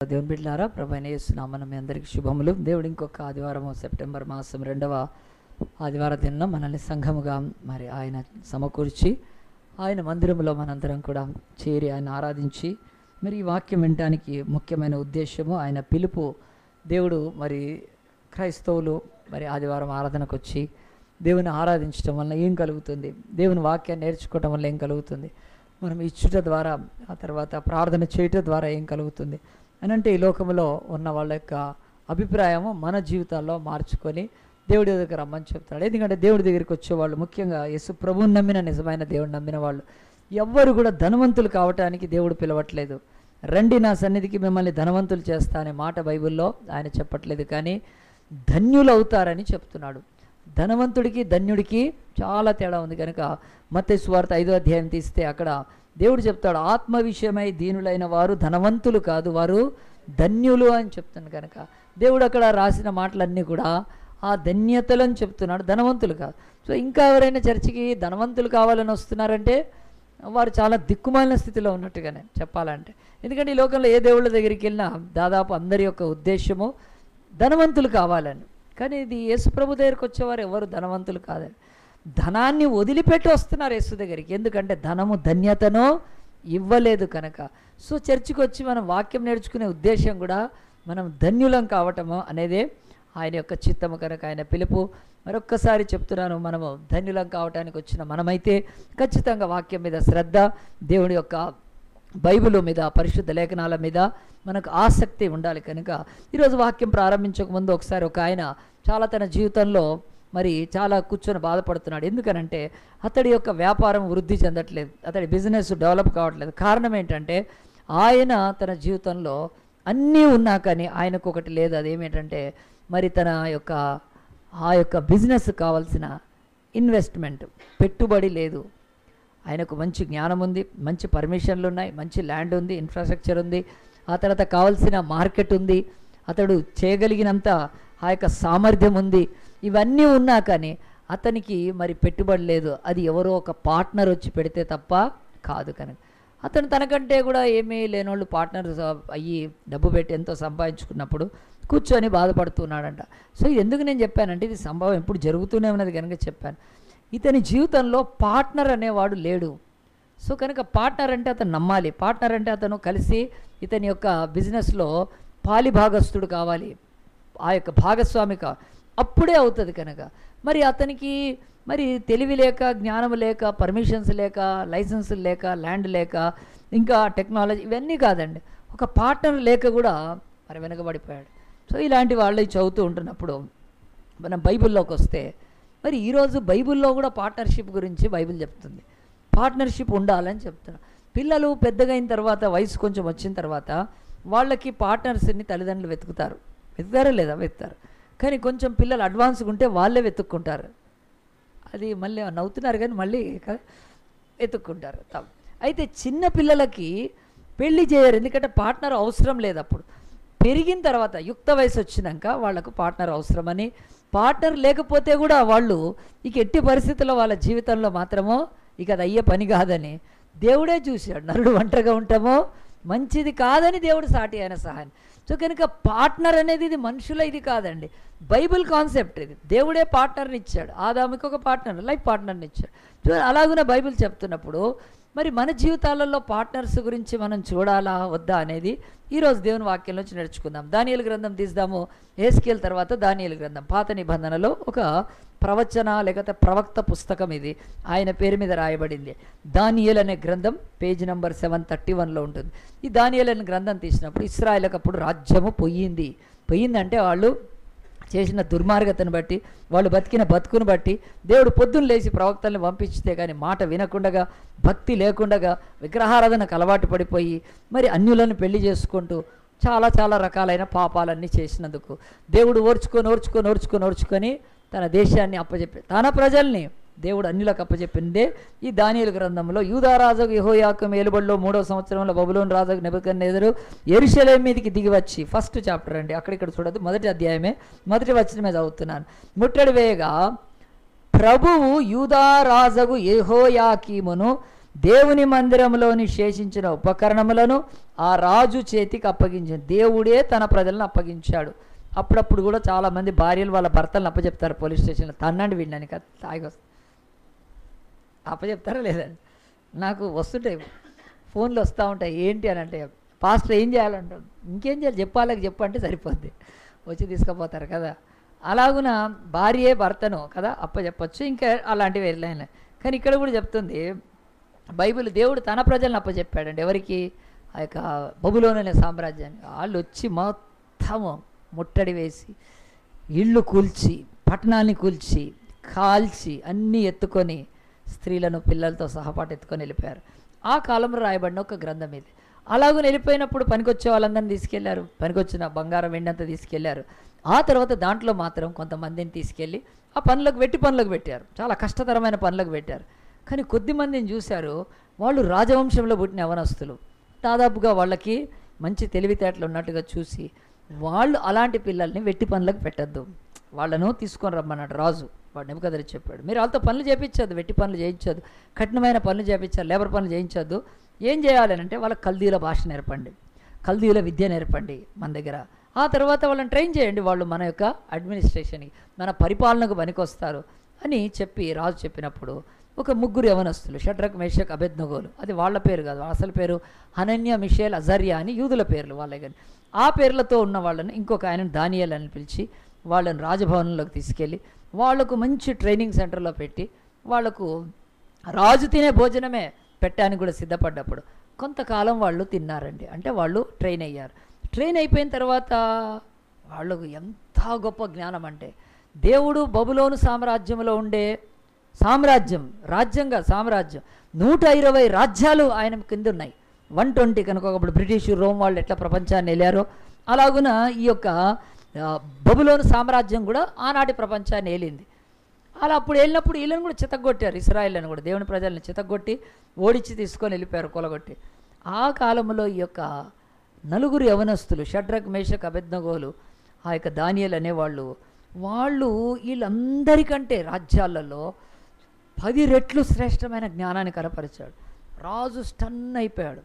దేవుని బిడ్డలారా, ప్రభువైన యేసు నామమున మీ అందరికీ శుభములు. దేవుడు ఇంకొక ఆదివారం సెప్టెంబర్ మాసం 2వ ఆదివార దినం మనల్ని సంఘముగా మరి ఆయన సమకూర్చి ఆయన మందిరంలో మనందరం కూడా చేరి ఆయన ఆరాధించి మరి ఈ వాక్యం వినడానికి ముఖ్యమైన ఉద్దేశము ఆయన పిలుపు. దేవుడు మరి క్రైస్తవులు మరి ఆదివారం ఆరాధనకు వచ్చి దేవుని ఆరాధించడం వల్ల ఏం కలుగుతుంది, దేవుని వాక్యాన్ని నేర్చుకోవడం వల్ల ఏం కలుగుతుంది, మనం ఇచ్చుట ద్వారా ఆ తర్వాత ప్రార్థన చేయటం ద్వారా ఏం కలుగుతుంది అని అంటే, ఈ లోకంలో ఉన్న వాళ్ళ యొక్క అభిప్రాయము మన జీవితాల్లో మార్చుకొని దేవుడి దగ్గర రమ్మని చెప్తున్నాడు. ఎందుకంటే దేవుడి దగ్గరికి వచ్చేవాళ్ళు, ముఖ్యంగా యేసు ప్రభువుని నమ్మిన నిజమైన దేవుడిని నమ్మిన వాళ్ళు ఎవ్వరు కూడా ధనవంతులు కావటానికి దేవుడు పిలవట్లేదు. రండి నా సన్నిధికి మిమ్మల్ని ధనవంతులు చేస్తా అనే మాట బైబిల్లో ఆయన చెప్పట్లేదు, కానీ ధన్యులు అవుతారని చెప్తున్నాడు. ధనవంతుడికి ధన్యుడికి చాలా తేడా ఉంది. కనుక మత్తయి సువార్త 5వ అధ్యాయం తీస్తే అక్కడ దేవుడు చెప్తాడు, ఆత్మ విషయమై దీనులైన వారు ధనవంతులు కాదు, వారు ధన్యులు అని చెప్తున్నాడు. కనుక దేవుడు అక్కడ రాసిన మాటలన్నీ కూడా ఆ ధన్యతలను చెప్తున్నాడు, ధనవంతులు కాదు. సో ఇంకా ఎవరైనా చర్చికి ధనవంతులు కావాలని వస్తున్నారంటే వారు చాలా దిక్కుమాలిన స్థితిలో ఉన్నట్టుగానే చెప్పాలంటే. ఎందుకంటే ఈ లోకంలో ఏ దేవుళ్ళ దగ్గరికి వెళ్ళినా దాదాపు అందరి యొక్క ఉద్దేశము ధనవంతులు కావాలని. కానీ ఇది యేసు ప్రభు దగ్గరికి వచ్చేవారు ఎవరు ధనవంతులు కాదని, ధనాన్ని వదిలిపెట్టి వస్తున్నారు యేసు దగ్గరికి. ఎందుకంటే ధనము ధన్యతను ఇవ్వలేదు కనుక. సో చర్చికి వచ్చి మనం వాక్యం నేర్చుకునే ఉద్దేశం కూడా మనం ధన్యులం కావటము అనేదే ఆయన యొక్క చిత్తము. కనుక ఆయన పిలుపు మరొక్కసారి చెప్తున్నాను, మనము ధన్యులం కావటానికి వచ్చిన మనమైతే ఖచ్చితంగా వాక్యం మీద శ్రద్ధ, దేవుడి యొక్క బైబిల్ మీద, పరిశుద్ధ లేఖనాల మీద మనకు ఆసక్తి ఉండాలి. కనుక ఈరోజు వాక్యం ప్రారంభించక ముందు ఒకసారి ఒక ఆయన చాలా తన జీవితంలో మరి చాలా కూర్చొని బాధపడుతున్నాడు. ఎందుకనంటే అతడి యొక్క వ్యాపారం వృద్ధి చెందట్లేదు, అతడి బిజినెస్ డెవలప్ కావట్లేదు. కారణం ఏంటంటే ఆయన తన జీవితంలో అన్నీ ఉన్నా కానీ ఆయనకు ఒకటి లేదు, అదేమిటంటే మరి తన యొక్క ఆ యొక్క బిజినెస్ కావాల్సిన ఇన్వెస్ట్మెంట్, పెట్టుబడి లేదు. ఆయనకు మంచి జ్ఞానం ఉంది, మంచి పర్మిషన్లు ఉన్నాయి, మంచి ల్యాండ్ ఉంది, ఇన్ఫ్రాస్ట్రక్చర్ ఉంది, ఆ తర్వాత కావాల్సిన మార్కెట్ ఉంది, అతడు చేయగలిగినంత ఆ యొక్క సామర్థ్యం ఉంది. ఇవన్నీ ఉన్నా కానీ అతనికి మరి పెట్టుబడి లేదు. అది ఎవరో ఒక పార్ట్నర్ వచ్చి పెడితే తప్ప కాదు. కనుక అతను తనకంటే కూడా ఏమీ లేనోళ్ళు పార్ట్నర్ అయ్యి డబ్బు పెట్టి ఎంతో సంపాదించుకున్నప్పుడు కూర్చొని బాధపడుతున్నాడంట. సో ఇది ఎందుకు నేను చెప్పానంటే, ఇది సంభవం ఎప్పుడు జరుగుతూనే ఉన్నది కనుక చెప్పాను. ఇతని జీవితంలో పార్ట్నర్ అనేవాడు లేడు. సో కనుక పార్ట్నర్ అంటే అతను నమ్మాలి, పార్ట్నర్ అంటే అతను కలిసి ఇతని యొక్క బిజినెస్లో పాలిభాగస్తుడు కావాలి, ఆ యొక్క భాగస్వామి కావాలి, అప్పుడే అవుతుంది. కనుక మరి అతనికి మరి తెలివి లేక, జ్ఞానం లేక, పర్మిషన్స్ లేక, లైసెన్సులు లేక, ల్యాండ్ లేక, ఇంకా టెక్నాలజీ ఇవన్నీ కాదండి, ఒక పార్ట్నర్ లేక కూడా మరి వెనకబడిపోయాడు. సో ఇలాంటి వాళ్ళు చదువుతూ ఉంటున్నప్పుడు మనం బైబిల్లోకి వస్తే మరి ఈరోజు బైబిల్లో కూడా పార్ట్నర్షిప్ గురించి బైబిల్ చెప్తుంది. పార్ట్నర్షిప్ ఉండాలని చెప్తున్నాను. పిల్లలు పెద్దగా అయిన తర్వాత, వయసు కొంచెం వచ్చిన తర్వాత వాళ్ళకి పార్ట్నర్స్ని తల్లిదండ్రులు వెతుకుతారా లేదా? వెతుకుతారు. కానీ కొంచెం పిల్లలు అడ్వాన్స్గా ఉంటే వాళ్ళే వెతుక్కుంటారు. అది మళ్ళీ నవ్వుతున్నారు కానీ మళ్ళీ వెతుక్కుంటారు. అయితే చిన్న పిల్లలకి పెళ్లి చేయరు, ఎందుకంటే పార్ట్నర్ అవసరం లేదు. అప్పుడు పెరిగిన తర్వాత యుక్త వయసు వచ్చినాక వాళ్లకు పార్ట్నర్ అవసరమని, పార్ట్నర్ లేకపోతే కూడా వాళ్ళు ఇక ఎట్టి పరిస్థితుల్లో వాళ్ళ జీవితంలో మాత్రమో ఇక అది అయ్యే పని కాదని దేవుడే చూశాడు. నరుడు ఒంటరిగా ఉంటామో మంచిది కాదని దేవుడు సాటి ఆయన సహాయం. సో కనుక పార్ట్నర్ అనేది ఇది మనుషుల ఇది కాదండి, బైబిల్ కాన్సెప్ట్ ఇది. దేవుడే పార్ట్నర్ని ఇచ్చాడు, ఆదాముకి ఒక పార్ట్నర్, లైఫ్ పార్ట్నర్ని ఇచ్చాడు. సో అలాగునే బైబిల్ చెప్తున్నప్పుడు మరి మన జీవితాలలో పార్ట్నర్స్ గురించి మనం చూడాలా వద్దా అనేది ఈరోజు దేవుని వాక్యంలోంచి నేర్చుకుందాం. దానియేలు గ్రంథం తీద్దాము. హెస్కేల్ తర్వాత దానియేలు గ్రంథం. పాత నిబంధనలో ఒక ప్రవచన లేకపోతే ప్రవక్త పుస్తకం ఇది, ఆయన పేరు మీద రాయబడింది. దానియేలు అనే గ్రంథం పేజ్ నెంబర్ 731లో ఉంటుంది. ఈ దానియేలు అనే గ్రంథం తీసినప్పుడు ఇశ్రాయేలుకు అప్పుడు రాజ్యము పోయిందంటే వాళ్ళు చేసిన దుర్మార్గతను బట్టి, వాళ్ళు బతికిన బతుకును బట్టి దేవుడు పొద్దున్న లేచి ప్రవక్తల్ని పంపించితే కానీ మాట వినకుండగా, భక్తి లేకుండగా, విగ్రహారాధనకు అలవాటు పడిపోయి మరి అన్యులను పెళ్లి చేసుకుంటూ చాలా రకాలైన పాపాలన్నీ చేసినందుకు దేవుడు ఓర్చుకొని తన దేశాన్ని అప్పచెప్పి తన ప్రజల్ని దేవుడు అన్యులకు అప్పచెప్పిందే ఈ దానియేలు గ్రంథంలో. యూదా రాజుకు యెహోయాకీము ఏలుబడిలో 3వ సంవత్సరంలో బబులోను రాజుకు నెబుకద్నెజరు యెరూషలేము మీదికి దిగి వచ్చి, ఫస్ట్ చాప్టర్ అండి, అక్కడిక్కడ చూడద్దు, మొదటి అధ్యాయమే, మొదటి వచనమే చదువుతున్నాను. ముట్టడి వేయగా ప్రభువు యూదా రాజుకు యెహోయాకీమును దేవుని మందిరంలోని శేషించిన ఉపకరణములను ఆ రాజు చేతికి అప్పగించాడు. దేవుడే తన ప్రజలను అప్పగించాడు. అప్పుడప్పుడు కూడా చాలామంది భార్యలు వాళ్ళ భర్తలను అప్పచెప్తారు పోలీస్ స్టేషన్లో. తన్నండి విన్నాను కదా, తాగి వస్తుంది. అప్పచెప్తారా లేదండి? నాకు వస్తుంటాయి ఫోన్లు వస్తూ ఉంటాయి. ఏంటి అని అంటే, పాస్టర్ ఏం చేయాలంటారు. ఇంకేం చేయాలి, చెప్పాలకి చెప్పంటే సరిపోద్ది, వచ్చి తీసుకుపోతారు కదా. అలాగున భార్యే భర్తను కదా అప్పచెప్పచ్చు. ఇంకా అలాంటివి వెళ్ళాయి. కానీ ఇక్కడ కూడా చెప్తుంది బైబిల్, దేవుడు తన ప్రజలను అప్పచెప్పాడండి. ఎవరికి? ఆ యొక్క బబులోను అనే సామ్రాజ్యాన్ని. వాళ్ళు వచ్చి మొత్తము ముట్టడి వేసి, ఇళ్ళు కూల్చి, పట్టణాన్ని కూల్చి, కాల్చి, అన్నీ ఎత్తుకొని, స్త్రీలను పిల్లలతో సహపాటు ఎత్తుకొని వెళ్ళిపోయారు. ఆ కాలంలో రాయబడిన ఒక గ్రంథం ఇది. అలాగూ వెళ్ళిపోయినప్పుడు పనికొచ్చే వాళ్ళందరినీ తీసుకెళ్లారు. పనికొచ్చిన బంగారం వెండి అంతా తీసుకెళ్లారు. ఆ తర్వాత దాంట్లో మాత్రం కొంతమందిని తీసుకెళ్ళి ఆ పనులకు పనులకు పెట్టారు. చాలా కష్టతరమైన పనులకు పెట్టారు. కానీ కొద్ది మందిని చూశారు, వాళ్ళు రాజవంశంలో పుట్టిన యవనస్తులు. దాదాపుగా వాళ్ళకి మంచి తెలివితేటలు ఉన్నట్టుగా చూసి, వాళ్ళు అలాంటి పిల్లల్ని వెట్టి పనులకు పెట్టద్దు, వాళ్ళను తీసుకొని రమ్మన్నాడు రాజు. వాడు నెబుకద్నెజరు చెప్పాడు, మీరు వాళ్ళతో పనులు చేయించొద్దు, వెట్టి పనులు చేయించొద్దు, కఠినమైన పనులు చేయించారు, లేబర్ పనులు చేయించొద్దు. ఏం చేయాలని అంటే వాళ్ళకి కల్దీల భాష నేర్పండి, కల్దీల విద్య నేర్పండి మన దగ్గర. ఆ తర్వాత వాళ్ళని ట్రైన్ చేయండి, వాళ్ళు మన యొక్క అడ్మినిస్ట్రేషన్కి, మన పరిపాలనకు పనికొస్తారు అని చెప్పి రాజు చెప్పినప్పుడు ఒక ముగ్గురు యవనస్తులు, షడ్రక్, మేషక్, అబేద్నెగోలు, అది వాళ్ళ పేరు కాదు, అసలు పేరు హనన్యా, మిషేల్, అజర్యా అని యూదుల పేర్లు వాళ్ళే. కానీ ఆ పేర్లతో ఉన్న వాళ్ళని ఇంకొక ఆయనను దానియేల్ అని పిలిచి వాళ్ళని రాజభవనంలోకి తీసుకెళ్ళి వాళ్లకు మంచి ట్రైనింగ్ సెంటర్లో పెట్టి వాళ్లకు రాజు తినే భోజనమే పెట్టడానికి కూడా సిద్ధపడ్డప్పుడు కొంతకాలం వాళ్ళు తిన్నారండి. అంటే వాళ్ళు ట్రైన్ అయ్యారు. ట్రైన్ అయిపోయిన తర్వాత వాళ్ళకు ఎంత గొప్ప జ్ఞానం అంటే, దేవుడు బబులోను సామ్రాజ్యంలో ఉండే సామ్రాజ్యం, రాజ్యంగా సామ్రాజ్యం 120 రాజ్యాలు ఆయన కింద ఉన్నాయి. 120 కనుక ఒకప్పుడు బ్రిటిష్, రోమ్ వాళ్ళు ఎట్లా ప్రపంచాన్ని వెళ్ళారో అలాగున ఈ యొక్క బబులోను సామ్రాజ్యం కూడా ఆనాటి ప్రపంచాన్ని ఏలింది. అలా అప్పుడు వెళ్ళినప్పుడు వీళ్ళని కూడా చితగొట్టారు, ఇశ్రాయేలును కూడా, దేవుని ప్రజల్ని చితగొట్టి ఓడించి తీసుకొని వెళ్ళిపోయారు, కొలగొట్టి. ఆ కాలంలో ఈ యొక్క నలుగురు యవనస్తులు, షడ్రక్, మేషక్, అబేద్నెగోలు, ఆ యొక్క దానియేల్ అనేవాళ్ళు, వాళ్ళు వీళ్ళందరికంటే రాజ్యాలలో 10 రెట్లు శ్రేష్టమైన జ్ఞానాన్ని కనపరిచాడు. రాజు స్టన్ అయిపోయాడు.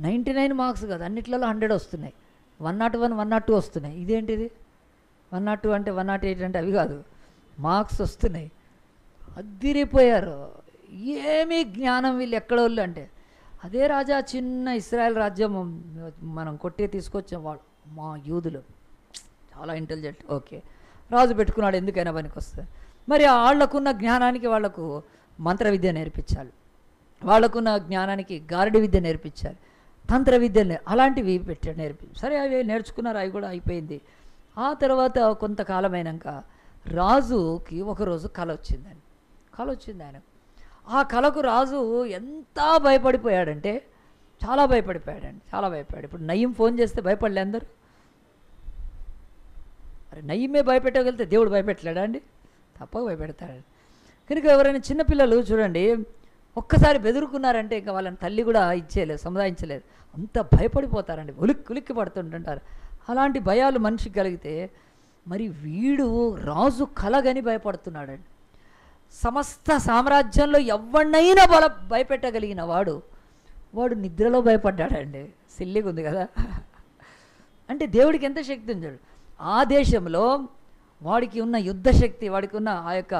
99 మార్క్స్ కాదు, అన్నిట్లలో 100 వస్తున్నాయి, 101, 102 వస్తున్నాయి. ఇదేంటిది 102 అంటే 108 అంటే అవి కాదు, మార్క్స్ వస్తున్నాయి. అద్దిరిపోయారు. ఏమీ జ్ఞానం వీళ్ళు ఎక్కడోళ్ళు అంటే, అదే రాజా చిన్న ఇశ్రాయేల్ రాజ్యం మనం కొట్టే తీసుకొచ్చాం, వాళ్ళు మా యూదులు చాలా ఇంటెలిజెంట్. ఓకే, రాజు పెట్టుకున్నాడు, ఎందుకైనా పనికి వస్తుంది. మరి వాళ్ళకున్న జ్ఞానానికి వాళ్లకు మంత్ర విద్య నేర్పించాలి, వాళ్ళకున్న జ్ఞానానికి గారడి విద్య నేర్పించాలి, తంత్ర విద్యలు అలాంటివి పెట్టాడు, సరే అవి నేర్చుకున్నారు, అవి కూడా అయిపోయింది. ఆ తర్వాత కొంతకాలం అయినాక రాజుకి ఒకరోజు కల వచ్చిందండి. కల వచ్చింది ఆయనకు. ఆ కలకు రాజు ఎంత భయపడిపోయాడంటే చాలా భయపడిపోయాడండి, చాలా భయపడాడు. ఇప్పుడు నయ్యం ఫోన్ చేస్తే భయపడలే అందరూ? అరే నయ్యమే భయపెట్టగలిగితే దేవుడు భయపెట్టలేడా అండి? తప్పక భయపెడతాడు. కనుక ఎవరైనా చిన్నపిల్లలు చూడండి, ఒక్కసారి బెదురుకున్నారంటే ఇంకా వాళ్ళని తల్లి కూడా ఇచ్చేయలేదు, సముదాయించలేదు, అంత భయపడిపోతారండి, ఉలిక్కి పడుతుంటుంటారు. అలాంటి భయాలు మనిషికి కలిగితే మరి వీడు రాజు కలగని భయపడుతున్నాడండి. సమస్త సామ్రాజ్యంలో ఎవరినైనా భయపెట్టగలిగిన వాడు నిద్రలో భయపడ్డాడండి. సిల్లిగా ఉంది కదా. అంటే దేవుడికి ఎంత శక్తి ఉంది. ఆ దేశంలో వాడికి ఉన్న యుద్ధ శక్తి, వాడికి ఉన్న ఆ యొక్క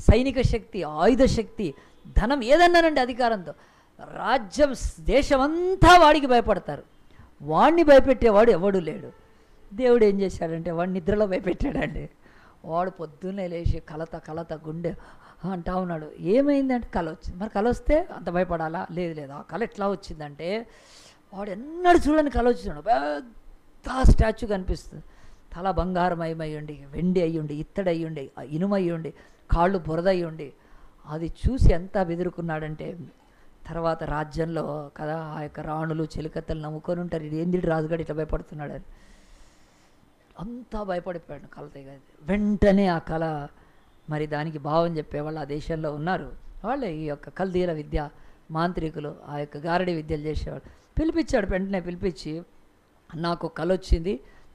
సైనిక శక్తి, ఆయుధ శక్తి, ధనం ఏదన్నానండి, అధికారంతో రాజ్యం దేశమంతా వాడికి భయపడతారు. వాడిని భయపెట్టేవాడు ఎవడు లేడు. దేవుడు ఏం చేశాడంటే వాడిని నిద్రలో భయపెట్టాడండి. వాడు పొద్దున్నే లేచి కలత గుండె అంటా ఉన్నాడు. ఏమైందంటే కల వచ్చింది. మరి కల వస్తే అంత భయపడాలా? లేదు. ఆ కల ఎట్లా వచ్చిందంటే వాడు ఎన్నడూ చూడని కల వచ్చినాడు. పెద్ద స్టాచ్యూ కనిపిస్తుంది, తల బంగారం అయ్యుండి, వెండి అయ్యుండి, ఇత్తడి అయ్యుండి, ఇనుము అయ్యుండి, కాళ్ళు బురద అయ్యుండి, అది చూసి ఎంత బెదురుకున్నాడంటే తర్వాత రాజ్యంలో కదా ఆ యొక్క రాణులు చెలికత్తలు నమ్ముకొని ఉంటారు, ఇది ఏంది రాజుగాడు ఇట్లా భయపడుతున్నాడు అని అంతా భయపడిపోయాడు కలత. వెంటనే ఆ కళ మరి దానికి భావం చెప్పేవాళ్ళు ఆ దేశంలో ఉన్నారు. వాళ్ళే ఈ యొక్క కల్దీల విద్య మాంత్రికులు, ఆ యొక్క గారడి విద్యలు చేసేవాళ్ళు. పిలిపించాడు, వెంటనే పిలిపించి నాకు కళ వచ్చింది,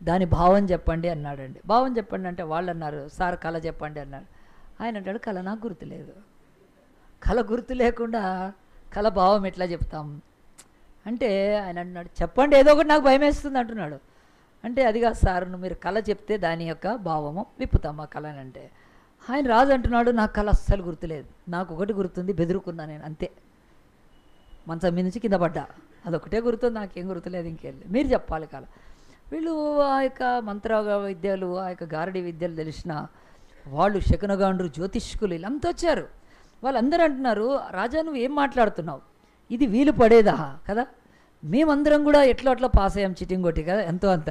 దాని భావం చెప్పండి అన్నాడండి. భావం చెప్పండి అంటే వాళ్ళు అన్నారు, సార్ కళ చెప్పండి అన్నాడు. ఆయన అంటాడు, కళ నాకు గుర్తులేదు. కళ గుర్తు లేకుండా కళ భావం ఎట్లా చెప్తాం అంటే ఆయన అన్నాడు, చెప్పండి ఏదో ఒకటి, నాకు భయం వేస్తుంది అంటున్నాడు. అంటే అది కాదు సార్, మీరు కళ చెప్తే దాని యొక్క భావము విప్పుతాం ఆ కళని. అంటే ఆయన రాజు అంటున్నాడు, నాకు కళ అస్సలు గుర్తులేదు, నాకు ఒకటి గుర్తుంది, బెదురుకున్నా నేను అంతే, మంచం మీద నుంచి కింద పడ్డా, అదొకటే గుర్తుంది, నాకేం గుర్తులేదు, ఇంకేం. మీరు చెప్పాలి కళ. వీళ్ళు ఆ యొక్క మంత్ర విద్యలు, ఆ యొక్క గారడి విద్యలు తెలిసిన వాళ్ళు, శకునగాండ్రు, జ్యోతిష్కులు వీళ్ళంతా వచ్చారు. వాళ్ళందరూ అంటున్నారు, రాజా నువ్వు ఏం మాట్లాడుతున్నావు, ఇది వీలు పడేదా కదా, మేమందరం కూడా ఎట్లా అట్లా పాస్ అయ్యాం చిటింగ్ కొట్టి కదా, ఎంతో అంత,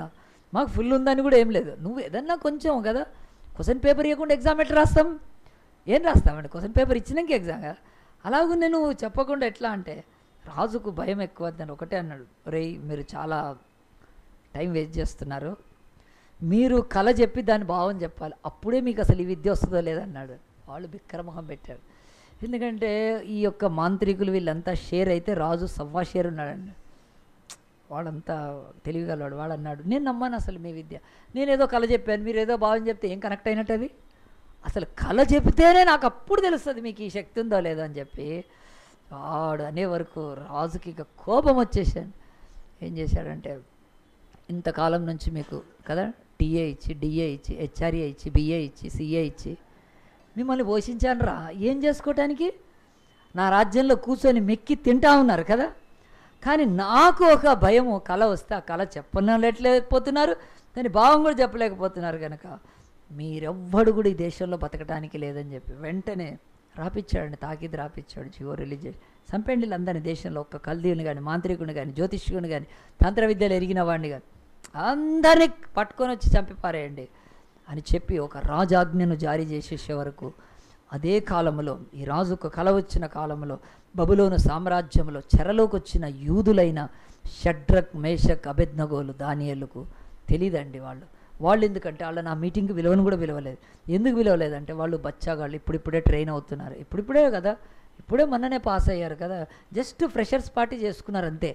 మాకు ఫుల్ ఉందని కూడా ఏం లేదు, నువ్వు ఏదన్నా కొంచెం కదా, క్వశ్చన్ పేపర్ ఇవ్వకుండా ఎగ్జామ్ ఎట్లా రాస్తాం, ఏం రాస్తామండి, క్వశ్చన్ పేపర్ ఇచ్చినాక ఎగ్జామ్ కదా, అలాగూ నేను చెప్పకుండా ఎట్లా అంటే, రాజుకు భయం ఎక్కువ అని ఒకటే అన్నాడు, రేయ్ మీరు చాలా టైం వేస్ట్ చేస్తున్నారు, మీరు కళ చెప్పి దాని భావం చెప్పాలి, అప్పుడే మీకు అసలు ఈ విద్య వస్తుందో లేదన్నాడు. వాళ్ళు బిక్కరమొహం పెట్టారు. ఎందుకంటే ఈ యొక్క మాంత్రికులు వీళ్ళంతా షేర్ అయితే రాజు సవ్వా షేర్ ఉన్నాడండి, వాడంతా తెలివిగలవాడు. వాడు అన్నాడు, నేను నమ్మాను అసలు మీ విద్య, నేనేదో కళ చెప్పాను, మీరు ఏదో భావం చెప్తే ఏం కనెక్ట్ అయినట్టు అది, అసలు కళ చెప్తేనే నాకు అప్పుడు తెలుస్తుంది మీకు ఈ శక్తి ఉందో లేదో అని చెప్పి వాడు అనే వరకు రాజుకి ఇక కోపం వచ్చేసాడు. ఏం చేశాడంటే, ఇంతకాలం నుంచి మీకు కదా టీఏ ఇచ్చి, డిఏ ఇచ్చి, హెచ్ఆర్ఏ ఇచ్చి, బిఏ ఇచ్చి, సిఏ ఇచ్చి మిమ్మల్ని పోషించాను రా, ఏం చేసుకోవటానికి, నా రాజ్యంలో కూర్చొని మెక్కి తింటా ఉన్నారు కదా, కానీ నాకు ఒక భయము, కళ వస్తే ఆ కళ చెప్పలేకపోతున్నారు, దాని భావం కూడా చెప్పలేకపోతున్నారు, కనుక మీరెవ్వడు కూడా ఈ దేశంలో బతకడానికి లేదని చెప్పి వెంటనే రాపిచ్చాడండి, తాకిది రాపిచ్చాడు, జీవో రిలీజ్ చేసి చంపండి అందరినీ, దేశంలో ఒక్క కల్దీయుని కానీ, మాంత్రికుని కానీ, జ్యోతిష్కుని కానీ, తంత్ర విద్యలు ఎరిగిన వాడిని కానీ అందరినీ పట్టుకొని వచ్చి చంపిపారేయండి అని చెప్పి ఒక రాజాజ్ఞను జారీ చేసేసే వరకు, అదే కాలంలో ఈ రాజుకు కల వచ్చిన కాలంలో బబులోను సామ్రాజ్యంలో చెరలోకి వచ్చిన యూదులైన షడ్రక్, మేషక్, అబెద్నగోలు, దానియేలుకు తెలియదండి. వాళ్ళు ఎందుకంటే వాళ్ళని ఆ మీటింగ్కి విలువను కూడా విలువలేదు. ఎందుకు విలువలేదంటే వాళ్ళు బచ్చాగాళ్ళు, ఇప్పుడిప్పుడే ట్రైన్ అవుతున్నారు, ఇప్పుడిప్పుడే కదా, ఇప్పుడే మొన్ననే పాస్ అయ్యారు కదా, జస్ట్ ఫ్రెషర్స్ పార్టీ చేసుకున్నారు అంతే.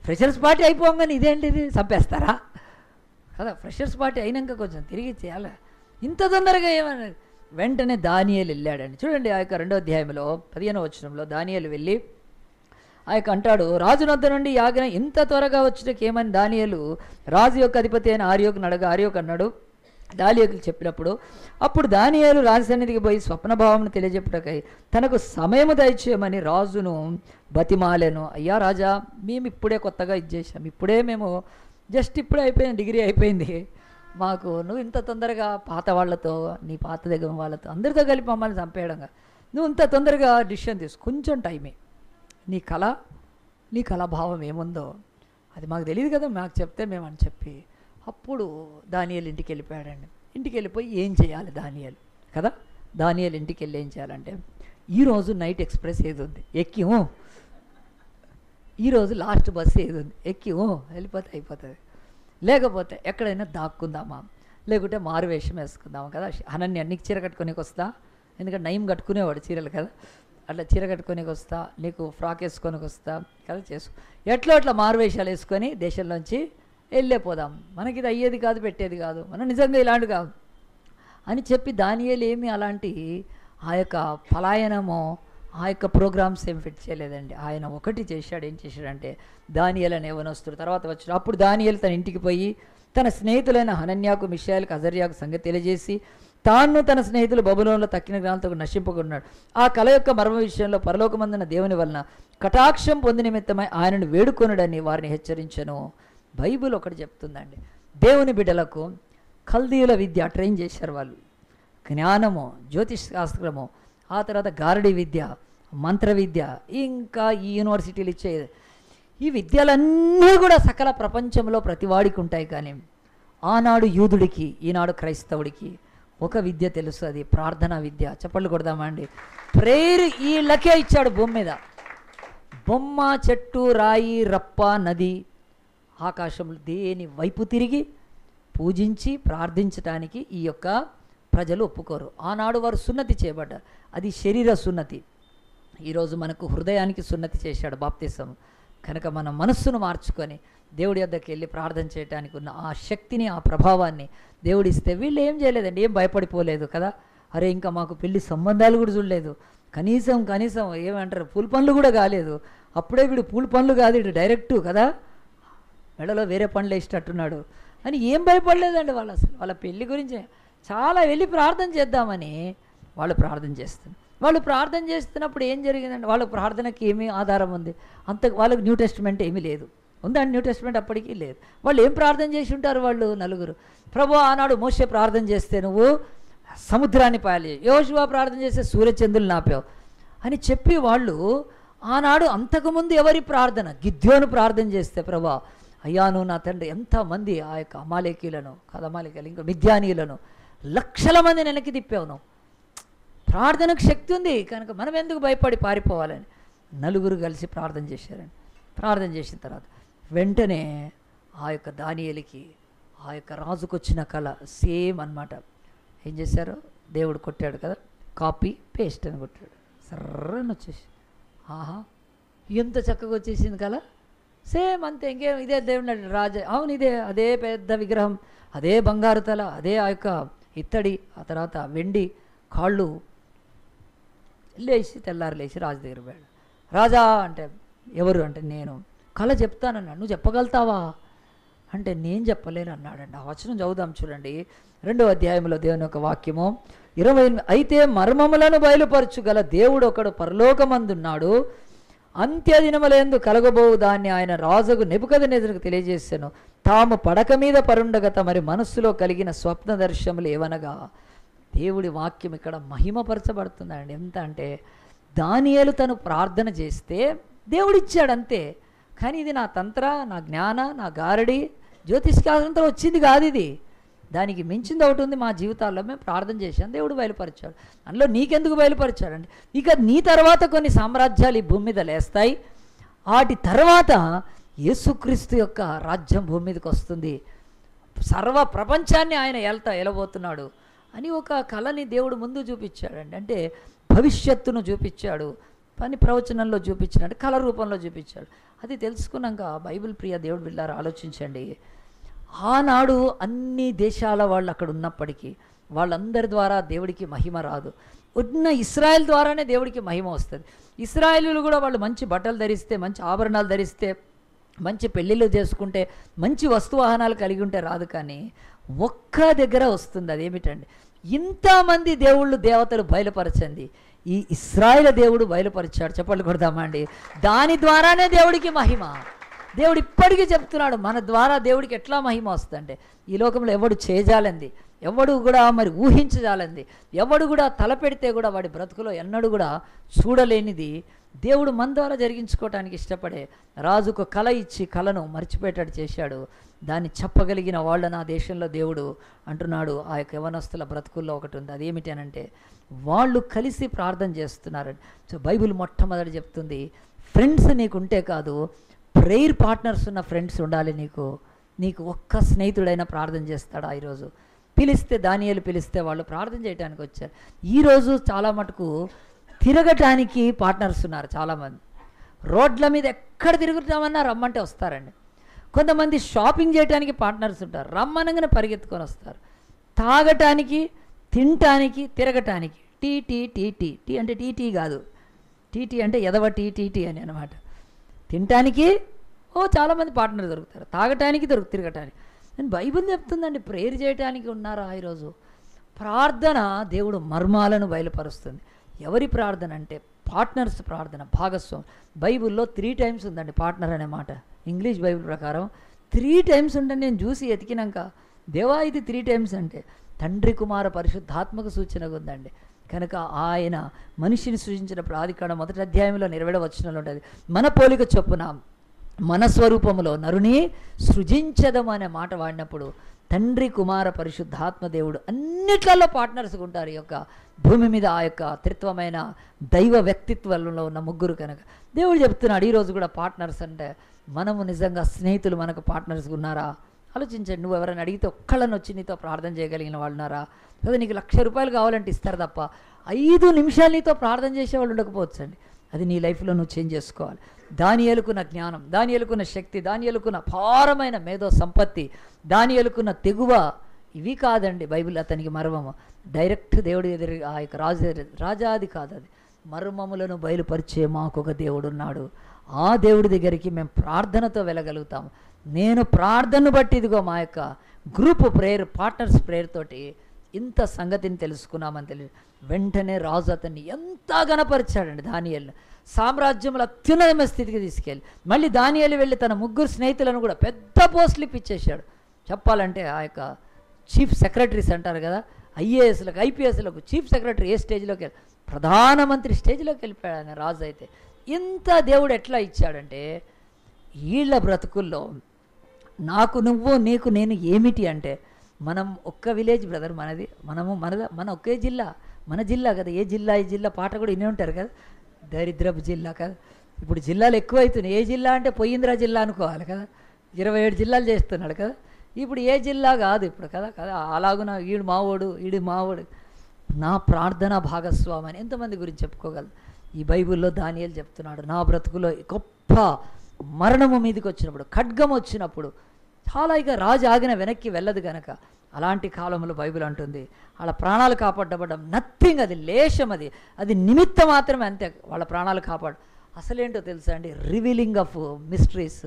ఫ్రెషర్స్ పార్టీ అయిపోగానే ఇదేంటిది చంపేస్తారా కదా, ఫ్రెషర్స్ పార్టీ అయినాక కొంచెం తిరిగి చేయాలి, ఇంత తొందరగా ఏమన్నారు. వెంటనే దానియేలు వెళ్ళాడండి. చూడండి ఆ యొక్క 2వ అధ్యాయంలో 15వ వచనంలో దానియేలు వెళ్ళి ఆ యొక్క అంటాడు, రాజునొద్ద నుండి యాజ్ఞ ఇంత త్వరగా వచ్చేటకి ఏమని దానియేలు రాజు యొక్క అధిపతి అయిన ఆర్యోకు అడగా, ఆర్యోకు అన్నాడు, దానియేలుకు చెప్పినప్పుడు, అప్పుడు దానియేలు రాజు సన్నిధికి పోయి స్వప్నభావం తెలియజెప్పుటకై తనకు సమయము దయచేయమని రాజును బతిమాలెను. అయ్యా రాజా, మేము ఇప్పుడే కొత్తగా ఇచ్చేసాం, ఇప్పుడే మేము జస్ట్ ఇప్పుడే అయిపోయింది, డిగ్రీ అయిపోయింది మాకు, నువ్వు ఇంత తొందరగా పాత వాళ్ళతో, నీ పాత దగ్గర వాళ్ళతో అందరితో కలిపి మమ్మల్ని చంపేయడంగా నువ్వు ఇంత తొందరగా డిసిషన్ తీసు, కొంచెం టైమే, నీ కళాభావం ఏముందో అది మాకు తెలియదు కదా, మాకు చెప్తే మేము అని చెప్పి అప్పుడు దానియేలు ఇంటికి వెళ్ళిపోయాడండి. ఇంటికి వెళ్ళిపోయి ఏం చేయాలి దానియేలు కదా, దానియేలు ఇంటికి వెళ్ళి ఏం చేయాలంటే, ఈరోజు నైట్ ఎక్స్ప్రెస్ ఏది ఉంది ఎక్కి, ఈరోజు లాస్ట్ బస్సు ఏది ఉంది ఎక్కి వెళ్ళిపోతే అయిపోతుంది, లేకపోతే ఎక్కడైనా దాక్కుందామా, లేకుంటే మారు వేషం వేసుకుందామా కదా, అనన్య నీకు చీర కట్టుకోనికి వస్తా, ఎందుకంటే నయం కట్టుకునేవాడు చీరలు కదా, అట్లా చీర కట్టుకోనికి వస్తా, నీకు ఫ్రాక్ వేసుకోనికి వస్తా కదా, ఎట్లా అట్లా మారు వేషాలు వేసుకొని దేశంలోంచి వెళ్ళిపోదాం, మనకి ఇది అయ్యేది కాదు, పెట్టేది కాదు, మనం నిజంగా ఇలాంటి కాదు అని చెప్పి దానియేలు ఏమి అలాంటి ఆ యొక్క పలాయనమో ఆ యొక్క ప్రోగ్రామ్స్ ఏం ఫిట్ చేయలేదండి. ఆయన ఒకటి చేశాడు, ఏం చేశాడంటే దానియేలు అనే యవనస్తుడు తర్వాత వచ్చాడు. అప్పుడు దానియేలు తన ఇంటికి పోయి తన స్నేహితులైన హనన్యాకు, మిషాయేలుకు, అజర్యాకు సంగతి తెలియజేసి తాను తన స్నేహితులు బబులోనులో తక్కిన జ్ఞానంతో నశింపుకున్నాడు. ఆ కళ యొక్క మర్మ విషయంలో పరలోకమందున దేవుని వలన కటాక్షం పొంది నిమిత్తమై ఆయనను వేడుకొనుడని వారిని హెచ్చరించను. బైబిల్ ఒకటి చెప్తుందండి, దేవుని బిడ్డలకు కల్దీయుల విద్య ట్రైన్ చేశారు వాళ్ళు, జ్ఞానము, జ్యోతిష్ శాస్త్రము, ఆ తర్వాత గారడి విద్య, మంత్ర విద్య, ఇంకా ఈ యూనివర్సిటీలు ఇచ్చే ఈ విద్యలన్నీ కూడా సకల ప్రపంచంలో ప్రతివాడికి ఉంటాయి. కానీ ఆనాడు యూదుడికి, ఈనాడు క్రైస్తవుడికి ఒక విద్య తెలుసు, అది ప్రార్థనా విద్య. చప్పట్లు కొడదామా అండి. ప్రేయర్ వీళ్ళకే ఇచ్చాడు భూమి మీద. బొమ్మ, చెట్టు, రాయి, రప్ప, నది, ఆకాశంలో దేని వైపు తిరిగి పూజించి ప్రార్థించడానికి ఈ యొక్క ప్రజలు ఒప్పుకోరు. ఆనాడు వారు సున్నతి చేయబడ్డారు, అది శరీర సున్నతి. ఈరోజు మనకు హృదయానికి సున్నతి చేశాడు బాప్తిసం. కనుక మన మనస్సును మార్చుకొని దేవుడి వద్దకు వెళ్ళి ప్రార్థన చేయడానికి ఉన్న ఆ శక్తిని, ఆ ప్రభావాన్ని దేవుడిస్తే వీళ్ళు ఏం చేయలేదండి, ఏం భయపడిపోలేదు కదా. అరే ఇంకా మాకు పెళ్లి సంబంధాలు కూడా చూడలేదు, కనీసం ఏమంటారు, పూల పనులు కూడా కాలేదు. అప్పుడే వీడు పూల పనులు కాదు, ఇటు డైరెక్టు కదా, మెడలో వేరే పనులు వేసేటట్టున్నాడు అని ఏం భయపడలేదండి వాళ్ళు. అసలు వాళ్ళ పెళ్లి గురించి చాలా వెళ్ళి ప్రార్థన చేద్దామని వాళ్ళు ప్రార్థన చేస్తున్నారు. వాళ్ళు ప్రార్థన చేస్తున్నప్పుడు ఏం జరిగిందండి, వాళ్ళ ప్రార్థనకి ఏమీ ఆధారం ఉంది? వాళ్ళకి న్యూ టెస్టిమెంట్ ఏమీ లేదు. ఉందండి న్యూ టెస్టిమెంట్? అప్పటికీ లేదు. వాళ్ళు ఏం ప్రార్థన చేసి ఉంటారు వాళ్ళు నలుగురు? ప్రభు ఆనాడు మోషే ప్రార్థన చేస్తే నువ్వు సముద్రాన్ని పాయాలి, యోషువ ప్రార్థన చేస్తే సూర్యచంద్రులు నాపావు అని చెప్పి వాళ్ళు ఆనాడు అంతకుముందు ఎవరి ప్రార్థన? గిద్యోను ప్రార్థన చేస్తే ప్రభా అయ్యా నువ్వు నా తండ్రి ఎంతమంది ఆ యొక్క అమాలేకీలను కదమాలేకీలు ఇంకా మిద్యానీయులను లక్షల మంది వెనక్కి తిప్పావు. నువ్వు ప్రార్థనకు శక్తి ఉంది కనుక మనం ఎందుకు భయపడి పారిపోవాలని నలుగురు కలిసి ప్రార్థన చేశారండి. ప్రార్థన చేసిన తర్వాత వెంటనే ఆ యొక్క దానియేలుకి ఆ యొక్క రాజుకు వచ్చిన కళ సేమ్ అన్నమాట. ఏం చేశారు? దేవుడు కొట్టాడు కదా, కాపీ పేస్ట్ అని కొట్టాడు, సర్రని వచ్చేసి ఆహా ఎంత చక్కగా వచ్చేసింది కళ, సేమ్ అంతే, ఇంకేం ఇదే దేవుడు రాజా, అవును ఇదే, అదే పెద్ద విగ్రహం, అదే బంగారు తల, అదే ఆ యొక్క ఇత్తడి, ఆ తర్వాత వెండి కాళ్ళు. లేచి తెల్లారు లేచి రాజు దగ్గర పోయాడు. రాజా అంటే ఎవరు అంటే నేను కళ చెప్తానన్నా, నువ్వు చెప్పగలుగుతావా అంటే నేను చెప్పలేను అన్నాడండి. ఆ వచనం చదువుదాం చూడండి, 2వ అధ్యాయంలో దేవుని యొక్క వాక్యము 28. అయితే మర్మములను బయలుపరచుగల దేవుడు ఒకడు పరలోకమందున్నాడు, అంత్యదినములందు కలగబోవు దాన్ని ఆయన రాజుకు నెబుకద్నెజరుకు తెలియజేశాను. తాము పడక మీద పరుండగా తమరి మనస్సులో కలిగిన స్వప్న దర్శనములు ఏవనగా, దేవుడి వాక్యం ఇక్కడ మహిమపరచబడుతుందండి. ఎంత అంటే దానియేలు తను ప్రార్థన చేస్తే దేవుడిచ్చాడు అంతే, కానీ ఇది నా తంత్ర, నా జ్ఞాన, నా గారడి, జ్యోతిష్కాంతో వచ్చింది కాదు. ఇది దానికి మించింది ఒకటి ఉంది మా జీవితాల్లో. మేము ప్రార్థన చేశాం, దేవుడు బయలుపరిచాడు. అందులో నీకెందుకు బయలుపరిచాడండి? ఇక నీ తర్వాత కొన్ని సామ్రాజ్యాలు ఈ భూమి మీద లేస్తాయి, వాటి తర్వాత యేసుక్రీస్తు యొక్క రాజ్యం భూమి మీదకి వస్తుంది, సర్వ ప్రపంచాన్ని ఆయన ఎలబోతున్నాడు అని ఒక కళని దేవుడు ముందు చూపించాడండి. అంటే భవిష్యత్తును చూపించాడు, పని ప్రవచనంలో చూపించినట్టు కళ రూపంలో చూపించాడు. అది తెలుసుకున్నాక బైబిల్ ప్రియ దేవుడు వీళ్ళారు ఆలోచించండి. ఆనాడు అన్ని దేశాల వాళ్ళు అక్కడ ఉన్నప్పటికీ వాళ్ళందరి ద్వారా దేవుడికి మహిమ రాదు. ఉన్న ఇస్రాయేల్ ద్వారానే దేవుడికి మహిమ వస్తుంది. ఇస్రాయేలీలు కూడా వాళ్ళు మంచి బట్టలు ధరిస్తే, మంచి ఆభరణాలు ధరిస్తే, మంచి పెళ్ళిళ్ళు చేసుకుంటే, మంచి వస్తువాహనాలు కలిగి ఉంటే రాదు. కానీ ఒక్క దగ్గర వస్తుంది, అదేమిటండి? ఇంతమంది దేవుళ్ళు దేవతలు బయలుపరచండి, ఈ ఇశ్రాయేలు దేవుడు బయలుపరిచాడు. చెప్పండి కొడదామా అండి? దాని ద్వారానే దేవుడికి మహిమ. దేవుడు ఇప్పటికీ చెప్తున్నాడు, మన ద్వారా దేవుడికి ఎట్లా మహిమ వస్తుందంటే, ఈ లోకంలో ఎవడు చేయజాలంది, ఎవడు కూడా మరి ఊహించజాలంది, ఎవడు కూడా తలపెడితే కూడా వాడి బ్రతుకులో ఎన్నడూ కూడా చూడలేనిది దేవుడు మన ద్వారా జరిగించుకోవటానికి ఇష్టపడే రాజుకు కళ ఇచ్చి కళను మర్చిపోయేటట్టు చేశాడు. దాన్ని చెప్పగలిగిన వాళ్ళ నా దేశంలో దేవుడు అంటున్నాడు. ఆ యొక్క యవనస్తుల బ్రతుకుల్లో ఒకటి ఉంది, అదేమిటి అనంటే వాళ్ళు కలిసి ప్రార్థన చేస్తున్నారండి. సో బైబిల్ మొట్టమొదటి చెప్తుంది, ఫ్రెండ్స్ నీకుంటే కాదు, ప్రేయర్ పార్ట్నర్స్ ఉన్న ఫ్రెండ్స్ ఉండాలి నీకు ఒక్క స్నేహితుడైనా ప్రార్థన చేస్తాడా? ఈరోజు పిలిస్తే, దానియేలు పిలిస్తే వాళ్ళు ప్రార్థన చేయడానికి వచ్చారు. ఈరోజు చాలా మటుకు తిరగటానికి పార్ట్నర్స్ ఉన్నారు చాలామంది. రోడ్ల మీద ఎక్కడ తిరుగుతామన్నా రమ్మంటే వస్తారండి. కొంతమంది షాపింగ్ చేయడానికి పార్ట్నర్స్ ఉంటారు, రమ్మనగానే పరిగెత్తుకొని వస్తారు. తాగటానికి, తినటానికి, తిరగటానికి tea tea tea tea tea అంటే టీటీ కాదు, టీటీ అంటే ఎదవ టీటీ అని అనమాట. తినటానికి చాలామంది పార్ట్నర్ దొరుకుతారు, తాగటానికి తిరగటానికి. నేను బైబిల్ చెప్తుందండి, ప్రేయర్ చేయడానికి ఉన్నారా? ఈరోజు ప్రార్థన దేవుడు మర్మాలను బయలుపరుస్తుంది. ఎవరి ప్రార్థన అంటే పార్ట్నర్స్ ప్రార్థన, భాగస్వామి. బైబిల్లో 3 times ఉందండి పార్ట్నర్ అనే మాట. ఇంగ్లీష్ బైబిల్ ప్రకారం 3 times ఉందని నేను చూసి ఎతికినాక, దేవా ఇది 3 times అంటే తండ్రి కుమార పరిశుద్ధాత్మక సూచనగా ఉందండి. కనుక ఆయన మనిషిని సృజించినప్పుడు ఆదికాండం 1వ అధ్యాయంలో 20వ వచనంలో ఉంటుంది, మన పోలిక చొప్పున మన స్వరూపములో నరుని సృజించదము అనే మాట వాడినప్పుడు తండ్రి కుమార పరిశుద్ధాత్మ దేవుడు అన్నిట్లలో పార్ట్నర్స్గా ఉంటారు. ఈ యొక్క భూమి మీద ఆ యొక్క త్రిత్వమైన దైవ వ్యక్తిత్వంలో ఉన్న ముగ్గురు. కనుక దేవుడు చెప్తున్నాడు ఈరోజు కూడా పార్ట్నర్స్ అంటే మనము నిజంగా స్నేహితులు మనకు పార్ట్నర్స్గా ఉన్నారా? ఆలోచించండి. నువ్వు ఎవరైనా అడిగితే ఒక్కళ్ళని వచ్చి నీతో ప్రార్థన చేయగలిగిన వాళ్ళు ఉన్నారా? లేదా నీకు ₹1,00,000 కావాలంటే ఇస్తారు తప్ప 5 నిమిషాలు నీతో ప్రార్థన చేసేవాళ్ళు ఉండకపోవచ్చు అండి. అది నీ లైఫ్లో నువ్వు చేంజ్ చేసుకోవాలి. దానియేలుకున్న జ్ఞానం, దానియేలుకున్న శక్తి, దానియేలుకున్న అపారమైన మేధో సంపత్తి, దానియేలుకున్న తెగువ, ఇవి కాదండి బైబిల్ అతనికి మర్మము. డైరెక్ట్ దేవుడి ఎదురు ఆ యొక్క రాజాది కాదు, అది మర్మములను బయలుపరిచే మాకొక దేవుడు ఉన్నాడు. ఆ దేవుడి దగ్గరికి మేము ప్రార్థనతో వెళ్ళగలుగుతాము. నేను ప్రార్థనను బట్టి ఇదిగో మా యొక్క గ్రూప్ ప్రేయర్, పార్ట్నర్స్ ప్రేయర్ తోటి ఇంత సంగతిని తెలుసుకున్నామని తెలియదు. వెంటనే రాజు అతన్ని ఎంత గణపరిచాడండి. దానియేలు సామ్రాజ్యంలో అత్యున్నతమైన స్థితికి తీసుకెళ్ళి, మళ్ళీ దానియేలు వెళ్ళి తన 3 స్నేహితులను కూడా పెద్ద పోస్టులు ఇప్పించేశాడు. చెప్పాలంటే ఆ యొక్క చీఫ్ సెక్రటరీస్ అంటారు కదా, ఐఏఎస్లకు, ఐపీఎస్లకు చీఫ్ సెక్రటరీ ఏ స్టేజ్లోకి వెళ్ళి, ప్రధానమంత్రి స్టేజ్లోకి వెళ్ళిపోయాడు ఆయన రాజు. అయితే ఇంత దేవుడు ఎట్లా ఇచ్చాడంటే, వీళ్ళ బ్రతుకుల్లో నాకు నువ్వు నీకు నేను ఏమిటి అంటే, మనం ఒక్క విలేజ్ బ్రదర్ మనది, మన ఒకే జిల్లా, మన జిల్లా కదా. ఏ జిల్లా ఈ జిల్లా పాట కూడా వినే ఉంటారు కదా, దరిద్రపు జిల్లా కదా. ఇప్పుడు జిల్లాలు ఎక్కువ అవుతున్నాయి. ఏ జిల్లా అంటే పోయింద్రా జిల్లా అనుకోవాలి కదా, 27 జిల్లాలు చేస్తున్నాడు కదా. ఇప్పుడు ఏ జిల్లా కాదు ఇప్పుడు కదా కదా. అలాగున ఈడు మావోడు, ఈడు మావోడు. నా ప్రార్థన భాగస్వామి అని ఎంతమంది గురించి చెప్పుకోగలరు. ఈ బైబిల్లో దానియేలు చెప్తున్నాడు, నా బ్రతుకులో గొప్ప మరణము మీదకి వచ్చినప్పుడు, ఖడ్గం వచ్చినప్పుడు, చాలా ఇక రాజు ఆగిన వెనక్కి వెళ్ళదు కనుక, అలాంటి కాలంలో బైబిల్ అంటుంది వాళ్ళ ప్రాణాలు కాపాడబడ్డం నథింగ్, అది లేశం, అది నిమిత్తం మాత్రమే, అంతే వాళ్ళ ప్రాణాలు కాపాడు. అసలేంటో తెలుసా అండి, రివీలింగ్ ఆఫ్ మిస్టరీస్.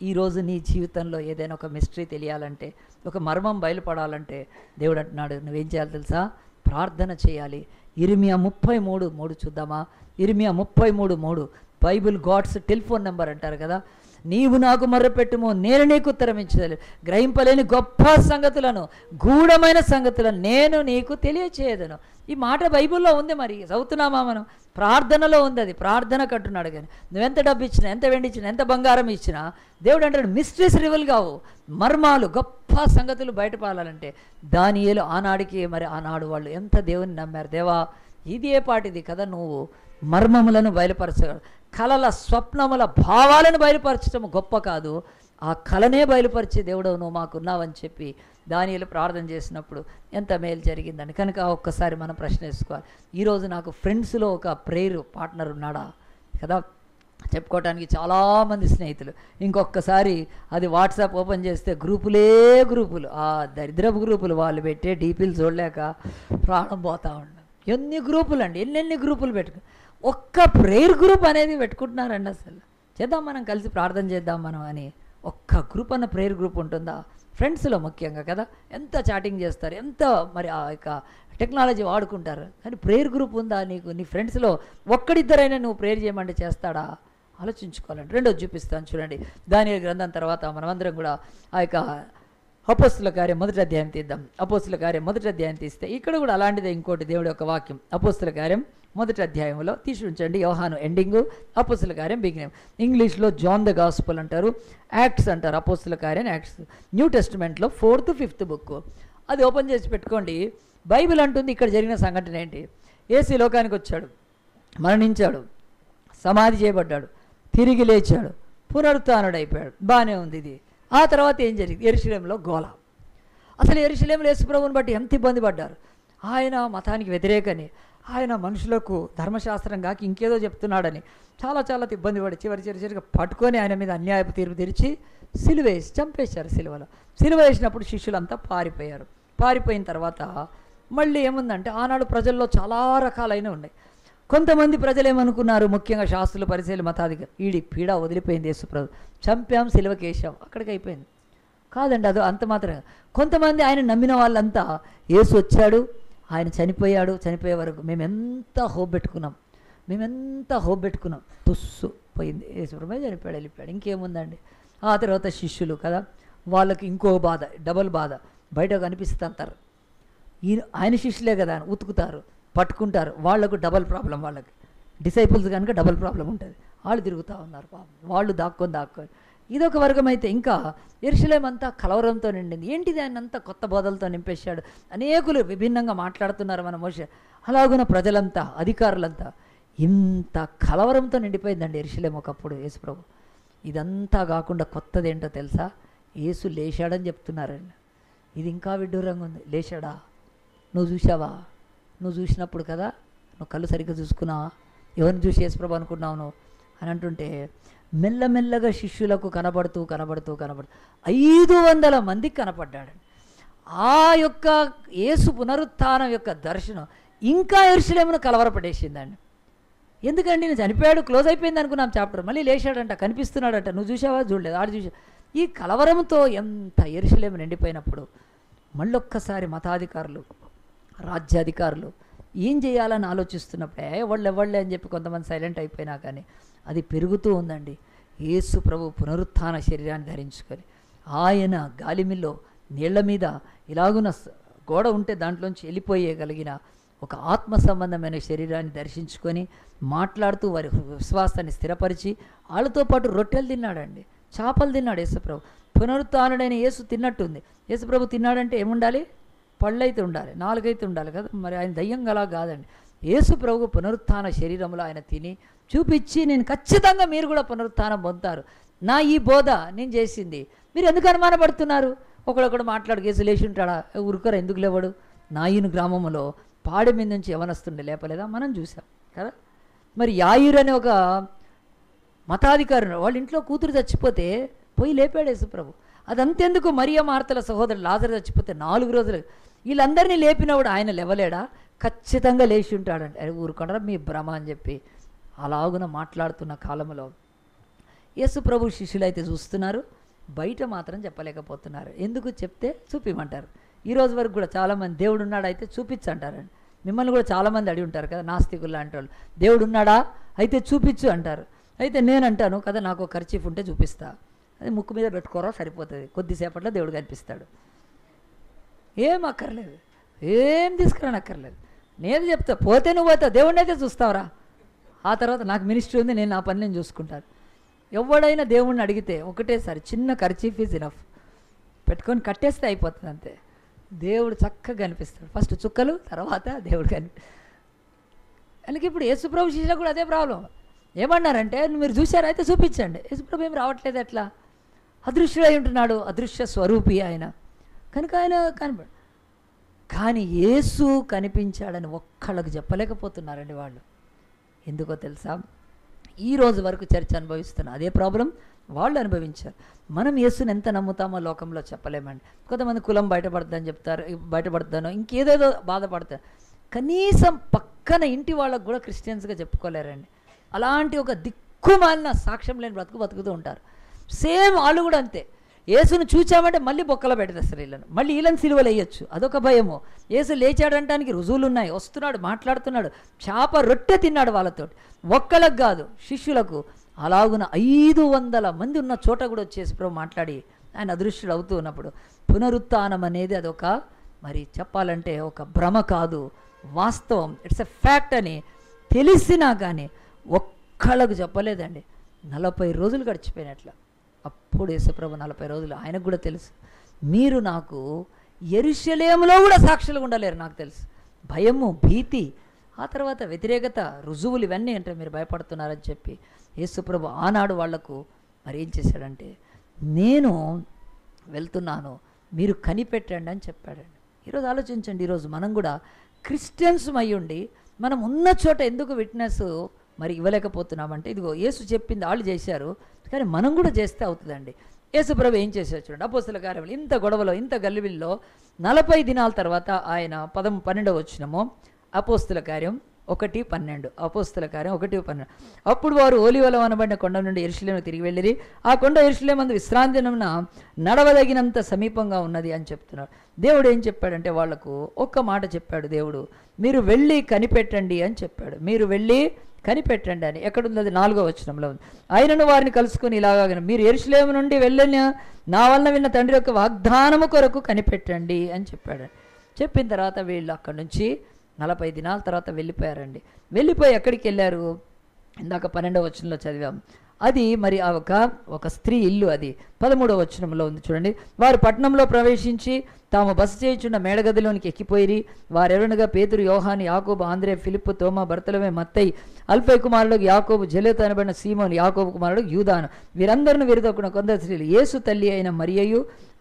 ఈరోజు నీ జీవితంలో ఏదైనా ఒక మిస్టరీ తెలియాలంటే, ఒక మర్మం బయలుపడాలంటే దేవుడు అంటున్నాడు నువ్వేం చేయాలి తెలుసా, ప్రార్థన చేయాలి. ఇర్మియా 33:3 చూద్దామా. ఇర్మియా 33:3 బైబిల్ గాడ్స్ టెలిఫోన్ నెంబర్ అంటారు కదా. నీవు నాకు మొర్రపెట్టుము, నేను నీకు ఉత్తరం ఇచ్చేది, గ్రహింపలేని గొప్ప సంగతులను, గూఢమైన సంగతులను నేను నీకు తెలియచేయదను. ఈ మాట బైబిల్లో ఉంది, మరి చదువుతున్నామా మనం? ప్రార్థనలో ఉంది. అది ప్రార్థన కట్టున్నాడు. కానీ నువ్వెంత డబ్బు ఇచ్చినా, ఎంత వెండి ఇచ్చినా, ఎంత బంగారం ఇచ్చినా, దేవుడు అంటాడు మిస్టరీస్ రివీల్ కావు, మర్మాలు, గొప్ప సంగతులు బయటపడాలంటే దానియేలు ఆనాడికి, మరి ఆనాడు వాళ్ళు ఎంత దేవుని నమ్మారు. దేవా ఇది ఏ పాటిది కదా, నువ్వు మర్మములను బయలుపరచగలవు, కలల స్వప్నముల భావాలను బయలుపరచడం గొప్ప కాదు, ఆ కళనే బయలుపరిచే దేవుడు నువ్వు మాకున్నావని చెప్పి దానియేలు ప్రార్థన చేసినప్పుడు ఎంత మేలు జరిగిందని. కనుక ఒక్కసారి మనం ప్రశ్న వేసుకోవాలి, ఈరోజు నాకు ఫ్రెండ్స్లో ఒక ప్రేయర్ పార్ట్నర్ ఉన్నాడా కదా, చెప్పుకోవటానికి చాలామంది స్నేహితులు. ఇంకొకసారి అది వాట్సాప్ ఓపెన్ చేస్తే గ్రూపులు, ఆ దరిద్రపు గ్రూపులు, వాళ్ళు పెట్టే డీపీలు చూడలేక ప్రాణం పోతూ ఉండదు. ఎన్ని గ్రూపులు అండి, ఎన్నెన్ని గ్రూపులు ఒక్క ప్రేయర్ గ్రూప్ అనేది పెట్టుకుంటున్నారండి. అసలు చేద్దాం మనం కలిసి ప్రార్థన చేద్దాం మనం అని ఒక్క గ్రూప్ అన్న ప్రేయర్ గ్రూప్ ఉంటుందా? ఫ్రెండ్స్లో ముఖ్యంగా కదా, ఎంత చాటింగ్ చేస్తారు, ఎంత మరి ఆ యొక్క టెక్నాలజీ వాడుకుంటారు. కానీ ప్రేయర్ గ్రూప్ ఉందా నీకు? నీ ఫ్రెండ్స్లో ఒక్కడిద్దరైనా నువ్వు ప్రేయర్ చేయమంటే చేస్తాడా? ఆలోచించుకోవాలండి. రెండోది చూపిస్తాను చూడండి. దానియేలు గ్రంథం తర్వాత మనమందరం కూడా ఆ యొక్క అపోస్తుల కార్యం 1వ అధ్యాయం తీద్దాం. అపోస్తుల కార్యం 1వ అధ్యాయం తీస్తే ఇక్కడ కూడా అలాంటిదే ఇంకోటి దేవుడి యొక్క వాక్యం. అపోస్తుల కార్యం 1వ అధ్యాయంలో తీసి ఉంచండి. యోహాను ఎండింగు, అపోస్తుల కార్యం బిగినింగ్. ఇంగ్లీష్లో జాన్ ద గాస్పల్ అంటారు, యాక్ట్స్ అంటారు. అపోస్తుల కార్యం యాక్ట్స్. న్యూ టెస్టిమెంట్లో 4th 5th బుక్. అది ఓపెన్ చేసి పెట్టుకోండి. బైబిల్ అంటుంది ఇక్కడ జరిగిన సంఘటన ఏంటి. యేసు లోకానికి వచ్చాడు, మరణించాడు, సమాధి చేయబడ్డాడు, తిరిగి లేచాడు, పునరుత్థానుడైపోయాడు. బాగానే ఉంది ఇది. ఆ తర్వాత ఏం జరిగింది? యెరూషలేములో గోల. అసలు యెరూషలేములో యేసు ప్రభువుని బట్టి ఎంత ఇబ్బంది పడ్డారు. ఆయన మతానికి వ్యతిరేకని, ఆయన మనుషులకు ధర్మశాస్త్రం కాక ఇంకేదో చెప్తున్నాడని చాలా ఇబ్బంది పడి చివరిగా పట్టుకొని ఆయన మీద అన్యాయపు తీర్పు తెరిచి సిలువ వేసి చంపేశారు. సిలువ వేసినప్పుడు శిష్యులంతా పారిపోయారు. పారిపోయిన తర్వాత మళ్ళీ ఏముందంటే, ఆనాడు ప్రజల్లో చాలా రకాలైన ఉన్నాయి. కొంతమంది ప్రజలు ఏమనుకున్నారు, ముఖ్యంగా శాస్త్రులు, పరిసయ్యులు, మతాధికారులు, ఈడి పీడ వదిలిపోయింది, యేసు ప్రభు చంపాం, సిలువకేశాం, అక్కడికి అయిపోయింది. కాదండి, అది అంత మాత్రమే. కొంతమంది ఆయన నమ్మిన వాళ్ళంతా యేసు వచ్చాడు, ఆయన చనిపోయాడు, చనిపోయే వరకు మేమెంత హోప్ పెట్టుకున్నాం, తుస్సు పోయింది, యేసు ప్రభు చనిపోయాడు, వెళ్ళిపోయాడు, ఇంకేముందండి. ఆ తర్వాత శిష్యులు కదా, వాళ్ళకి ఇంకో బాధ, డబల్ బాధ, బయట కనిపిస్తుంటారు. ఆయన శిష్యులే కదా, ఉతుకుతారు, పట్టుకుంటారు, వాళ్లకు డబల్ ప్రాబ్లం. వాళ్ళకి డిసైపుల్స్ కనుక డబల్ ప్రాబ్లం ఉంటుంది. వాళ్ళు తిరుగుతూ ఉన్నారు పాపం, వాళ్ళు దాక్కొని ఇదొక వర్గం. అయితే ఇంకా యెరూషలేము అంతా కలవరంతో నిండింది. ఏంటిది, ఆయన అంతా కొత్త బోధలతో నింపేశాడు, అనేకులు విభిన్నంగా మాట్లాడుతున్నారు మన మోషే. అలాగున్న ప్రజలంతా, అధికారులంతా ఇంత కలవరంతో నిండిపోయిందండి యెరూషలేము ఒకప్పుడు. యేసు ప్రభు ఇదంతా కాకుండా కొత్తది ఏంటో తెలుసా, యేసు లేచాడని చెప్తున్నారండి. ఇది ఇంకా విడ్డూరంగా ఉంది. లేచాడా? నువ్వు చూసావా? నువ్వు చూసినప్పుడు కదా, నువ్వు కళ్ళు సరిగ్గా చూసుకున్నావా? ఎవరిని చూసి యేసు ప్రభు అనుకున్నావు నువ్వు అని అంటుంటే, మెల్లమెల్లగా శిష్యులకు కనబడుతూ 500 మందికి కనపడ్డాడు. ఆ యొక్క యేసు పునరుత్థానం యొక్క దర్శనం ఇంకా యెరూషలేమును కలవరపడేసిందండి. ఎందుకండి నేను చనిపోయాడు, క్లోజ్ అయిపోయింది అనుకున్నాం చాప్టర్, మళ్ళీ లేచాడంట, కనిపిస్తున్నాడంట, నువ్వు చూసావా, చూడలేదు, ఆడు చూసా. ఈ కలవరంతో ఎంత యెరూషలేము నిండిపోయినప్పుడు మళ్ళొక్కసారి మతాధికారులు, రాజ్యాధికారులు ఏం చేయాలని ఆలోచిస్తున్నప్పుడే ఎవళ్ళే అని చెప్పి కొంతమంది సైలెంట్ అయిపోయినా కానీ అది పెరుగుతూ ఉందండి. యేసు ప్రభు పునరుత్థాన శరీరాన్ని ధరించుకొని ఆయన గాలిమిల్లో నీళ్ల మీద ఇలాగున గోడ ఉంటే దాంట్లోంచి వెళ్ళిపోయేయగలిగిన ఒక ఆత్మ సంబంధమైన శరీరాన్ని దర్శించుకొని మాట్లాడుతూ వారి విశ్వాసాన్ని స్థిరపరిచి వాళ్ళతో పాటు రొట్టెలు తిన్నాడండి, చేపలు తిన్నాడు యేసుప్రభు. పునరుత్థానుడైన యేసు తిన్నట్టుంది. యేసుప్రభు తిన్నాడంటే ఏముండాలి, పళ్ళైతే ఉండాలి, నాలుగైతే ఉండాలి కదా, మరి ఆయన దయ్యం గలా కాదండి. యేసుప్రభు పునరుత్థాన శరీరంలో ఆయన తిని చూపించి, నేను ఖచ్చితంగా మీరు కూడా పునరుత్థానం పొందుతారు, నా ఈ బోధ నేను చేసింది, మీరు ఎందుకు అనుమానపడుతున్నారు, ఒకడొకడు మాట్లాడు కేసు లేచి ఉంటాడా, ఉరుకర ఎందుకు లేవాడు. నాయిను గ్రామంలో పాడి మీద నుంచి యవనస్తుండే లేపలేదా, మనం చూసాం కదా. మరి యాయిరు అనే ఒక మతాధికారి వాళ్ళ ఇంట్లో కూతురు చచ్చిపోతే పోయి లేపాడు యేసుప్రభు. అదంతెందుకు, మరియ మార్తల సహోదరుడు లాజరు చచ్చిపోతే 4 రోజులు వీళ్ళందరినీ లేపినప్పుడు ఆయన లేవలేడా, ఖచ్చితంగా లేచి ఉంటాడంటే. అరే ఊరుకొండరా మీ భ్రమ అని చెప్పి అలాగున మాట్లాడుతున్న కాలంలో యేసుప్రభు శిష్యులు అయితే చూస్తున్నారు, బయట మాత్రం చెప్పలేకపోతున్నారు. ఎందుకు చెప్తే చూపిమంటారు. ఈరోజు వరకు కూడా చాలామంది దేవుడు ఉన్నాడా అయితే చూపించంటారండి. మిమ్మల్ని కూడా చాలామంది అడిగి ఉంటారు కదా, నాస్తికులు లాంటి వాళ్ళు, దేవుడు ఉన్నాడా అయితే చూపించు అంటారు. అయితే నేను అంటాను కదా, నాకు ఒక కర్చీఫ్ ఉంటే చూపిస్తా, అది ముక్కు మీద పెట్టుకోరా సరిపోతుంది, కొద్దిసేపట్లో దేవుడు కనిపిస్తాడు, ఏం అక్కర్లేదు, ఏం తీసుకురానక్కర్లేదు, నేను చెప్తా, పోతే నువ్వు పోతావు, దేవుడిని అయితే చూస్తావురా, ఆ తర్వాత నాకు మినిస్ట్రీ ఉంది, నేను నా పని నేను చూసుకుంటాను. ఎవడైనా దేవుణ్ణి అడిగితే ఒకటేసారి చిన్న కర్చీఫ్ ఈజ్ ఇనఫ్ పెట్టుకొని కట్టేస్తే అయిపోతుంది అంతే. దేవుడు చక్కగా కనిపిస్తాడు, ఫస్ట్ చుక్కలు, తర్వాత దేవుడు అందుకే ఇప్పుడు యేసుప్రభు శిష్యులకు కూడా అదే ప్రాబ్లం. ఏమన్నారంటే, మీరు చూశారు అయితే చూపించండి. యేసుప్రభు ఏం రావట్లేదు, ఎట్లా, అదృశ్యుడై ఉంటున్నాడు, అదృశ్య స్వరూపి ఆయన కనుక ఆయన కనపడు. కానీ యేసు కనిపించాడని ఒక్కళ్ళకు చెప్పలేకపోతున్నారండి వాళ్ళు. ఎందుకో తెలుసా, ఈ రోజు వరకు చర్చ అనుభవిస్తున్న అదే ప్రాబ్లం వాళ్ళు అనుభవించారు. మనం యేసుని ఎంత నమ్ముతామో లోకంలో చెప్పలేమండి. కొంతమంది కులం బయటపడుతుందని చెప్తారు, బయటపడుతాను ఇంకేదేదో బాధపడతారు, కనీసం పక్కన ఇంటి వాళ్ళకు కూడా క్రిస్టియన్స్గా చెప్పుకోలేరండి. అలాంటి ఒక దిక్కుమాలిన సాక్ష్యం లేని బతుకుతూ ఉంటారు. సేమ్ వాళ్ళు కూడా అంతే, యేసును చూచామంటే మళ్ళీ బొక్కలో పెట్టేస్తారు వీళ్ళను, మళ్ళీ వీళ్ళని సిలువలు వేయచ్చు, అదొక భయము. యేసు లేచాడంటానికి రుజువులు ఉన్నాయి, వస్తున్నాడు, మాట్లాడుతున్నాడు, చేప రొట్టె తిన్నాడు వాళ్ళతో, ఒక్కలకు కాదు శిష్యులకు. అలాగున 500 మంది ఉన్న చోట కూడా వచ్చేసి ప్రభు మాట్లాడి ఆయన అదృశ్యుడు అవుతూ ఉన్నప్పుడు పునరుత్థానం అనేది అదొక మరి చెప్పాలంటే ఒక భ్రమ కాదు, వాస్తవం, ఇట్స్ ఎ ఫ్యాక్ట్ అని తెలిసినా కానీ ఒక్కళ్ళకు చెప్పలేదండి. 40 రోజులు గడిచిపోయినట్ల. అప్పుడు యేసుప్రభు 40 రోజులు ఆయనకు కూడా తెలుసు, మీరు నాకు యెరూషలేములో కూడా సాక్షులుగా ఉండలేరు, నాకు తెలుసు. భయము, భీతి, ఆ తర్వాత వ్యతిరేకత, రుజువులు, ఇవన్నీ అంటే మీరు భయపడుతున్నారని చెప్పి యేసుప్రభు ఆనాడు వాళ్లకు మరి ఏం చేశాడంటే, నేను వెళ్తున్నాను, మీరు కనిపెట్టండి అని చెప్పాడండి. ఈరోజు ఆలోచించండి, ఈరోజు మనం కూడా క్రిస్టియన్స్ అయ్యుండి మనం ఉన్న చోట ఎందుకు విట్నెస్ మరి ఇవ్వలేకపోతున్నామంటే, ఇదిగో యేసు చెప్పింది వాళ్ళు చేశారు కానీ మనం కూడా చేస్తే అవుతుందండి. యేసుప్రభు ఏం చేశారు చూడండి, అపోస్తల కార్యములు ఇంత గొడవలో, ఇంత గల్లివిల్లో 40 దినాల తర్వాత ఆయన 12వ వచనము, అపోస్తల కార్యం 1:12, అపోస్తల కార్యం 1:12. అప్పుడు వారు ఓలివలం అనబడిన కొండ నుండి యెరూషలేముకు తిరిగి వెళ్ళిరి. ఆ కొండ యెరూషలేమందు విశ్రాంతి దినమున నడవదగినంత సమీపంగా ఉన్నది అని చెప్తున్నారు. దేవుడు ఏం చెప్పాడంటే వాళ్లకు ఒక్క మాట చెప్పాడు దేవుడు, మీరు వెళ్ళి కనిపెట్టండి అని చెప్పాడు. మీరు వెళ్ళి కనిపెట్టండి అని ఎక్కడుంది, అది 4వ వచనంలో ఉంది. ఆయనను వారిని కలుసుకొని ఇలాగా, మీరు యెరూషలేము నుండి వెళ్ళిన నా వలన విన్న తండ్రి యొక్క వాగ్దానము కొరకు కనిపెట్టండి అని చెప్పాడు. చెప్పిన తర్వాత వీళ్ళు అక్కడి నుంచి 40 దినాల తర్వాత వెళ్ళిపోయారండి. వెళ్ళిపోయి ఎక్కడికి వెళ్ళారు, ఇందాక 12వ వచనంలో చదివాం, అది మరి ఒక స్త్రీ ఇల్లు, అది 13వ వచనంలో ఉంది చూడండి. వారు పట్టణంలో ప్రవేశించి తాము బస చేయుచున్న మేడగదిలోనికి ఎక్కిపోయి, వారెవరనగా పేతురు, యోహాను, యాకోబు, ఆంద్రే, ఫిలిప్పు, తోమా, బర్తలమే, మత్తయి, అల్ఫై కుమారుడు యాకోబు, జెలెతు అనబడిన సీమోను, యాకోబు కుమారుడు యూదాను, వీరందరిని వీరితోకున్న కొందరు స్త్రీలు యేసు తల్లి అయిన మరియయు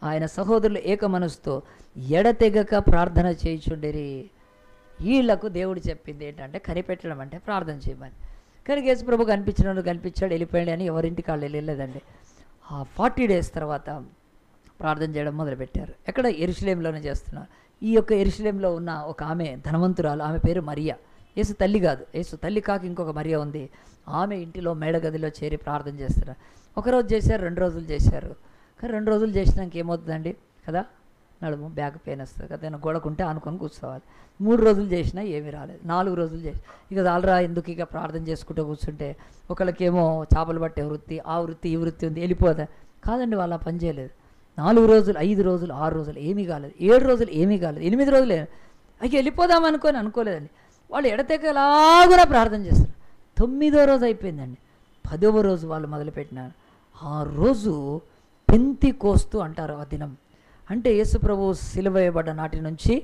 ఆయన సహోదరులు ఏక మనసుతో ఎడతెగక ప్రార్థన చేయుచుండిరి. వీళ్లకు దేవుడు చెప్పింది ఏంటంటే కనిపెట్టడం అంటే ప్రార్థన చేయమని. కానీ యేసు ప్రభు కనిపించాడు, వెళ్ళిపోయాడు అని ఎవరింటికి వాళ్ళు వెళ్ళలేదండి. ఆ 40 డేస్ తర్వాత ప్రార్థన చేయడం మొదలుపెట్టారు. ఎక్కడ, యెరూషలేములోనే చేస్తున్నారు. ఈ యొక్క యెరూషలేములో ఉన్న ఒక ఆమె ధనవంతురాలు, ఆమె పేరు మరియా. యేసు తల్లి కాదు, యేసు తల్లి కాక ఇంకొక మరియ ఉంది. ఆమె ఇంటిలో మేడగదిలో చేరి ప్రార్థన చేస్తారు. ఒకరోజు చేశారు, 2 రోజులు చేశారు. కానీ 2 రోజులు చేసినాక ఏమవుతుందండి కదా, నడుము బ్యాక్ పెయిన్ వస్తుంది కదా, ఏదైనా గోడకుంటే అనుకొని కూర్చోవాలి. 3 రోజులు చేసినా ఏమీ రాలేదు. 4 రోజులు చేసి ఇక చాలరా ఎందుకు ఇక ప్రార్థన చేసుకుంటూ కూర్చుంటే, ఒకళ్ళకేమో చేపలు పట్టే వృత్తి, ఆ వృత్తి ఈ వృత్తి ఉంది, వెళ్ళిపోదా? కాదండి, వాళ్ళ పని చేయలేదు. 4 రోజులు, 5 రోజులు, 6 రోజులు ఏమీ కాలేదు, 7 రోజులు ఏమీ కాలేదు, 8 రోజులు అవి వెళ్ళిపోదాం అనుకోలేదండి. వాళ్ళు ఎడతెగలాగున ప్రార్థన చేస్తారు. 9వ రోజు అయిపోయిందండి. 10వ రోజు వాళ్ళు మొదలుపెట్టినారు. ఆ రోజు పెంతెకోస్తు అంటారు. ఆ దినం అంటే యేసుప్రభువు సిలువ వేయబడ్డ నాటి నుంచి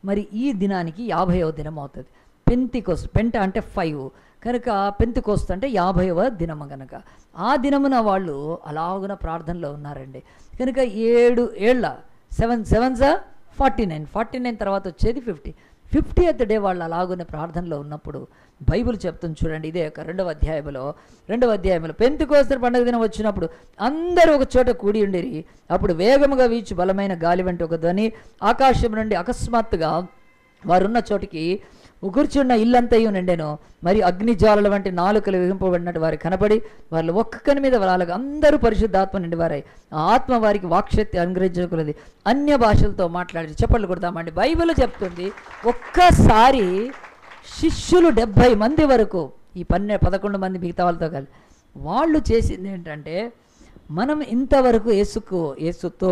మరి ఈ దినానికి 50వ దినం అవుతుంది. పెంతెకోస్తు, పెంట అంటే 5 కనుక పెంతెకోస్తు అంటే 50వ దినము కనుక ఆ దినమున వాళ్ళు అలాగున ప్రార్థనలో ఉన్నారండి. కనుక 7 ఏళ్ళ 7 7s 49 తర్వాత వచ్చేది 50th డే వాళ్ళు అలాగునే ప్రార్థనలో ఉన్నప్పుడు బైబిల్ చెప్తుంది చూడండి. ఇదే యొక్క 2వ అధ్యాయంలో పెంతెకోస్తు పండుగ దినం వచ్చినప్పుడు అందరూ ఒక చోట కూడి ఉండిరి. అప్పుడు వేగముగా వీచు బలమైన గాలి వంటి ఒక ధ్వని ఆకాశం నుండి అకస్మాత్తుగా వారున్న చోటికి కూర్చున్న ఇల్లంతయు నిండెను. మరి అగ్నిజ్వాలల వంటి నాలుకలు విగింపబడినట్టు వారికి కనబడి వాళ్ళు ఒక్కని మీద వాళ్ళగా అందరూ పరిశుద్ధాత్మ నిండి వారై ఆ ఆత్మ వారికి వాక్శక్తి అనుగ్రహించుకున్నది. అన్య భాషలతో మాట్లాడి చెప్పలు కొడతామండి. బైబిల్ చెప్తుంది ఒక్కసారి శిష్యులు 70 మంది వరకు, ఈ 11 మంది మిగతా వాళ్ళతో కలిసి వాళ్ళు చేసింది ఏంటంటే, మనం ఇంతవరకు యేసుతో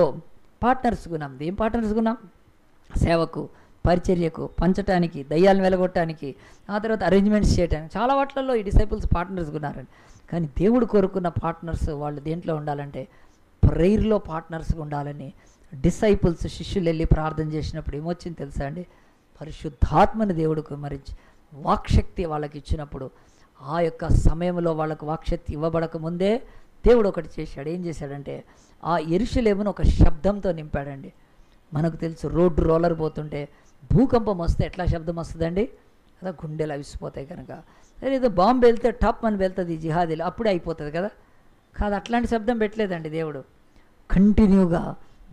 పార్ట్నర్స్కున్నాం. ఏం పార్ట్నర్స్కున్నాం? సేవకు, పరిచర్యకు, పంచటానికి, దయ్యాలను వెలగొట్టడానికి, ఆ తర్వాత అరేంజ్మెంట్స్ చేయడానికి, చాలా వాటిల్లో ఈ డిసైపుల్స్ పార్ట్నర్స్గా ఉన్నారండి. కానీ దేవుడు కోరుకున్న పార్ట్నర్స్ వాళ్ళు దేంట్లో ఉండాలంటే ప్రేయర్లో పార్ట్నర్స్గా ఉండాలని డిసైపుల్స్ శిష్యులు వెళ్ళి ప్రార్థన చేసినప్పుడు ఏమొచ్చింది తెలుసా అండి? పరిశుద్ధాత్మని దేవుడు కుమ్మరించి వాక్శక్తి వాళ్ళకి ఇచ్చినప్పుడు ఆ యొక్క సమయంలో వాళ్ళకు వాక్శక్తి ఇవ్వబడక ముందే దేవుడు ఒకటి చేశాడు. ఏం చేశాడంటే ఆ యెరూషలేమును ఒక శబ్దంతో నింపాడండి. మనకు తెలుసు రోలర్ పోతుంటే భూకంపం వస్తే ఎట్లా శబ్దం వస్తుందండి కదా, గుండెలు అవిసిపోతాయి. కనుక ఏదో బాంబు వెళ్తే టప్ అని వెళ్తుంది జిహాదీలు, అప్పుడే అయిపోతుంది కదా. కాదు, అట్లాంటి శబ్దం పెట్టలేదండి దేవుడు. కంటిన్యూగా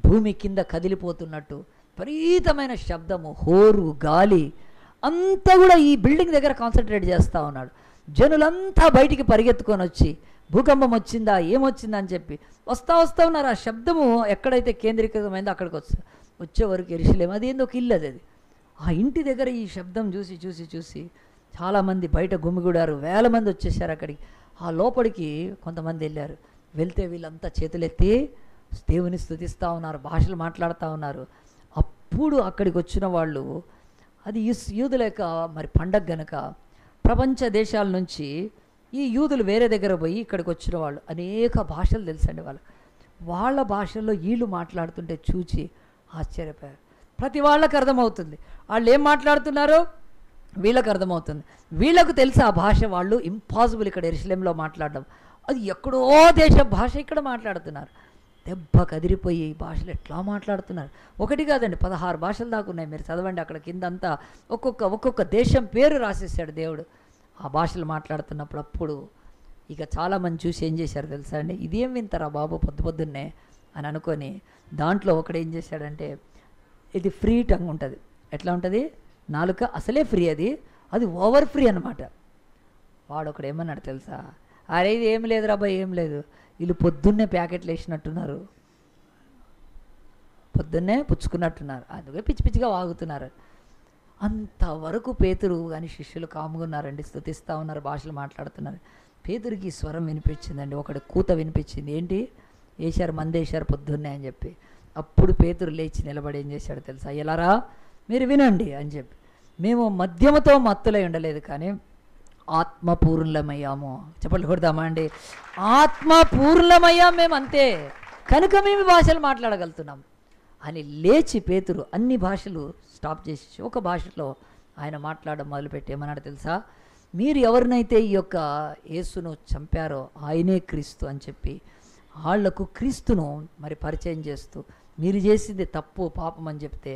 భూమి కింద కదిలిపోతున్నట్టు విపరీతమైన శబ్దము, హోరు, గాలి అంతా కూడా ఈ బిల్డింగ్ దగ్గర కాన్సన్ట్రేట్ చేస్తూ ఉన్నాడు. జనులంతా బయటికి పరిగెత్తుకొని వచ్చి భూకంపం వచ్చిందా ఏమొచ్చిందా అని చెప్పి వస్తూ ఉన్నారు. ఆ శబ్దము ఎక్కడైతే కేంద్రీకృతమైందో అక్కడికి వచ్చే వరకు యెరూషలేము అది ఏందో ఒక ఇల్లు అది. ఆ ఇంటి దగ్గర ఈ శబ్దం చూసి చాలామంది బయట గుమిగూడారు. 1000 మంది వచ్చేసారు అక్కడికి. ఆ లోపలికి కొంతమంది వెళ్ళారు. వెళ్తే వీళ్ళంతా చేతులెత్తి దేవుని స్తుతిస్తూ ఉన్నారు, భాషలు మాట్లాడుతూ ఉన్నారు. అప్పుడు అక్కడికి వచ్చిన వాళ్ళు, అది యూదుల యొక్క మరి పండగ గనక ప్రపంచ దేశాల నుంచి ఈ యూదులు వేరే దగ్గర పోయి ఇక్కడికి వచ్చిన వాళ్ళు అనేక భాషలు తెలుసండి వాళ్ళ భాషల్లో వీళ్ళు మాట్లాడుతుంటే చూచి ఆశ్చర్యపోయారు. ప్రతి వాళ్ళకి అర్థమవుతుంది వాళ్ళు ఏం మాట్లాడుతున్నారో, వీళ్ళకి అర్థమవుతుంది. వీళ్ళకు తెలిసి ఆ భాష వాళ్ళు ఇంపాసిబుల్ ఇక్కడ యెరూషలేములో మాట్లాడడం, అది ఎక్కడో దేశ భాష ఇక్కడ మాట్లాడుతున్నారు. దెబ్బ కదిరిపోయి ఈ భాషలు ఎట్లా మాట్లాడుతున్నారు. ఒకటి కాదండి, 16 భాషలు దాకా ఉన్నాయి. మీరు చదవండి, అక్కడ కిందంతా ఒక్కొక్క దేశం పేరు రాసేసాడు దేవుడు ఆ భాషలు మాట్లాడుతున్నప్పుడు. అప్పుడు ఇక చాలామంది చూసి ఏం చేశారు తెలుసా అండి, ఇదేం వింటారా బాబు పొద్దున్నే అని అనుకొని దాంట్లో ఒకడు ఏం చేశాడంటే, ఇది ఫ్రీ టంగ్ ఉంటుంది. ఎట్లా ఉంటుంది? నాలుక అసలే ఫ్రీ, అది ఓవర్ ఫ్రీ అనమాట. వాడు ఒకడు ఏమన్నాడు తెలుసా, అరే ఇది ఏం లేదు రాబాయ్, ఏం లేదు, వీళ్ళు పొద్దున్నే ప్యాకెట్లు వేసినట్టున్నారు, పొద్దున్నే పుచ్చుకున్నట్టున్నారు, అందుకే పిచ్చి పిచ్చిగా వాగుతున్నారు. అంతవరకు పేతురు కానీ శిష్యులు కాముగా ఉన్నారండి, స్తుతిస్తూ ఉన్నారు, భాషలు మాట్లాడుతున్నారు. పేతురికి స్వరం వినిపించిందండి, ఒకటి కూత వినిపించింది. ఏంటి? వేశారు, మందేశారు పొద్దున్నే అని చెప్పి. అప్పుడు పేతురు లేచి నిలబడి ఏం చేశాడు తెలుసా, ఎలారా మీరు వినండి అని చెప్పి, మేము మద్యముతో మత్తులై ఉండలేదు కానీ ఆత్మపూర్ణమయ్యాము. చెప్పండి కొడదామా అండి, ఆత్మపూర్ణమయ్యాం మేము, అంతే, కనుక మేము భాషలు మాట్లాడగలుగుతున్నాం అని లేచి పేతురు అన్ని భాషలు స్టాప్ చేసి ఒక భాషలో ఆయన మాట్లాడడం మొదలుపెట్టి ఏమన్నాడు తెలుసా, మీరు ఎవరినైతే ఈ యొక్క యేసును చంపారో ఆయనే క్రీస్తు అని చెప్పి వాళ్లకు క్రీస్తును మరి పరిచయం చేస్తూ మీరు చేసింది తప్పు పాపం అని చెప్తే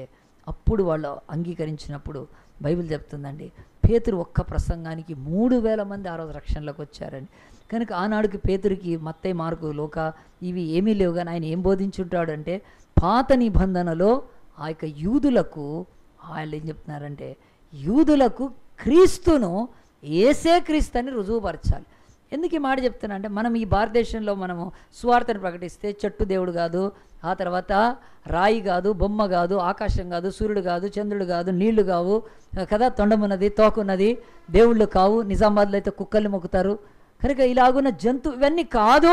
అప్పుడు వాళ్ళు అంగీకరించినప్పుడు బైబిల్ చెప్తుందండి, పేతురు ఒక్క ప్రసంగానికి 3000 మంది ఆ రోజు రక్షణలోకి వచ్చారండి. కనుక ఆనాడుకి పేతురికి మత్తయి, మార్కు, లూకా ఇవి ఏమీ లేవు, కానీ ఆయన ఏం బోధించుంటాడు అంటే, పాత నిబంధనలో ఆ యొక్క యూదులకు వాళ్ళు ఏం చెప్తున్నారంటే, యూదులకు క్రీస్తును ఏసే క్రీస్తు అని రుజువుపరచాలి. ఎందుకు ఈ మాట చెప్తున్నా అంటే, మనం ఈ భారతదేశంలో మనము సువార్తను ప్రకటిస్తే చెట్టు దేవుడు కాదు, ఆ తర్వాత రాయి కాదు, బొమ్మ కాదు, ఆకాశం కాదు, సూర్యుడు కాదు, చంద్రుడు కాదు, నీళ్లు కావు కదా, తొండమున్నది, తోకున్నది, దేవుళ్ళు కావు, నిజామాబాద్లో అయితే కుక్కల్ని మొక్కుతారు కనుక ఇలాగున్న ఇవన్నీ కాదు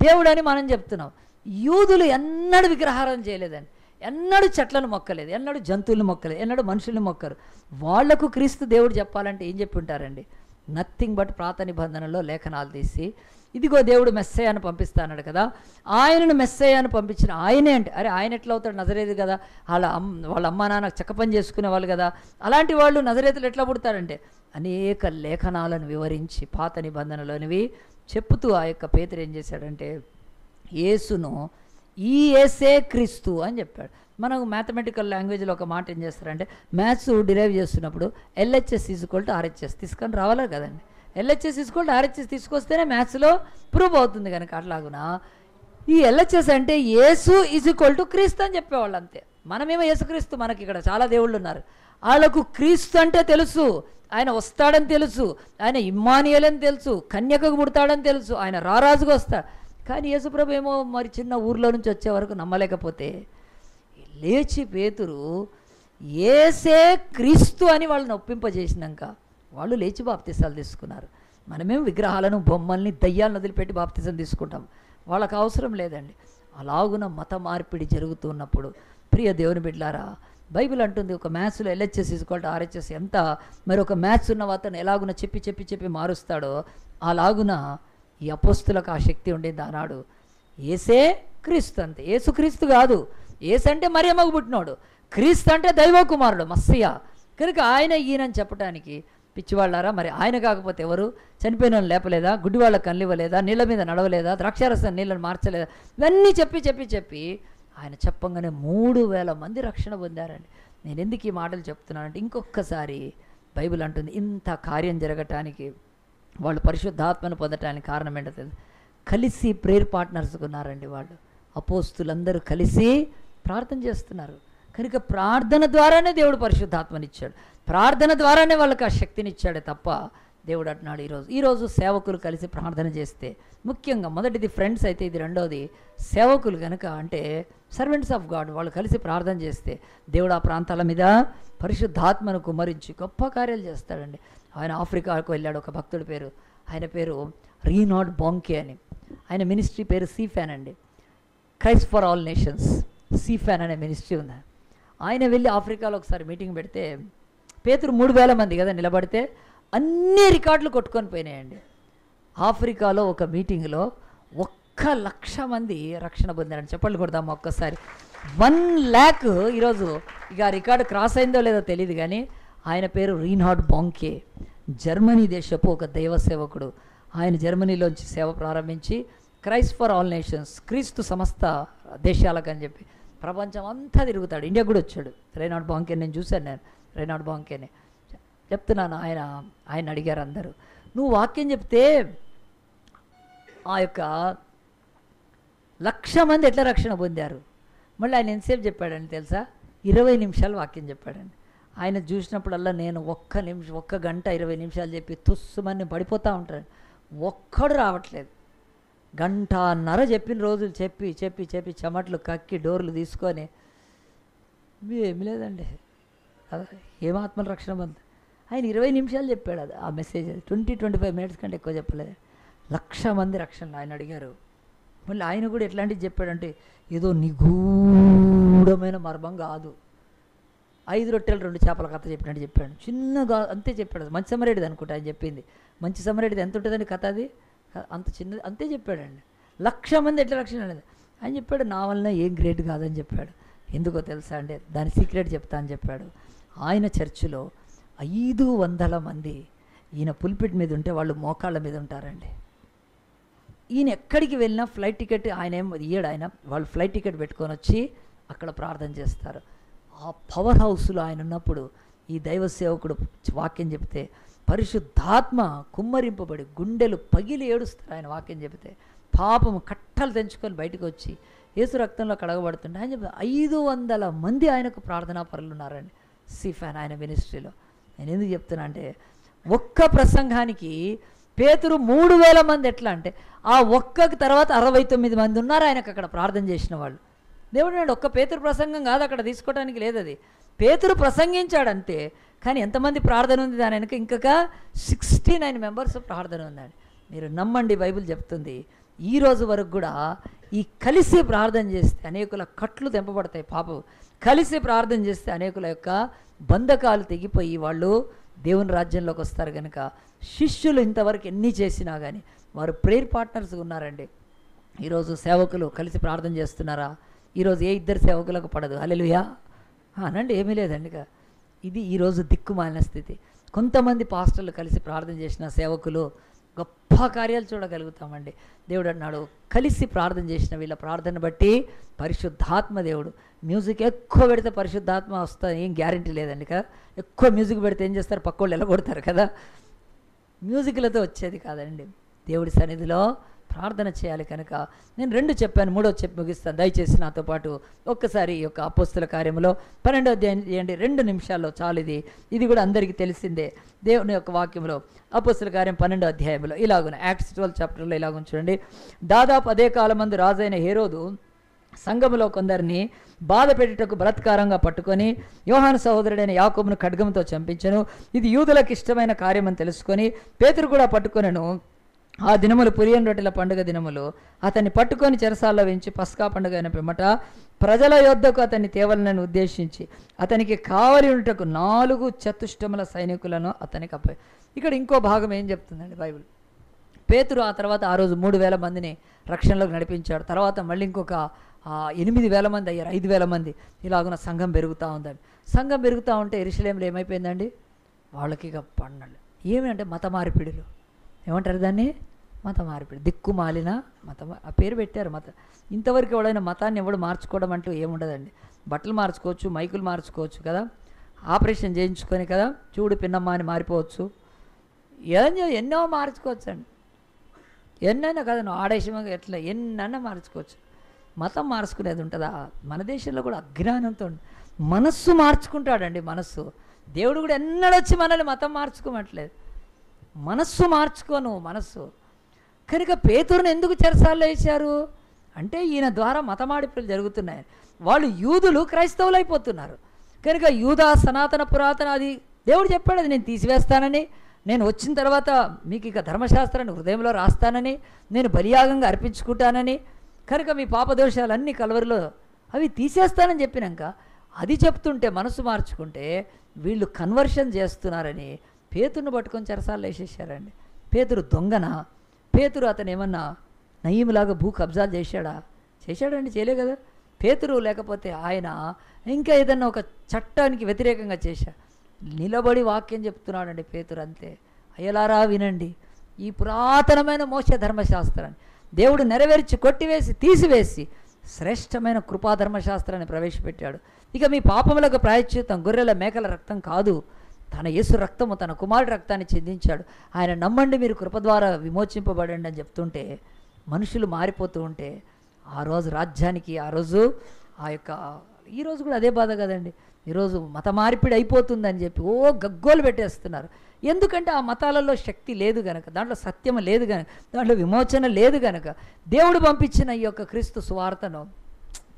దేవుడు అని మనం చెప్తున్నాం. యూదులు ఎన్నడూ విగ్రహారాధన చేయలేదండి, ఎన్నడూ చెట్లను మొక్కలేదు, ఎన్నడూ జంతువులను మొక్కలేదు, ఎన్నడూ మనుషుల్ని మొక్కరు. వాళ్లకు క్రీస్తు దేవుడు చెప్పాలంటే ఏం చెప్పి ఉంటారండి? నథింగ్ బట్ పాత నిబంధనలో లేఖనాలు తీసి, ఇదిగో దేవుడు మెస్సయ్యను పంపిస్తాన్నాడు కదా, ఆయనను మెస్సయ్యను పంపించిన ఆయనే అంటే, అరే ఆయన ఎట్లా అవుతాడు? నజరేతు కదా, వాళ్ళ అమ్మా నాన్న చక్క పని చేసుకునే వాళ్ళు కదా, అలాంటి వాళ్ళు నజరేతులు ఎట్లా పుడతారంటే అనేక లేఖనాలను వివరించి పాత నిబంధనలోనివి చెప్పుతూ ఆ యొక్క పేతురు ఏం చేశాడంటే, యేసును ఈ యేసే క్రీస్తు అని చెప్పాడు. మనకు మ్యాథమెటికల్ లాంగ్వేజ్లో ఒక మాట ఏం చేస్తారంటే, మ్యాథ్స్ డిరైవ్ చేస్తున్నప్పుడు LHS = RHS తీసుకొని రావాలి కదండి. LHS = RHS తీసుకొస్తేనే మ్యాథ్స్లో ప్రూవ్ అవుతుంది కనుక అట్లాగునా ఈ LHS అంటే యేసు = క్రీస్తు అని చెప్పేవాళ్ళు అంతే. మనమేమో యేసుక్రీస్తు, మనకి ఇక్కడ చాలా దేవుళ్ళు ఉన్నారు, వాళ్ళకు క్రీస్తు అంటే తెలుసు, ఆయన వస్తాడని తెలుసు, ఆయన ఇమ్మానుయేల్ అని తెలుసు, కన్యకకు పుడతాడని తెలుసు, ఆయన రారాజుగా వస్తాడు. కానీ యేసుప్రభు ఏమో మరి చిన్న ఊర్లో నుంచి వచ్చే వరకు నమ్మలేకపోతే లేచి పేతురు యేసే క్రీస్తు అని వాళ్ళని ఒప్పింపజేసినాక వాళ్ళు లేచి బాప్తిసాలు తీసుకున్నారు. మనమేం విగ్రహాలను, బొమ్మల్ని, దయ్యాలను వదిలిపెట్టి బాప్తిసం తీసుకుంటాం, వాళ్ళకు అవసరం లేదండి. అలాగున మత మార్పిడి జరుగుతున్నప్పుడు ప్రియ దేవుని బిడ్డలారా, బైబిల్ అంటుంది ఒక మ్యాథ్స్లో LHS = RHS ఎంత, మరి ఒక మ్యాథ్స్ ఉన్న అతను ఎలాగున చెప్పి మారుస్తాడో అలాగున ఈ అపోస్తులకు ఆ శక్తి ఉండేది ఆనాడు. యేసే క్రీస్తు అంతే, యేసుక్రీస్తు కాదు. యేసు అంటే మరియమ్మకు పుట్టినోడు, క్రీస్తు అంటే దైవ కుమారుడు మస్సియా కనుక ఆయన ఈయనని చెప్పడానికి పిచ్చివాళ్ళారా, మరి ఆయన కాకపోతే ఎవరు? చనిపోయిన వాళ్ళని లేపలేదా, గుడ్డివాళ్ళకి కళ్ళు ఇవ్వలేదా, నీళ్ళ మీద నడవలేదా, ద్రాక్షారసం నీళ్ళని మార్చలేదా? ఇవన్నీ చెప్పి ఆయన చెప్పంగానే 3000 మంది రక్షణ పొందారండి. నేను ఎందుకు ఈ మాటలు చెప్తున్నానంటే, ఇంకొకసారి బైబిల్ అంటుంది ఇంత కార్యం జరగటానికి, వాళ్ళు పరిశుద్ధాత్మను పొందటానికి కారణం ఏంటో తెలుసు, కలిసి ప్రేయర్ పార్ట్నర్స్గా ఉన్నారండి. వాళ్ళు అపోస్తులందరూ కలిసి ప్రార్థన చేస్తున్నారు కనుక ప్రార్థన ద్వారానే దేవుడు పరిశుద్ధాత్మనిచ్చాడు, ప్రార్థన ద్వారానే వాళ్ళకి ఆ శక్తినిచ్చాడే తప్ప దేవుడు అంటున్నాడు ఈరోజు సేవకులు కలిసి ప్రార్థన చేస్తే, ముఖ్యంగా మొదటిది ఫ్రెండ్స్ అయితే, ఇది రెండోది సేవకులు కనుక అంటే సర్వెంట్స్ ఆఫ్ గాడ్, వాళ్ళు కలిసి ప్రార్థన చేస్తే దేవుడు ఆ ప్రాంతాల మీద పరిశుద్ధాత్మను కుమ్మరించి గొప్ప కార్యాలు చేస్తాడండి. ఆయన ఆఫ్రికాకు వెళ్ళాడు, ఒక భక్తుడి పేరు, ఆయన పేరు రీనార్డ్ బాంకే అని, ఆయన మినిస్ట్రీ పేరు సీఫాన్ అండి, క్రైస్ట్ ఫర్ ఆల్ నేషన్స్ సీఫాన్ అనే మినిస్ట్రీ ఉంది. ఆయన వెళ్ళి ఆఫ్రికాలో ఒకసారి మీటింగ్ పెడితే, పేతురు 3000 మంది కదా నిలబడితే అన్ని రికార్డులు కొట్టుకొని పోయినాయండి. ఆఫ్రికాలో ఒక మీటింగ్లో 1,00,000 మంది రక్షణ పొందారని చెప్పండి కొడదాం ఒక్కసారి. 1,00,000 ఈరోజు ఇక రికార్డు క్రాస్ అయిందో లేదో తెలియదు కానీ, ఆయన పేరు రీనార్డ్ బాంకే, జర్మనీ దేశపు ఒక దైవ సేవకుడు. ఆయన జర్మనీలోంచి సేవ ప్రారంభించి క్రైస్ట్ ఫర్ ఆల్ నేషన్స్, క్రీస్తు సమస్త దేశాలకని చెప్పి ప్రపంచం అంతా తిరుగుతాడు. ఇండియా కూడా వచ్చాడు రీనార్డ్ బాంకే, నేను చూశాను, నేను రీనార్డ్ బాంకేని చెప్తున్నాను. ఆయన అడిగారు అందరూ, నువ్వు వాక్యం చెప్తే ఆ యొక్క 1,00,000 మంది ఎట్లా రక్షణ పొందారు? మళ్ళీ ఆయన ఎంతసేపు చెప్పాడని తెలుసా? 20 నిమిషాలు వాక్యం చెప్పాడండి. ఆయన చూసినప్పుడల్లా నేను 1 గంట 20 నిమిషాలు చెప్పి తుస్సుమని పడిపోతూ ఉంటాను, ఒక్కడు రావట్లేదు. 1.5 చెప్పిన రోజులు చెప్పి చెమట్లు కక్కి డోర్లు తీసుకొని ఏమి లేదండి, ఏం ఆత్మల రక్షణ పొంది. ఆయన 20 నిమిషాలు చెప్పాడు, అది ఆ మెసేజ్ 20-25 మినిట్స్ కంటే ఎక్కువ చెప్పలేదు. 1,00,000 మంది రక్షణలు ఆయన అడిగారు. మళ్ళీ ఆయన కూడా ఎట్లాంటిది చెప్పాడంటే, ఏదో నిగూఢమైన మర్మం కాదు, 5 రొట్టెలు 2 చేపల కథ చెప్పినట్టు చెప్పాడు. చిన్నగా అంతే చెప్పాడు. మంచి సమరేడిది అనుకుంటా ఆయన చెప్పింది. మంచి సమరేడిది ఎంత ఉంటుందని కథ, అది అంత చిన్నది అంతే చెప్పాడండి. 1,00,000 మంది ఎట్లా రక్షణ అనేది ఆయన చెప్పాడు. నా వలన ఏం గ్రేట్ కాదని చెప్పాడు. ఎందుకో తెలుసా అంటే, దాని సీక్రెట్ చెప్తా అని చెప్పాడు. ఆయన చర్చిలో 500 మంది ఈయన పుల్పిట్ మీద ఉంటే వాళ్ళు మోకాళ్ళ మీద ఉంటారండి. ఈయన ఎక్కడికి వెళ్ళినా ఫ్లైట్ టికెట్ ఆయన ఏం ఇయ్యడు, ఆయన వాళ్ళు ఫ్లైట్ టికెట్ పెట్టుకొని వచ్చి అక్కడ ప్రార్థన చేస్తారు. ఆ పవర్ హౌస్లో ఆయన ఉన్నప్పుడు ఈ దైవ సేవకుడు వాక్యం చెప్తే పరిశుద్ధాత్మ కుమ్మరింపబడి గుండెలు పగిలి ఏడుస్తారు. ఆయన వాక్యం చెబితే పాపము కట్టలు తెంచుకొని బయటకు వచ్చి యేసు రక్తంలో కడగబడుతుంటే ఆయన చెప్తే 500 మంది ఆయనకు ప్రార్థనా పరులు ఉన్నారండి. సీఫాన్ ఆయన మినిస్ట్రీలో. నేను ఎందుకు చెప్తున్నా అంటే, ఒక్క ప్రసంగానికి పేతురు 3000 మంది ఎట్లా అంటే, ఆ ఒక్కకి తర్వాత 69 మంది ఉన్నారు ఆయనకు అక్కడ ప్రార్థన చేసిన వాళ్ళు. దేవుడు నాడు ఒక్క పేతురు ప్రసంగం కాదు అక్కడ తీసుకోవడానికి లేదు. అది పేతురు ప్రసంగించాడంతే, కానీ ఎంతమంది ప్రార్థన ఉంది దాని వెనక ఇంకొక 69 మెంబర్స్ ప్రార్థన ఉందండి. మీరు నమ్మండి, బైబిల్ చెప్తుంది ఈ రోజు వరకు కూడా ఈ కలిసి ప్రార్థన చేస్తే అనేకుల కట్లు తెంపబడతాయి. పాపం కలిసి ప్రార్థన చేస్తే అనేకుల యొక్క బంధకాలు తెగిపోయి వాళ్ళు దేవుని రాజ్యంలోకి వస్తారు. కనుక శిష్యులు ఇంతవరకు ఎన్ని చేసినా కానీ వారు ప్రేయర్ పార్ట్నర్స్ ఉన్నారండి. ఈరోజు సేవకులు కలిసి ప్రార్థన చేస్తున్నారా? ఈరోజు ఏ ఇద్దరు సేవకులకు పడదు. హల్లెలూయా అనండి, ఏమీ లేదండి. ఇది ఈరోజు దిక్కుమాలిన స్థితి. కొంతమంది పాస్టర్లు కలిసి ప్రార్థన చేసిన సేవకులు గొప్ప కార్యాలు చూడగలుగుతామండి. దేవుడు అన్నాడు, కలిసి ప్రార్థన చేసిన వీళ్ళ ప్రార్థన బట్టి పరిశుద్ధాత్మ దేవుడు. మ్యూజిక్ ఎక్కువ పెడితే పరిశుద్ధాత్మ వస్తుంది ఏం గ్యారంటీ లేదండి కదా. ఎక్కువ మ్యూజిక్ పెడితే ఏం చేస్తారు? పక్కోళ్ళు ఎలగొడతారు కదా. మ్యూజిక్లతో వచ్చేది కాదండి. దేవుడి సన్నిధిలో ప్రార్థన చేయాలి. కనుక నేను 2 చెప్పాను, 3వ చెప్పి ముగిస్తాను. దయచేసి నాతో పాటు ఒక్కసారి ఈ యొక్క అపోస్తుల కార్యములో 12వ అధ్యాయం చేయండి. 2 నిమిషాల్లో చాలు. ఇది కూడా అందరికీ తెలిసిందే. దేవుని యొక్క వాక్యంలో అపోస్తుల కార్యం 12వ అధ్యాయంలో ఇలాగున యాక్ట్స్ 12 చాప్టర్లో ఇలాగున చూడండి. దాదాపు అదే కాలమందు రాజైన హేరోదు సంఘములో కొందరిని బాధ పెట్టుటకు బలాత్కారంగా పట్టుకొని యోహాను సహోదరుడైన యాకోబును ఖడ్గంతో చంపించెను. ఇది యూదులకు ఇష్టమైన కార్యమని తెలుసుకొని పేతురు కూడా పట్టుకొనెను. ఆ దినములు పులియని రొట్టెల పండుగ దినములు. అతన్ని పట్టుకొని చెరసాల్లో వేయించి పస్కా పండుగ అయిన పిమ్మట ప్రజల యొద్దకు అతన్ని తేవలనని ఉద్దేశించి అతనికి కావలి ఉంటకు 4 చతుష్టముల సైనికులను అతనికి అప్ప. ఇక్కడ ఇంకో భాగం ఏం చెప్తుందండి బైబిల్? పేతురు ఆ తర్వాత ఆ రోజు 3000 మందిని రక్షణలోకి నడిపించాడు. తర్వాత మళ్ళీ ఇంకొక 8000 మంది అయ్యారు, 5000 మంది. ఇలాగున సంఘం పెరుగుతూ ఉందండి. సంఘం పెరుగుతూ ఉంటే యెరూషలేములో ఏమైపోయిందండి? వాళ్ళకి ఇక పండలు ఏమంటే మత మార్పిడులు. ఏమంటారు దాన్ని? మత మార్పిడి. దిక్కుమాలిన మతం ఆ పేరు పెట్టారు. ఇంతవరకు ఎవడైనా మతాన్ని ఎవడు మార్చుకోవడం అంటూ ఏముండదండి. బట్టలు మార్చుకోవచ్చు, మైకులు మార్చుకోవచ్చు కదా, ఆపరేషన్ చేయించుకొని కదా, చూడు పిన్నమ్మ అని మారిపోవచ్చు, ఎన్నో మార్చుకోవచ్చు అండి. ఎన్నైనా కదా, నువ్వు ఆడేషంగా ఎట్లా ఎన్నైనా మార్చుకోవచ్చు. మతం మార్చుకునేది ఉంటుందా? మన దేశంలో కూడా అజ్ఞానంతో మనస్సు మార్చుకుంటాడండి. మనస్సు దేవుడు కూడా ఎన్నడొచ్చి మనల్ని మతం మార్చుకోమట్లేదు. మనస్సు మార్చుకోను మనస్సు. కనుక పేతురుని ఎందుకు చెరసాల్లో వేశారు అంటే ఈయన ద్వారా మతమాడిపులు జరుగుతున్నాయి. వాళ్ళు యూదులు క్రైస్తవులు అయిపోతున్నారు. కనుక యూదా సనాతన పురాతన అది దేవుడు చెప్పాడు, అది నేను తీసివేస్తానని, నేను వచ్చిన తర్వాత మీకు ఇక ధర్మశాస్త్రాన్ని హృదయంలో రాస్తానని, నేను బలియాగంగా అర్పించుకుంటానని, కనుక మీ పాపదోషాలన్నీ కలవరిలో అవి తీసేస్తానని చెప్పినాక అది చెప్తుంటే మనసు మార్చుకుంటే వీళ్ళు కన్వర్షన్ చేస్తున్నారని పేతురుని పట్టుకొని చెరసాల్లో వేసేసారండి. పేతురు దొంగన? పేతురు అతను ఏమన్నా నయీములాగా భూ కబ్జాలు చేశాడండి? చేయలే కదా. పేతురు లేకపోతే ఆయన ఇంకా ఏదన్నా ఒక చట్టానికి వ్యతిరేకంగా నిలబడి వాక్యం చెప్తున్నాడండి పేతురు. అంతే. అయ్యలారా వినండి, ఈ పురాతనమైన మోసే ధర్మశాస్త్రాన్ని దేవుడు నెరవేర్చి కొట్టివేసి తీసివేసి శ్రేష్టమైన కృపాధర్మశాస్త్రాన్ని ప్రవేశపెట్టాడు. ఇక మీ పాపములకు ప్రాయశ్చిత్తం గొర్రెల మేకల రక్తం కాదు, తన యేసు రక్తము, తన కుమారుడి రక్తాన్ని చెందించాడు. ఆయన నమ్మండి మీరు కృప ద్వారా విమోచింపబడండి అని చెప్తుంటే మనుషులు మారిపోతూ ఉంటే ఆ రోజు రాజ్యానికి ఆ రోజు ఈరోజు కూడా అదే బాధ కదండి. ఈరోజు మత మార్పిడి అయిపోతుందని చెప్పి గగ్గోలు పెట్టేస్తున్నారు. ఎందుకంటే ఆ మతాలలో శక్తి లేదు గనక, దాంట్లో సత్యం లేదు గనక, దాంట్లో విమోచన లేదు గనక. దేవుడు పంపించిన ఈ యొక్క క్రీస్తు సువార్తను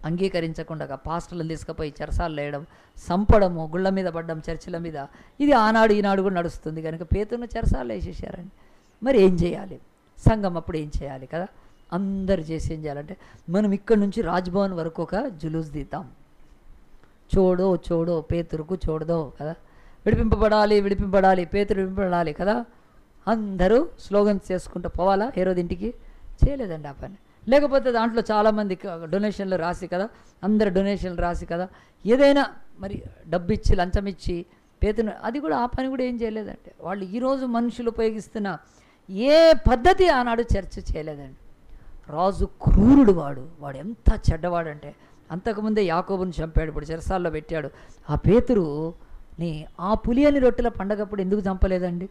అంగీకరించకుండా పాస్టర్లను తీసుకుపోయి చెరసాలు వేయడం, సంపడము, గుళ్ళ మీద పడ్డం, చర్చిల మీద, ఇది ఆనాడు ఈనాడు కూడా నడుస్తుంది. కనుక పేతురును చెరసాలు వేసేసారండి. మరి ఏం చేయాలి? సంఘం అప్పుడు ఏం చేయాలి కదా? అందరు చేసి ఏం చేయాలంటే మనం ఇక్కడి నుంచి రాజ్భవన్ వరకు ఒక జులూస్ తీద్దాం. చోడో పేతురుకు చూడదో కదా, విడిపింపబడాలి పేతురు విడిపింపబడాలి కదా. అందరూ స్లోగన్స్ చేసుకుంటూ పోవాలా? హేరోదు ఇంటికి చేయలేదండి ఆ పని. లేకపోతే దాంట్లో చాలామంది డొనేషన్లు రాసి కదా, అందరు డొనేషన్లు రాసి కదా, ఏదైనా మరి డబ్బు ఇచ్చి లంచం ఇచ్చి పేతురు, అది కూడా ఆ పని కూడా ఏం చేయలేదంటే వాళ్ళు ఈరోజు మనుషులు ఉపయోగిస్తున్న ఏ పద్ధతి ఆనాడు చర్చ చేయలేదండి. రాజు క్రూరుడు, వాడు ఎంత చెడ్డవాడంటే అంతకుముందే యాకోబుని చంపాడు, ఇప్పుడు చెరసాల్లో పెట్టాడు. ఆ పేతురుని ఆ పులియని రొట్టెల పండగప్పుడు ఎందుకు చంపలేదండి?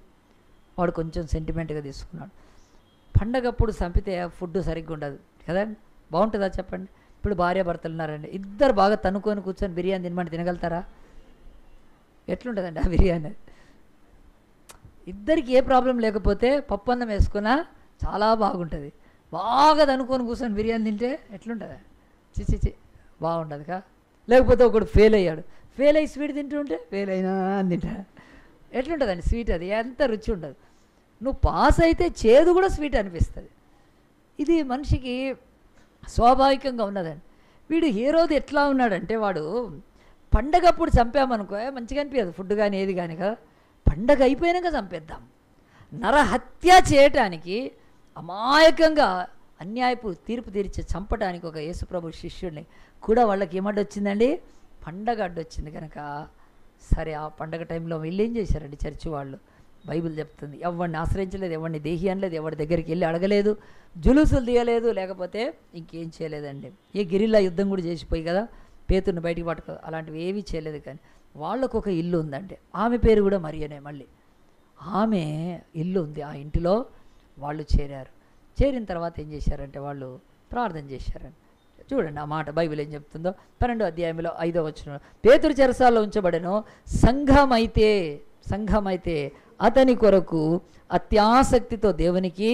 వాడు కొంచెం సెంటిమెంట్గా తీసుకున్నాడు. పండగప్పుడు చంపితే ఫుడ్ సరిగ్గా ఉండదు కదండి, బాగుంటుందా చెప్పండి? ఇప్పుడు భార్యాభర్తలు ఉన్నారండి, ఇద్దరు బాగా తనుకొని కూర్చొని బిర్యానీ తినమంటే తినగలుగుతారా? ఎట్లుంటుందండి ఆ బిర్యానీ? ఇద్దరికి ఏ ప్రాబ్లం లేకపోతే పప్పు అన్నం వేసుకున్నా చాలా బాగుంటుంది. బాగా దనుకొని కూర్చొని బిర్యానీ తింటే ఎట్లుంటుంది? చిచి బాగుంటుంది కా. లేకపోతే ఒకడు ఫెయిల్ అయ్యాడు, ఫెయిల్ అయ్యి స్వీట్ తింటుంటే ఫెయిల్ అయినా తింటా ఎట్లుంటుందండి స్వీట్? అది ఎంత రుచి ఉండదు. నువ్వు పాస్ అయితే చేదు కూడా స్వీట్ అనిపిస్తుంది. ఇది మనిషికి స్వాభావికంగా ఉన్నదండి. వీడు హీరోది ఎట్లా ఉన్నాడంటే, వాడు పండగప్పుడు చంపామనుకో మంచిగా అనిపించదు ఫుడ్ కానీ ఏది కానీ కదా. పండగ అయిపోయాక చంపేద్దాం. నరహత్య చేయటానికి, అమాయకంగా అన్యాయపు తీర్పు తీర్చి చంపడానికి ఒక యేసుప్రభు శిష్యుడిని కూడా వాళ్ళకి ఏమడ్డొచ్చిందండి? పండగ అడ్డొచ్చింది కనుక సరే ఆ పండగ టైంలో వీళ్ళు ఏం చేశారండి? చర్చి వాళ్ళు, బైబిల్ చెప్తుంది, ఎవరిని ఆశ్రయించలేదు, ఎవరిని దేహి అనలేదు, ఎవరి దగ్గరికి వెళ్ళి అడగలేదు, జులుసులు తీయలేదు, లేకపోతే ఇంకేం చేయలేదండి. ఏ గిరిల్లా యుద్ధం కూడా చేసిపోయి కదా పేతుర్ని బయటికి పట్టుకో, అలాంటివి ఏమీ చేయలేదు. కానీ వాళ్ళకు ఒక ఇల్లు ఉందండి, ఆమె పేరు కూడా మరియనే. మళ్ళీ ఆమె ఇల్లు ఉంది, ఆ ఇంటిలో వాళ్ళు చేరారు. చేరిన తర్వాత ఏం చేశారంటే వాళ్ళు ప్రార్థన చేశారండి. చూడండి ఆ మాట బైబిల్ ఏం చెప్తుందో. 12వ అధ్యాయంలో 5వ వచనం, పేతురు చెరసాల్లో ఉంచబడెను, సంఘమైతే అతని కొరకు అత్యాసక్తితో దేవునికి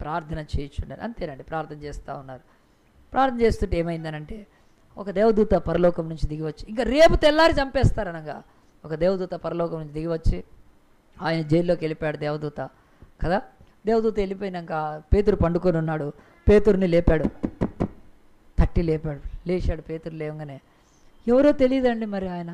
ప్రార్థన చేయించుండారు. అంతేనండి, ప్రార్థన చేస్తూ ఉన్నారు. ప్రార్థన చేస్తుంటే ఏమైందనంటే, ఒక దేవదూత పరలోకం నుంచి దిగివచ్చి, ఇంకా రేపు తెల్లారి చంపేస్తారనగా ఒక దేవదూత పరలోకం నుంచి దిగివచ్చి, ఆయన జైల్లోకి వెళ్ళిపోయాడు దేవదూత కదా. దేవదూత వెళ్ళిపోయినాక పేతురు పండుకొని ఉన్నాడు, పేతురుని లేపాడు, తట్టి లేపాడు, లేచాడు. పేతురు లేవగానే ఎవరో తెలియదండి, మరి ఆయన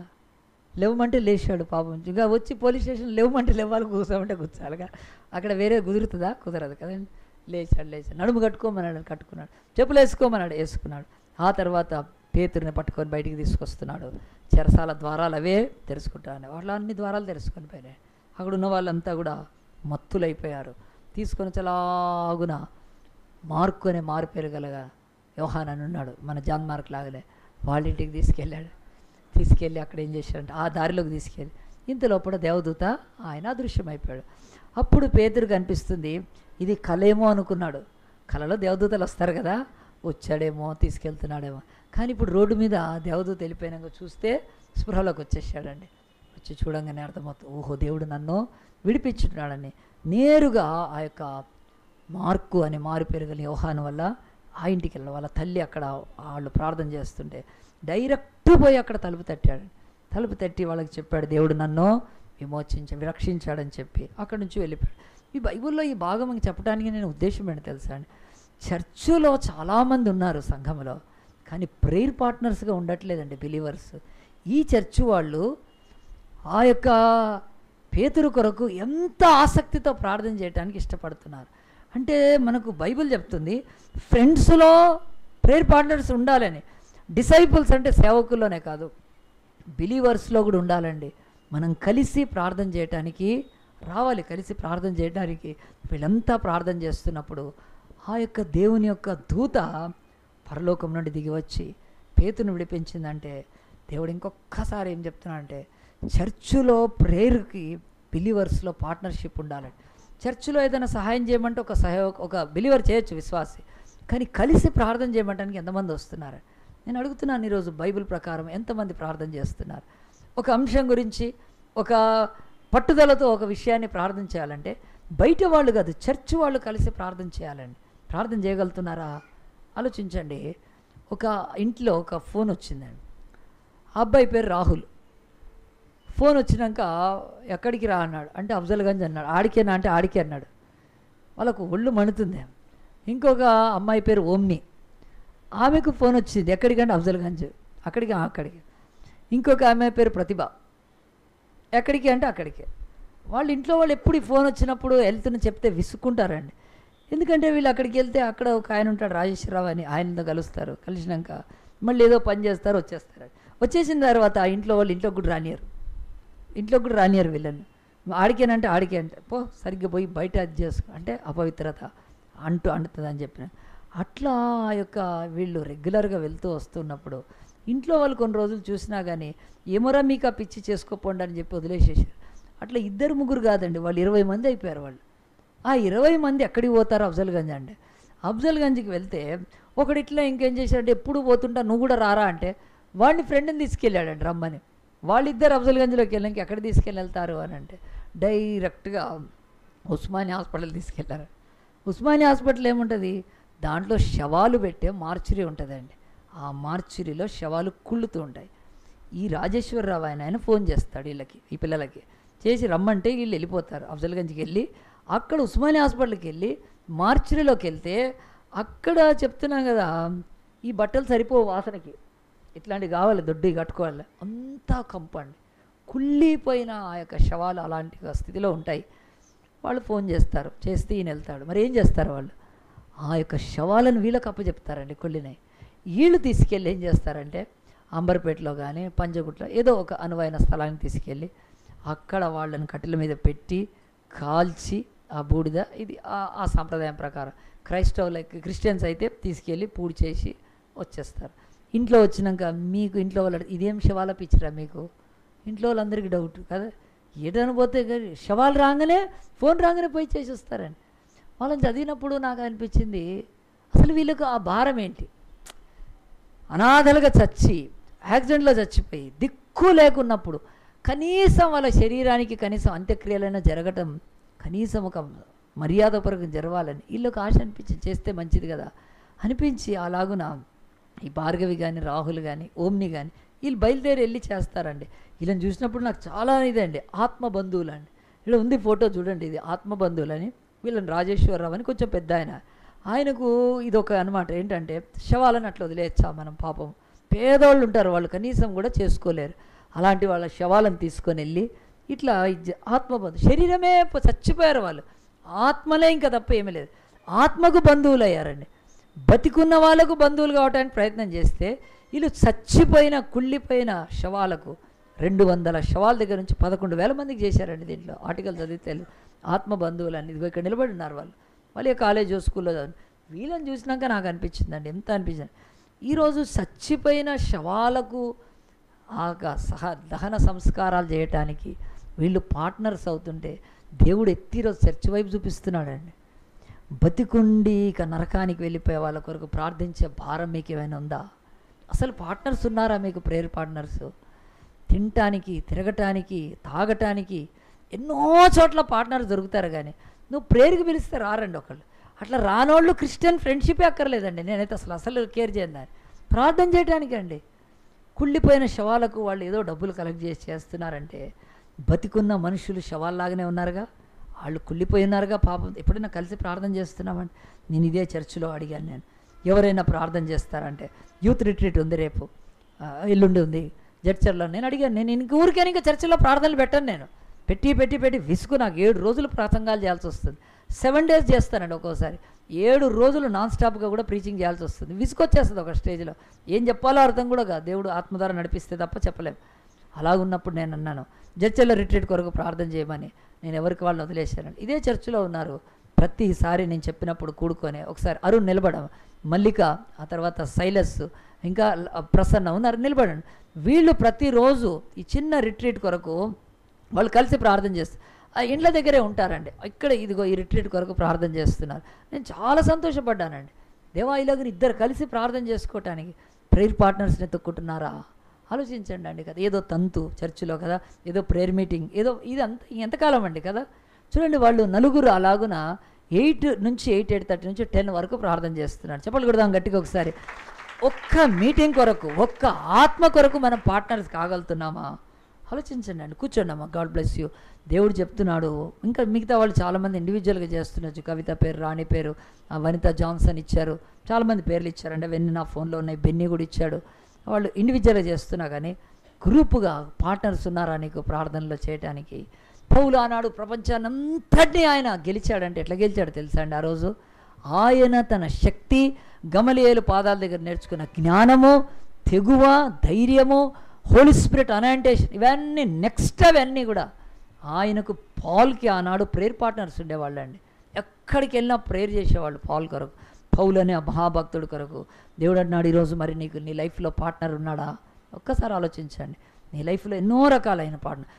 లేవమంటే లేచాడు పాపం. ఇంకా వచ్చి పోలీస్ స్టేషన్ లేవమంటే లేవాలి, కూర్చోమంటే కూర్చోాలిగా, అక్కడ వేరే కుదురుతుందా? కుదరదు కదండి. లేచాడు, నడుము కట్టుకోమన్నాడు, కట్టుకున్నాడు, చెప్పులు వేసుకోమన్నాడు, వేసుకున్నాడు. ఆ తర్వాత పేతురుని పట్టుకొని బయటికి తీసుకొస్తున్నాడు. చెరసాల ద్వారాలు అవే తెరుచుకుంటాను, వాళ్ళు అన్ని ద్వారాలు తెరుచుకొని పోయినాయి. అక్కడ ఉన్న వాళ్ళంతా కూడా మత్తులైపోయారు. తీసుకొని చలాగున మార్కు అనే మారుపేరు గలగా యోహాన్ అని ఉన్నాడు, మన జాన్ మార్క్ లాగానే, వాళ్ళ ఇంటికి తీసుకెళ్ళి అక్కడ ఏం చేశాడంటే ఆ దారిలోకి తీసుకెళ్ళి, ఇంత లోపల దేవదూత ఆయన అదృశ్యమైపోయాడు. అప్పుడు పేతురుకి అనిపిస్తుంది ఇది కలేమో అనుకున్నాడు. కలలో దేవదూతలు వస్తారు కదా, వచ్చాడేమో తీసుకెళ్తున్నాడేమో. కానీ ఇప్పుడు రోడ్డు మీద దేవదూత వెళ్ళిపోయినాక చూస్తే స్పృహలోకి వచ్చేసాడండి. వచ్చి చూడంగానే అర్థమవుతుంది, ఓహో దేవుడు నన్ను విడిపించున్నాడని. నేరుగా ఆ యొక్క మార్కు అనే మారు పేరుగల యోహాను వల్ల ఆ ఇంటికి వెళ్ళి వాళ్ళ తల్లి అక్కడ వాళ్ళు ప్రార్థన చేస్తుంటే డైరెక్ట్ పోయి అక్కడ తలుపు తట్టాడు. తలుపు తట్టి వాళ్ళకి చెప్పాడు, దేవుడు నన్ను రక్షించాడని చెప్పి అక్కడి నుంచి వెళ్ళిపోయాడు. ఈ బైబిల్లో ఈ భాగం చెప్పడానికి నేను ఉద్దేశం ఏంటి తెలుసా అండి? చర్చిలో చాలామంది ఉన్నారు సంఘంలో, కానీ ప్రేయర్ పార్ట్నర్స్గా ఉండట్లేదండి బిలీవర్స్. ఈ చర్చి వాళ్ళు ఆ యొక్క పేతురు కొరకు ఎంత ఆసక్తితో ప్రార్థన చేయడానికి ఇష్టపడుతున్నారు అంటే, మనకు బైబిల్ చెప్తుంది ఫ్రెండ్స్లో ప్రేయర్ పార్ట్నర్స్ ఉండాలని. డిసైపుల్స్ అంటే సేవకుల్లోనే కాదు, బిలీవర్స్లో కూడా ఉండాలండి. మనం కలిసి ప్రార్థన చేయడానికి రావాలి, కలిసి ప్రార్థన చేయడానికి. వీళ్ళంతా ప్రార్థన చేస్తున్నప్పుడు ఆ యొక్క దేవుని యొక్క దూత పరలోకం నుండి దిగి వచ్చి పేతురుని విడిపించిందంటే, దేవుడు ఇంకొకసారి ఏం చెప్తున్నాడంటే, చర్చిలో ప్రేయర్కి బిలీవర్స్లో పార్ట్నర్షిప్ ఉండాలండి. చర్చిలో ఏదైనా సహాయం చేయమంటే ఒక బిలీవర్ చేయొచ్చు, విశ్వాసి, కానీ కలిసి ప్రార్థన చేయమంటానికి ఎంతమంది వస్తున్నారు? నేను అడుగుతున్నాను ఈరోజు బైబిల్ ప్రకారం ఎంతమంది ప్రార్థన చేస్తున్నారు? ఒక అంశం గురించి ఒక పట్టుదలతో ఒక విషయాన్ని ప్రార్థన చేయాలంటే బయట వాళ్ళు కాదు, చర్చ్ వాళ్ళు కలిసి ప్రార్థన చేయాలండి. ప్రార్థన చేయగలుగుతున్నారా? ఆలోచించండి. ఒక ఇంట్లో ఒక ఫోన్ వచ్చిందండి, ఆ అబ్బాయి పేరు రాహుల్. ఫోన్ వచ్చినాక ఎక్కడికి రా అన్నాడు, అంటే అఫ్జల్గంజ్ అన్నాడు. ఆడికేనా అంటే ఆడికే అన్నాడు. వాళ్ళకు ఒళ్ళు మండుతుంది. ఇంకొక అమ్మాయి పేరు ఓమ్ని, ఆమెకు ఫోన్ వచ్చింది, ఎక్కడికంటే అఫ్జల్గంజ్, అక్కడికి. ఇంకొక అమ్మాయి పేరు ప్రతిభ, ఎక్కడికి అంటే అక్కడికి. వాళ్ళ ఇంట్లో వాళ్ళు ఎప్పుడు ఈ ఫోన్ వచ్చినప్పుడు వెళ్తున్న చెప్తే విసుక్కుంటారండి. ఎందుకంటే వీళ్ళు అక్కడికి వెళ్తే అక్కడ ఒక ఆయన ఉంటాడు రాజేశ్వరరావు అని, ఆయనతో కలుస్తారు. కలిసినాక మళ్ళీ ఏదో పని చేస్తారు, వచ్చేస్తారు. వచ్చేసిన తర్వాత ఆ ఇంట్లో వాళ్ళు ఇంట్లోకి కూడా రానియరు వీళ్ళని. ఆడికేనంటే ఆడికే అంటే పో సరిగ్గా పోయి బయట అది చేసుకో అంటే అపవిత్రత అంటుతుంది అని చెప్పిన. అట్లా ఆ యొక్క వీళ్ళు రెగ్యులర్గా వెళ్తూ వస్తున్నప్పుడు ఇంట్లో వాళ్ళు కొన్ని రోజులు చూసినా కానీ ఏమోరా మీకు ఆ పిచ్చి చేసుకోపోండి అని చెప్పి వదిలేసేసారు. అట్లా 2-3 కాదండి, వాళ్ళు 20 మంది అయిపోయారు. వాళ్ళు ఆ 20 మంది ఎక్కడికి పోతారు? అఫ్జల్గంజ్ అంటే. అఫ్జల్గంజ్కి వెళ్తే ఒకడు ఇట్లా ఇంకేం చేశాడంటే, ఎప్పుడు పోతుంటా నువ్వు కూడా రారా అంటే వాడిని ఫ్రెండ్ని తీసుకెళ్ళాడండి రమ్మని. వాళ్ళిద్దరు అఫ్జల్గంజ్లోకి వెళ్ళాక ఎక్కడ తీసుకెళ్ళి వెళ్తారు అని అంటే డైరెక్ట్గా ఉస్మానియా హాస్పిటల్ తీసుకెళ్లారు. ఉస్మానియా హాస్పిటల్ ఏముంటుంది, దాంట్లో శవాలు పెట్టే మార్చురీ ఉంటుందండి. ఆ మార్చురీలో శవాలు కుళ్ళుతూ ఉంటాయి. ఈ రాజేశ్వరరావు ఆయన ఫోన్ చేస్తాడు వీళ్ళకి, ఈ పిల్లలకి చేసి రమ్మంటే వీళ్ళు వెళ్ళిపోతారు. అఫ్జల్గంజ్కి వెళ్ళి అక్కడ ఉస్మానియా హాస్పిటల్కి వెళ్ళి మార్చురీలోకి వెళ్తే అక్కడ చెప్తున్నాం కదా, ఈ బట్టలు సరిపోవు వాసనకి, ఇట్లాంటివి కావాలి, దొడ్డి కట్టుకోవాలి, అంతా కంపండి, కుళ్ళిపోయిన ఆ యొక్క శవాలు అలాంటి స్థితిలో ఉంటాయి. వాళ్ళు ఫోన్ చేస్తారు, చేస్తే ఈయన వెళ్తాడు. మరి ఏం చేస్తారు వాళ్ళు, ఆ యొక్క శవాలను వీళ్ళకి అప్పచెప్తారండి కుళ్ళినాయి. వీళ్ళు తీసుకెళ్ళి ఏం చేస్తారంటే అంబర్పేటలో కానీ పంజగుట్లో ఏదో ఒక అనువైన స్థలానికి తీసుకెళ్ళి అక్కడ వాళ్ళని కట్టెల మీద పెట్టి కాల్చి ఆ బూడిద, ఇది ఆ సాంప్రదాయం ప్రకారం క్రైస్తవులకి, క్రిస్టియన్స్ అయితే తీసుకెళ్ళి పూడి చేసి వచ్చేస్తారు. ఇంట్లో వచ్చినాక మీకు ఇంట్లో వాళ్ళు ఇదేం శవాల పిచ్చిరా మీకు, ఇంట్లో వాళ్ళందరికీ డౌట్ కదా, ఏదైనా పోతే శవాలు రాగానే ఫోన్ రాగానే పోయి చేసి వస్తారండి. వాళ్ళని చదివినప్పుడు నాకు అనిపించింది, అసలు వీళ్ళకు ఆ భారం ఏంటి, అనాథలుగా చచ్చి యాక్సిడెంట్లో చచ్చిపోయి దిక్కు లేకున్నప్పుడు కనీసం వాళ్ళ శరీరానికి కనీసం అంత్యక్రియలైనా జరగటం, కనీసం ఒక మర్యాదపరంగా జరగాలని వీళ్ళకి ఆశ అనిపించి చేస్తే మంచిది కదా అనిపించి, అలాగున ఈ భార్గవి కానీ రాహుల్ కానీ ఓమ్ని కానీ వీళ్ళు బయలుదేరి వెళ్ళి చేస్తారండి. వీళ్ళని చూసినప్పుడు నాకు చాలా ఇదండి, ఆత్మబంధువులు అండి. ఇలా ఉంది ఫోటో చూడండి, ఇది ఆత్మబంధువులని. వీళ్ళని రాజేశ్వరరావు అని కొంచెం పెద్ద ఆయనకు ఇదొక అనమాట, ఏంటంటే శవాలను అట్లా వదిలేచ్చా మనం, పాపం పేదోళ్ళు ఉంటారు, వాళ్ళు కనీసం కూడా చేసుకోలేరు, అలాంటి వాళ్ళ శవాలను తీసుకొని వెళ్ళి ఇట్లా ఆత్మబంధు, శరీరమే చచ్చిపోయారు వాళ్ళు, ఆత్మలే ఇంకా తప్ప ఏమీ లేదు, ఆత్మకు బంధువులు అయ్యారండి. బతికున్న వాళ్ళకు బంధువులు కావడానికి ప్రయత్నం చేస్తే వీళ్ళు చచ్చిపోయిన కుళ్ళిపోయిన శవాలకు 200 శవాల దగ్గర నుంచి 11,000 మందికి చేశారండి. దీంట్లో ఆర్టికల్ చదివితే ఆత్మబంధువులు అని ఇదిగో ఇక్కడ నిలబడి ఉన్నారు వాళ్ళు, వాళ్ళే కాలేజ్ స్కూల్లో చదివి. వీళ్ళని చూసినాక నాకు అనిపించిందండి, ఎంత అనిపించింది, ఈరోజు చచ్చిపోయిన శవాలకు దహన సంస్కారాలు చేయటానికి వీళ్ళు పార్ట్నర్స్ అవుతుంటే దేవుడు ఎత్తిరోజు చర్చ్ వైపు చూపిస్తున్నాడండి. బతికుండి ఇక నరకానికి వెళ్ళిపోయే వాళ్ళ కొరకు ప్రార్థించే భారం మీకు ఏమైనా ఉందా? అసలు పార్ట్నర్స్ ఉన్నారా మీకు? ప్రేయర్ పార్ట్నర్స్ తినటానికి, తిరగటానికి, తాగటానికి ఎన్నో చోట్ల పార్ట్నర్స్ దొరుకుతారు, కానీ నువ్వు ప్రేయర్కి పిలిస్తే రారండి ఒకళ్ళు. అట్లా రానోళ్ళు క్రిస్టియన్ ఫ్రెండ్షిపే అక్కర్లేదండి, నేనైతే అసలు కేర్ చేయను దాన్ని. ప్రార్థన చేయడానికి అండి. కుళ్ళిపోయిన శవాలకు వాళ్ళు ఏదో డబ్బులు కలెక్ట్ చేసి చేస్తున్నారంటే, బతికున్న మనుషులు శవాల్లాగానే ఉన్నారుగా, వాళ్ళు కుళ్ళిపోయి ఉన్నారుగా పాపం. ఎప్పుడైనా కలిసి ప్రార్థన చేస్తున్నామండి. నేను ఇదే చర్చిలో అడిగాను, నేను ఎవరైనా ప్రార్థన చేస్తారంటే, యూత్ రిట్రీట్ ఉంది రేపు, ఎల్లుండి ఉంది జడ్చర్లో. నేను అడిగాను, నేను ఇంక ఊరికైనా ఇంకా చర్చిలో ప్రార్థనలు పెట్టాను. నేను పెట్టి విసుగు, నాకు 7 రోజులు ప్రసంగాలు చేయాల్సి వస్తుంది. 7 days చేస్తానండి ఒక్కోసారి, 7 రోజులు నాన్ స్టాప్గా కూడా ప్రీచింగ్ చేయాల్సి వస్తుంది. విసుకొచ్చేస్తుంది ఒక స్టేజ్లో, ఏం చెప్పాలో అర్థం కూడా కాదు, దేవుడు ఆత్మ ద్వారా నడిపిస్తే తప్ప చెప్పలేము. అలాగున్నప్పుడు నేను అన్నాను, జడ్చర్ల రిట్రీట్ కొరకు ప్రార్థన చేయమని. నేను ఎవరికి వాళ్ళని వదిలేశానండి. ఇదే చర్చిలో ఉన్నారు, ప్రతిసారి నేను చెప్పినప్పుడు కూడుకొని, ఒకసారి అరుణ్ నిలబడం, మల్లిక, ఆ తర్వాత శైలస్, ఇంకా ప్రసన్న ఉన్నారు, నిలబడండి. వీళ్ళు ప్రతిరోజు ఈ చిన్న రిట్రీట్ కొరకు వాళ్ళు కలిసి ప్రార్థన చేస్తారు. ఆ ఇండ్ల దగ్గరే ఉంటారండి. ఇక్కడ ఇదిగో ఈ రిట్రీట్ కొరకు ప్రార్థన చేస్తున్నారు. నేను చాలా సంతోషపడ్డానండి. దేవా, ఇలాగ ఇద్దరు కలిసి ప్రార్థన చేసుకోవటానికి ప్రేయర్ పార్ట్నర్స్ని ఎత్తుక్కుంటున్నారా? ఆలోచించండి అండి కదా. ఏదో తంతు చర్చిలో కదా, ఏదో ప్రేయర్ మీటింగ్, ఏదో ఇది అంత ఎంతకాలం అండి కదా. చూడండి, వాళ్ళు నలుగురు అలాగున 8 నుంచి 8:30 నుంచి 10 వరకు ప్రార్థన చేస్తున్నారు. చెప్పలు కొడదాం గట్టిగా ఒకసారి. ఒక్క మీటింగ్ కొరకు, ఒక్క ఆత్మ కొరకు మనం పార్ట్నర్స్ కాగలుగుతున్నామా? ఆలోచించండి అండి. కూర్చోండి అమ్మా, గాడ్ బ్లెస్ యూ. దేవుడు చెప్తున్నాడు. ఇంకా మిగతా వాళ్ళు చాలామంది ఇండివిజువల్గా చేస్తున్నారు. కవిత పేరు, రాణి పేరు, వనిత జాన్సన్ ఇచ్చారు, చాలామంది పేర్లు ఇచ్చారంటే, అవన్నీ నా ఫోన్లో ఉన్నాయి, బెన్నీ కూడా ఇచ్చాడు. వాళ్ళు ఇండివిజువల్గా చేస్తున్నా, కానీ గ్రూపుగా పార్ట్నర్స్ ఉన్నారా నీకు ప్రార్థనలో చేయడానికి? పౌలు ఆనాడు ప్రపంచాన్నంతటినీ ఆయన గెలిచాడంటే ఎట్లా గెలిచాడు తెలుసా అండి? ఆ రోజు ఆయన తన శక్తి, గమలియేలు పాదాల దగ్గర నేర్చుకున్న జ్ఞానము, తెగువ, ధైర్యము, హోలీ స్పిరిట్ అనాయింటేషన్, ఇవన్నీ నెక్స్ట్ అవన్నీ కూడా ఆయనకు, పాల్కి ఆనాడు ప్రేయర్ పార్ట్నర్స్ ఉండేవాళ్ళు అండి. ఎక్కడికి వెళ్ళినా ప్రేయర్ చేసేవాళ్ళు పాల్ కొరకు, పౌలు అనే ఆ మహాభక్తుడి కొరకు. దేవుడు అన్నాడు, ఈరోజు మరి నీకు నీ లైఫ్లో పార్ట్నర్ ఉన్నాడా? ఒక్కసారి ఆలోచించండి. నీ లైఫ్లో ఎన్నో రకాలైన పార్ట్నర్,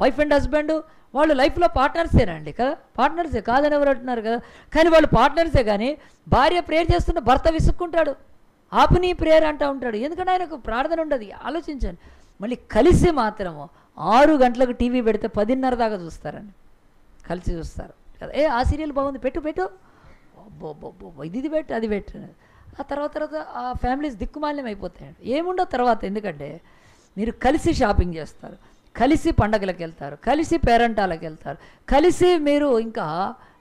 వైఫ్ అండ్ హస్బెండ్ వాళ్ళు లైఫ్లో పార్ట్నర్సేనండి కదా, పార్ట్నర్సే కాదని ఎవరు అంటున్నారు కదా. కానీ వాళ్ళు పార్ట్నర్సే, కానీ భార్య ప్రేయర్ చేస్తున్న భర్త విసుక్కుంటాడు, ఆపుని ప్రేయర్ అంటూ ఉంటాడు, ఎందుకంటే ఆయనకు ప్రార్థన ఉండదు. ఆలోచించండి. మళ్ళీ కలిసి మాత్రము 6 గంటలకు టీవీ పెడితే 10:30 దాకా చూస్తారండి, కలిసి చూస్తారు. కదా, ఆ సీరియల్ బాగుంది, పెట్టు పెట్టు, ఇది పెట్టు అది పెట్టు. ఆ తర్వాత ఆ ఫ్యామిలీస్ దిక్కుమాల్యం అయిపోతాయండి, ఏముండవు తర్వాత. ఎందుకంటే మీరు కలిసి షాపింగ్ చేస్తారు, కలిసి పండగలకు వెళ్తారు, కలిసి పేరంటాలకు వెళ్తారు, కలిసి మీరు ఇంకా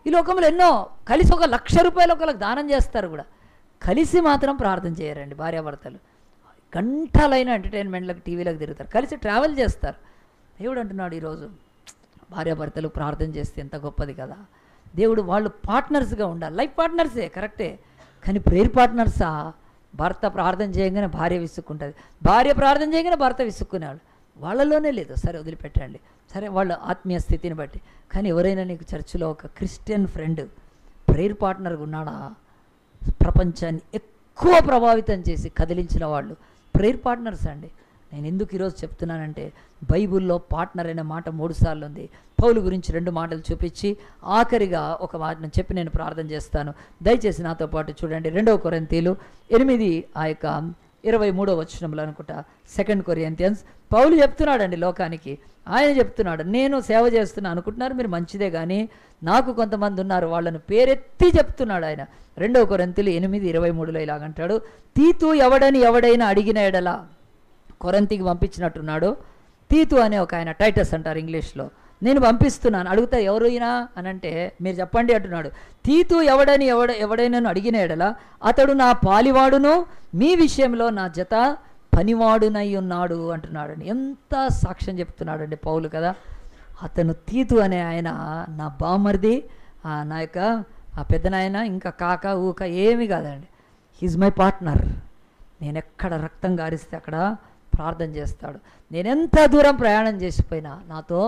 ఈ లోకంలో ఎన్నో కలిసి ₹1,00,000 ఒకళ్ళకి దానం చేస్తారు కూడా. కలిసి మాత్రం ప్రార్థన చేయరండి భార్యాభర్తలు. గంటలైన ఎంటర్టైన్మెంట్లకు టీవీలకు తిరుగుతారు, కలిసి ట్రావెల్ చేస్తారు. దేవుడు అంటున్నాడు ఈరోజు భార్యాభర్తలు ప్రార్థన చేస్తే ఎంత గొప్పది కదా. దేవుడు వాళ్ళు పార్ట్నర్స్గా ఉండాలి, లైఫ్ పార్ట్నర్సే కరెక్టే, కానీ ప్రేయర్ పార్ట్నర్సా? భర్త ప్రార్థన చేయగానే భార్య విసుక్కుంటుంది, భార్య ప్రార్థన చేయగానే భర్త విసుక్కునేవాళ్ళు. వాళ్ళలోనే లేదు, సరే వదిలిపెట్టండి, సరే వాళ్ళ ఆత్మీయ స్థితిని బట్టి. కానీ ఎవరైనా నీకు చర్చిలో ఒక క్రిస్టియన్ ఫ్రెండ్ ప్రేయర్ పార్ట్నర్గా ఉన్నాడా? ప్రపంచాన్ని ఎక్కువ ప్రభావితం చేసి కదిలించిన వాళ్ళు ప్రేయర్ పార్ట్నర్స్ అండి. నేను ఎందుకు ఈరోజు చెప్తున్నానంటే బైబిల్లో పార్ట్నర్ అనే మాట 3 సార్లు ఉంది. పౌలు గురించి 2 మాటలు చూపించి ఆఖరిగా ఒక మాట చెప్పి నేను ప్రార్థన చేస్తాను. దయచేసి నాతో పాటు చూడండి. 2 కొరింథీయులు 8 ఆ యొక్క 23వ వచనంలో అనుకుంటా, 2 కొరింథియన్స్ పౌలు చెప్తున్నాడండి లోకానికి. ఆయన చెప్తున్నాడు, నేను సేవ చేస్తున్నా అనుకుంటున్నారు మీరు, మంచిదే, కానీ నాకు కొంతమంది ఉన్నారు, వాళ్ళను పేరెత్తి చెప్తున్నాడు ఆయన. 2 కొరింథీయులు 8:23లో ఇలాగంటాడు, తీతు ఎవడైనా అడిగిన ఎడల, కొరింథీకి పంపించినట్టున్నాడు. తీతు అనే ఒక ఆయన, టైటస్ అంటారు ఇంగ్లీష్లో, నేను పంపిస్తున్నాను. అడుగుతా ఎవరైనా అని అంటే మీరు చెప్పండి అంటున్నాడు. తీతు ఎవడైనా అడిగిన ఎడల అతడు నా పాలివాడును, మీ విషయంలో నా జత పనివాడునై ఉన్నాడు అంటున్నాడు. ఎంత సాక్ష్యం చెప్తున్నాడండి పౌలు కదా. అతను తీతు అనే ఆయన నా బామర్ది, నా యొక్క ఆ పెద్దనాయన, ఇంకా కాక ఊక ఏమీ కాదండి, హీజ్ మై పార్ట్నర్. నేను ఎక్కడ రక్తం గారిస్తే అక్కడ ప్రార్థన చేస్తాడు. నేను ఎంత దూరం ప్రయాణం చేసిపోయినా నాతో,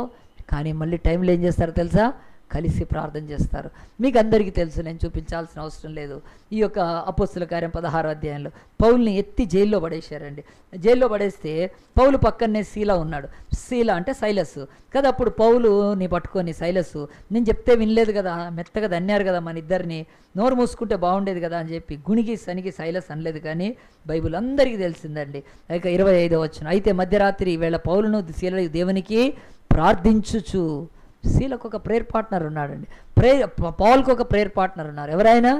కానీ మళ్ళీ టైంలో ఏం చేస్తారో తెలుసా? కలిసి ప్రార్థన చేస్తారు. మీకు అందరికీ తెలుసు, నేను చూపించాల్సిన అవసరం లేదు. ఈ యొక్క అపోస్తుల కార్యం 16వ అధ్యాయంలో పౌల్ని ఎత్తి జైల్లో పడేశారండి. జైల్లో పడేస్తే పౌలు పక్కనే శీల ఉన్నాడు. శీల అంటే సైలస్ కదా. అప్పుడు పౌలుని పట్టుకొని సైలస్, నేను చెప్తే వినలేదు కదా, మెత్తగా దన్నారు కదా మన ఇద్దరిని, నోరు మూసుకుంటే బాగుండేది కదా అని చెప్పి గుణికి సనికి సైలస్ అనలేదు. కానీ బైబిల్ అందరికీ తెలిసిందండి. ఇక 25వ వచనం, అయితే మధ్యరాత్రి వేళ పౌలును శీల దేవునికి ప్రార్థించుచు, శీలకు ఒక ప్రేయర్ పార్ట్నర్ ఉన్నాడండి, పౌల్కి ఒక ప్రేయర్ పార్ట్నర్ ఉన్నారు. ఎవరైనా?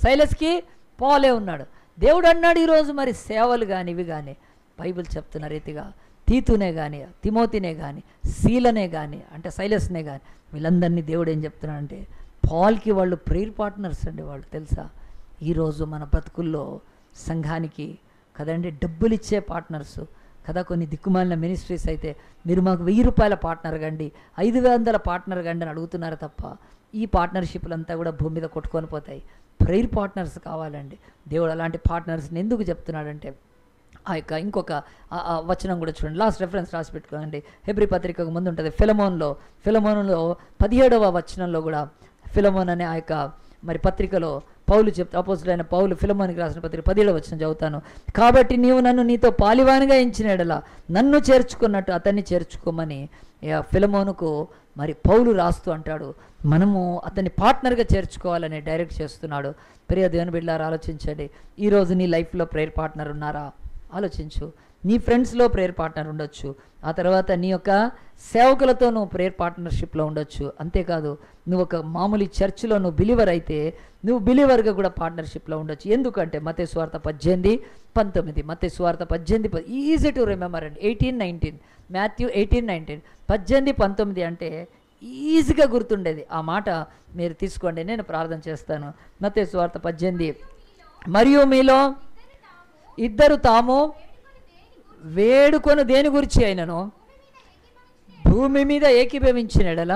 సైలస్కి పౌలే ఉన్నాడు. దేవుడు అన్నాడు ఈరోజు మరి సేవలు కానీ ఇవి కానీ బైబిల్ చెప్తున్న రీతిగా తీతునే కానీ, తిమోతినే కానీ, శీలనే కానీ, అంటే సైలస్నే కానీ, వీళ్ళందరినీ దేవుడు ఏం చెప్తున్నాడంటే పాల్కి వాళ్ళు ప్రేయర్ పార్ట్నర్స్ అండి. వాళ్ళు తెలుసా, ఈరోజు మన బ్రతుకుల్లో సంఘానికి కదండి డబ్బులు ఇచ్చే పార్ట్నర్సు కదా. కొన్ని దిక్కుమాలిన మినిస్ట్రీస్ అయితే మీరు మాకు ₹1000 పార్ట్నర్ కండి, 500 పార్ట్నర్ కండి అని అడుగుతున్నారు తప్ప, ఈ పార్ట్నర్షిప్లంతా కూడా భూమి మీద కొట్టుకొని పోతాయి. ప్రేయర్ పార్ట్నర్స్ కావాలండి. దేవుడు అలాంటి పార్ట్నర్స్ని ఎందుకు చెప్తున్నాడంటే, ఆ యొక్క ఇంకొక వచనం కూడా చూడండి, లాస్ట్ రెఫరెన్స్ రాసి పెట్టుకోండి. హెబ్రీ పత్రికకు ముందు ఉంటుంది, ఫిలమోన్లో 17వ వచనంలో కూడా, ఫిలమోన్ అనే ఆ యొక్క మరి పత్రికలో పౌలు అపోస్తులైన పౌలు ఫిలమోనికి రాసిన పత్రిక 17వ వచనం చదువుతాను. కాబట్టి నీవు నన్ను నీతో పాలివానిగా ఎంచిన ఎడల నన్ను చేర్చుకున్నట్టు అతన్ని చేర్చుకోమని ఫిలమోనుకు మరి పౌలు రాస్తూ అంటాడు. మనము అతన్ని పార్ట్నర్గా చేర్చుకోవాలని డైరెక్ట్ చేస్తున్నాడు. ప్రియ దేవుని బిడ్డలారా, ఆలోచించండి. ఈరోజు నీ లైఫ్లో ప్రేయర్ పార్ట్నర్ ఉన్నారా? ఆలోచించు. నీ ఫ్రెండ్స్లో ప్రేయర్ పార్ట్నర్ ఉండొచ్చు, ఆ తర్వాత నీ యొక్క సేవకులతో నువ్వు ప్రేయర్ పార్ట్నర్షిప్లో ఉండొచ్చు. అంతేకాదు, నువ్వు ఒక మామూలు చర్చిలో నువ్వు బిలీవర్ అయితే నువ్వు బిలీవర్గా కూడా పార్ట్నర్షిప్లో ఉండొచ్చు. ఎందుకంటే మత్తయి సువార్త 18:19, మత్తయి సువార్త 18, ఈజీ టు రిమెంబర్ అండి. 18:19, మాథ్యూ 18:19, 18:19 అంటే ఈజీగా గుర్తుండేది. ఆ మాట మీరు తీసుకోండి, నేను ప్రార్థన చేస్తాను. మత్తయి సువార్త 18, మరియు మీలో ఇద్దరు తాము వేడుకొని దేని గురించి అయినను భూమి మీద ఏకీభవించిన ఎడల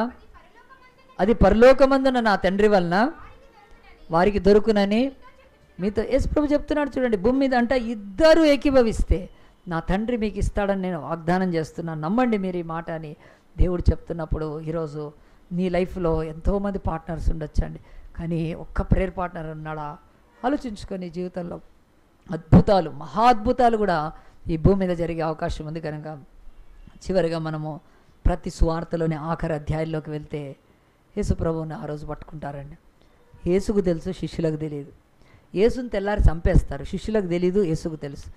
అది పరలోకమందున నా తండ్రి వలన వారికి దొరుకునని మీతో యేసు ప్రభు చెప్తున్నాడు. చూడండి, భూమి మీద అంటే ఇద్దరు ఏకీభవిస్తే నా తండ్రి మీకు ఇస్తాడని నేను వాగ్దానం చేస్తున్నాను, నమ్మండి మీరు ఈ మాట అని దేవుడు చెప్తున్నప్పుడు, ఈరోజు నీ లైఫ్లో ఎంతోమంది పార్ట్నర్స్ ఉండొచ్చండి, కానీ ఒక్క ప్రేయర్ పార్ట్నర్ ఉన్నాడా? ఆలోచించుకొని జీవితంలో అద్భుతాలు, మహా అద్భుతాలు కూడా ఈ భూమి మీద జరిగే అవకాశం ఉంది. కనుక చివరిగా మనము ప్రతి సువార్తలోని ఆఖరి అధ్యాయంలోకి వెళ్తే యేసు ప్రభువుని ఆ రోజు పట్టుకుంటారండి. యేసుకు తెలుసు, శిష్యులకు తెలియదు. యేసుని తెల్లారి చంపేస్తారు, శిష్యులకు తెలియదు, యేసుకు తెలుసు.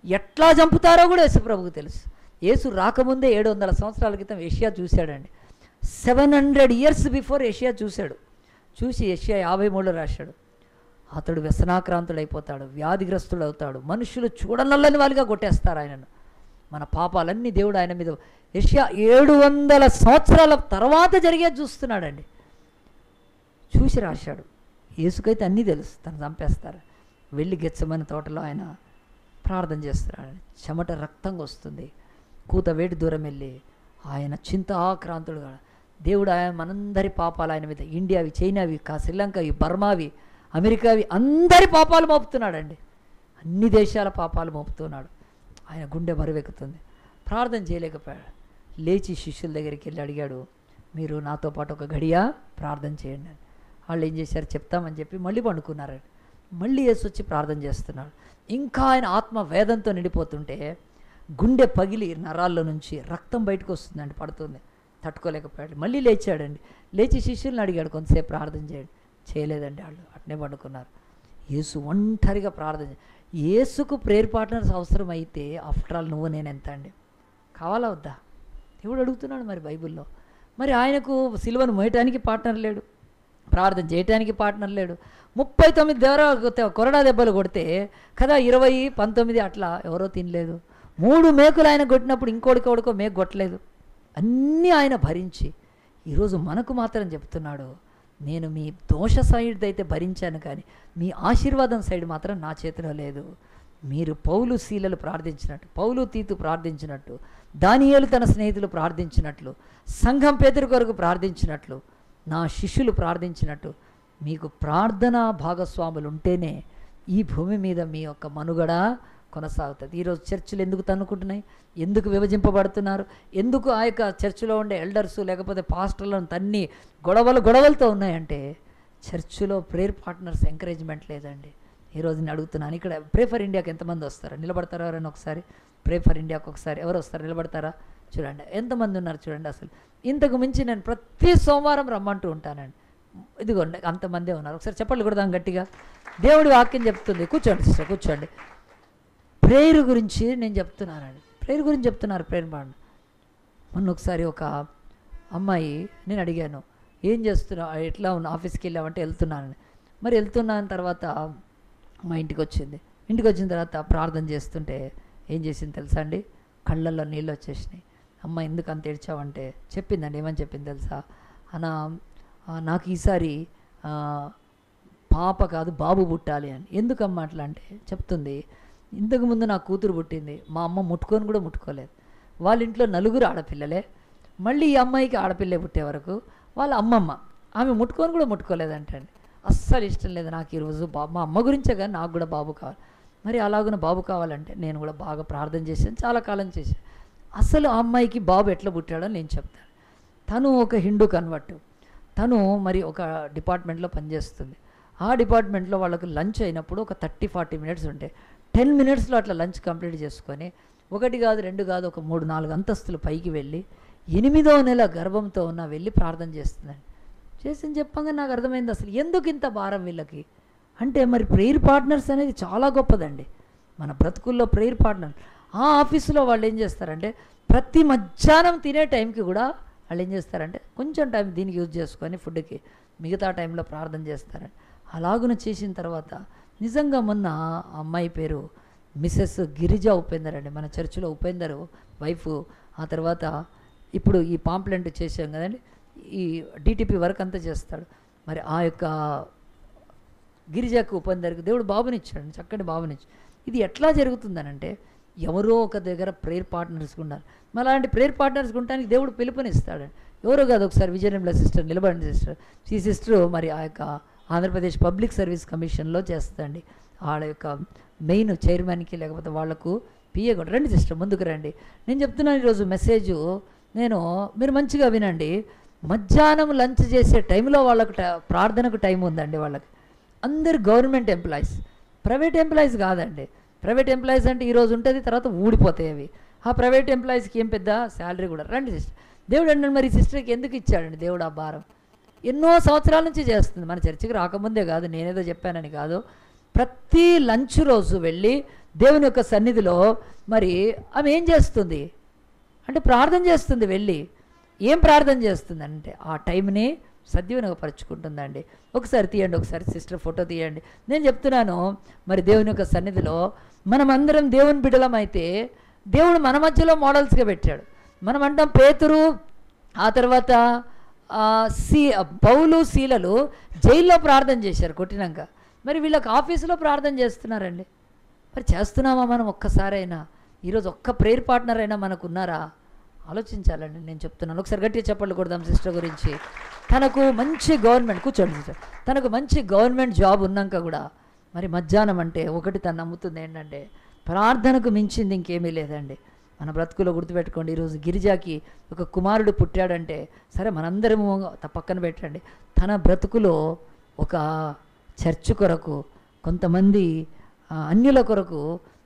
ఎట్లా చంపుతారో కూడా యేసు ప్రభువుకు తెలుసు. యేసు రాకముందే 700 సంవత్సరాల క్రితం ఏషియా చూశాడండి. 700 years బిఫోర్ యెషయా చూశాడు. చూసి యెషయా 53లో రాశాడు, అతడు వ్యసనాక్రాంతుడైపోతాడు, వ్యాధిగ్రస్తుడు అవుతాడు, మనుషులు చూడనల్లని వాళ్ళుగా కొట్టేస్తారు ఆయనను. మన పాపాలన్నీ దేవుడు ఆయన మీద యెషయా 700 సంవత్సరాల తర్వాత జరిగేది చూస్తున్నాడండి. చూసి రాశాడు. యేసుకైతే అన్నీ తెలుసు, తను చంపేస్తారు. వెళ్ళి గెత్సెమనే తోటలో ఆయన ప్రార్థన చేస్తున్నాడు. చెమట రక్తంగా వస్తుంది. కూత వేటి దూరం వెళ్ళి ఆయన చింతాక్రాంతుడుగా దేవుడు ఆయన మనందరి పాపాలు ఆయన మీద, ఇండియావి, చైనావి, శ్రీలంకవి, బర్మావి, అమెరికావి అందరి పాపాలు మోపుతున్నాడండి. అన్ని దేశాల పాపాలు మోపుతున్నాడు. ఆయన గుండె బరువెక్కుతుంది. ప్రార్థన చేయలేకపోయాడు. లేచి శిష్యుల దగ్గరికి వెళ్ళి అడిగాడు, మీరు నాతో పాటు ఒక గడియ ప్రార్థన చేయండి అని. వాళ్ళు ఏం చేశారు, చెప్తామని చెప్పి మళ్ళీ పండుకున్నారండి. మళ్ళీ యేసు వచ్చి ప్రార్థన చేస్తున్నాడు. ఇంకా ఆయన ఆత్మ వేదంతో నిండిపోతుంటే గుండె పగిలి నరాల్లో నుంచి రక్తం బయటకు వస్తుందండి, పడుతుంది. తట్టుకోలేకపోయాడు. మళ్ళీ లేచాడండి. లేచి శిష్యుల్ని అడిగాడు, కొంతసేపు ప్రార్థన చేయండి. చేయలేదండి, వాళ్ళు అట్నే పండుకున్నారు. యేసు ఒంటరిగా ప్రార్థన. యేసుకు ప్రేయర్ పార్ట్నర్స్ అవసరం అయితే ఆఫ్టర్ ఆల్ నువ్వు నేను ఎంత అండి, కావాలా వద్దా? దేవుడు అడుగుతున్నాడు మరి బైబిల్లో. మరి ఆయనకు సిలువను మోయటానికి పార్ట్నర్ లేడు, ప్రార్థన చేయటానికి పార్ట్నర్ లేడు. 39 కొరడా దెబ్బలు కొడితే కదా 20, 19 అట్లా ఎవరో తినలేదు. 3 మేకులు ఆయన కొట్టినప్పుడు ఇంకోడికోడికో మేకు కొట్టలేదు. అన్నీ ఆయన భరించి ఈరోజు మనకు మాత్రం చెప్తున్నాడు, నేను మీ దోష సైడ్ అయితే భరించాను, కానీ మీ ఆశీర్వాదం సైడ్ మాత్రం నా చేతిలో లేదు. మీరు పౌలు శీలలు ప్రార్థించినట్టు, పౌలు తీతు ప్రార్థించినట్టు, దానియేలు తన స్నేహితులు ప్రార్థించినట్లు, సంఘం పేతురు కొరకు ప్రార్థించినట్లు, నా శిష్యులు ప్రార్థించినట్టు మీకు ప్రార్థనా భాగస్వాములు ఉంటేనే ఈ భూమి మీద మీ యొక్క మనుగడ కొనసాగుతుంది. ఈరోజు చర్చిలు ఎందుకు తన్నుకుంటున్నాయి, ఎందుకు విభజింపబడుతున్నారు, ఎందుకు ఆ యొక్క చర్చిలో ఉండే ఎల్డర్సు లేకపోతే పాస్టర్లను తన్ని గొడవలతో ఉన్నాయంటే చర్చిలో ప్రేయర్ పార్ట్నర్స్ ఎంకరేజ్మెంట్ లేదండి. ఈరోజు నేను అడుగుతున్నాను, ఇక్కడ ప్రే ఫర్ ఇండియాకి ఎంతమంది వస్తారా? నిలబడతారా ఎవరైనా ఒకసారి? ప్రే ఫర్ ఇండియాకి ఒకసారి ఎవరు వస్తారు? నిలబడతారా? చూడండి ఎంతమంది ఉన్నారు చూడండి. అసలు ఇంతకు మించి నేను ప్రతి సోమవారం రమ్మంటూ ఉంటానండి. ఇదిగోండి అంతమందే ఉన్నారు. ఒకసారి చెప్పండి కూడా దాని గట్టిగా. దేవుడి వాక్యం చెప్తుంది. కూర్చోండి సిస్టర్, కూర్చోండి. ప్రేయర్ గురించి నేను చెప్తున్నానండి. ప్రేయర్ గురించి చెప్తున్నారు. ప్రేయర్ పాడు. మొన్న ఒకసారి ఒక అమ్మాయి, నేను అడిగాను, ఏం చేస్తున్నావు, ఎట్లా ఉన్నా, ఆఫీస్కి వెళ్ళామంటే వెళ్తున్నానని. మరి వెళ్తున్నాను తర్వాత మా ఇంటికి వచ్చింది. ఇంటికి వచ్చిన తర్వాత ప్రార్థన చేస్తుంటే ఏం చేసింది తెలుసా అండి, కళ్ళల్లో నీళ్ళు వచ్చేసినాయి. అమ్మ ఎందుకు అంత ఏడ్చావంటే చెప్పిందండి. ఏమని చెప్పింది తెలుసా, అన్న నాకు ఈసారి పాప కాదు బాబు పుట్టాలి అని. ఎందుకమ్మా అట్లా అంటే చెప్తుంది, ఇంతకుముందు నా కూతురు పుట్టింది, మా అమ్మ ముట్టుకొని కూడా ముట్టుకోలేదు. వాళ్ళ ఇంట్లో 4 ఆడపిల్లలే. మళ్ళీ ఈ అమ్మాయికి ఆడపిల్లే పుట్టే వరకు వాళ్ళ అమ్మమ్మ ఆమె ముట్టుకొని కూడా ముట్టుకోలేదంటండి. అస్సలు ఇష్టం లేదు నాకు ఈరోజు మా అమ్మ గురించే కానీ నాకు కూడా బాబు కావాలి. మరి అలాగున బాబు కావాలంటే నేను కూడా బాగా ప్రార్థన చేశాను, చాలా కాలం చేశాను. అసలు ఆ అమ్మాయికి బాబు ఎట్లా పుట్టాడో నేను చెప్తాను. తను ఒక హిందూ కన్వర్ట్. తను మరి ఒక డిపార్ట్మెంట్లో పనిచేస్తుంది. ఆ డిపార్ట్మెంట్లో వాళ్ళకు లంచ్ అయినప్పుడు ఒక 30-40 మినిట్స్ ఉంటాయి. 10 మినిట్స్లో అట్లా లంచ్ కంప్లీట్ చేసుకొని 1 కాదు 2 కాదు ఒక 3-4 అంతస్తులు పైకి వెళ్ళి 8వ నెల గర్భంతో ఉన్న వెళ్ళి ప్రార్థన చేస్తుందండి. చేసింది చెప్పంగా నాకు అర్థమైంది అసలు ఎందుకు ఇంత భారం వీళ్ళకి అంటే. మరి ప్రేయర్ పార్ట్నర్స్ అనేది చాలా గొప్పదండి మన బ్రతుకుల్లో. ప్రేయర్ పార్ట్నర్ ఆ ఆఫీసులో వాళ్ళు ఏం చేస్తారంటే ప్రతి మధ్యాహ్నం తినే టైంకి కూడా వాళ్ళు ఏం చేస్తారంటే కొంచెం టైం దీనికి యూజ్ చేసుకొని ఫుడ్కి, మిగతా టైంలో ప్రార్థన చేస్తారండి. అలాగున చేసిన తర్వాత నిజంగా మొన్న అమ్మాయి పేరు మిసెస్ గిరిజా ఉపేందర్ అండి. మన చర్చిలో ఉపేందర్ వైఫ్. ఆ తర్వాత ఇప్పుడు ఈ పాంప్లెంట్ చేసాం కదండి, ఈ డిటిపి వర్క్ అంతా చేస్తాడు. మరి ఆ యొక్క గిరిజాకు ఉపేందర్కి దేవుడు బాబునిచ్చాడు, చక్కటి బాబునిచ్చాడు. ఇది ఎట్లా జరుగుతుందనంటే ఎవరో ఒక దగ్గర ప్రేయర్ పార్ట్నర్స్గా ఉండాలి. మరి అలాంటి ప్రేయర్ పార్ట్నర్స్గా ఉండడానికి దేవుడు పిలుపునిస్తాడు. ఎవరో కాదు, ఒకసారి విజయనిర్మల సిస్టర్ నిలబడిన సిస్టర్, ఈ సిస్టర్ మరి ఆ యొక్క ఆంధ్రప్రదేశ్ పబ్లిక్ సర్వీస్ కమిషన్లో చేస్తుందండి. వాళ్ళ యొక్క మెయిన్ చైర్మన్కి లేకపోతే వాళ్లకు పిఏ కూడా. రండి సిస్టర్ ముందుకు రండి. నేను చెప్తున్నాను ఈరోజు మెసేజు, మీరు మంచిగా వినండి. మధ్యాహ్నం లంచ్ చేసే టైంలో వాళ్ళకు ప్రార్థనకు టైం ఉందండి. వాళ్ళకి అందరు గవర్నమెంట్ ఎంప్లాయీస్, ప్రైవేట్ ఎంప్లాయీస్ కాదండి. ప్రైవేట్ ఎంప్లాయీస్ అంటే ఈరోజు ఉంటుంది, తర్వాత ఊడిపోతాయి అవి. ఆ ప్రైవేట్ ఎంప్లాయీస్కి ఏం పెద్ద శాలరీ కూడా. రండి సిస్టర్. దేవుడు అంటే మరి సిస్టర్కి ఎందుకు ఇచ్చాడండి దేవుడు ఆ భారం? ఎన్నో సంవత్సరాల నుంచి చేస్తుంది. మన చర్చికి రాకముందే కాదు, నేనేదో చెప్పానని కాదు. ప్రతి లంచ్ రోజు వెళ్ళి దేవుని యొక్క సన్నిధిలో మరి ఆమె ఏం చేస్తుంది అంటే ప్రార్థన చేస్తుంది వెళ్ళి. ఏం ప్రార్థన చేస్తుందంటే ఆ టైంని సద్వినియోగపరుచుకుంటుందండి. ఒకసారి తీయండి, ఒకసారి సిస్టర్ ఫోటో తీయండి. నేను చెప్తున్నాను, మరి దేవుని యొక్క సన్నిధిలో మనమందరం దేవుని బిడ్డలం అయితే దేవుడు మన మధ్యలో మోడల్స్గా పెట్టాడు. మనం అంటాం పేతురు, ఆ తర్వాత పౌలు, శీలలు జైల్లో ప్రార్థన చేశారు కొట్టినాక. మరి వీళ్ళకి ఆఫీసులో ప్రార్థన చేస్తున్నారండి. మరి చేస్తున్నామా మనం ఒక్కసారైనా? ఈరోజు ఒక్క ప్రేయర్ పార్ట్నర్ అయినా మనకు ఉన్నారా? ఆలోచించాలండి. నేను చెప్తున్నాను, ఒకసారి గట్టిగా చెప్పండి కొడదాం సిస్టర్ గురించి. తనకు మంచి గవర్నమెంట్, కూర్చోండి సిస్టర్, తనకు మంచి గవర్నమెంట్ జాబ్ ఉన్నాక కూడా మరి మధ్యాహ్నం అంటే ఒకటి తను నమ్ముతుంది ఏంటంటే ప్రార్థనకు మించింది ఇంకేమీ లేదండి. మన బ్రతుకులో గుర్తుపెట్టుకోండి, ఈరోజు గిరిజాకి ఒక కుమారుడు పుట్టాడంటే సరే మనందరము పక్కన పెట్టండి, తన బ్రతుకులో ఒక చర్చ్ కొరకు, కొంతమంది అన్యుల కొరకు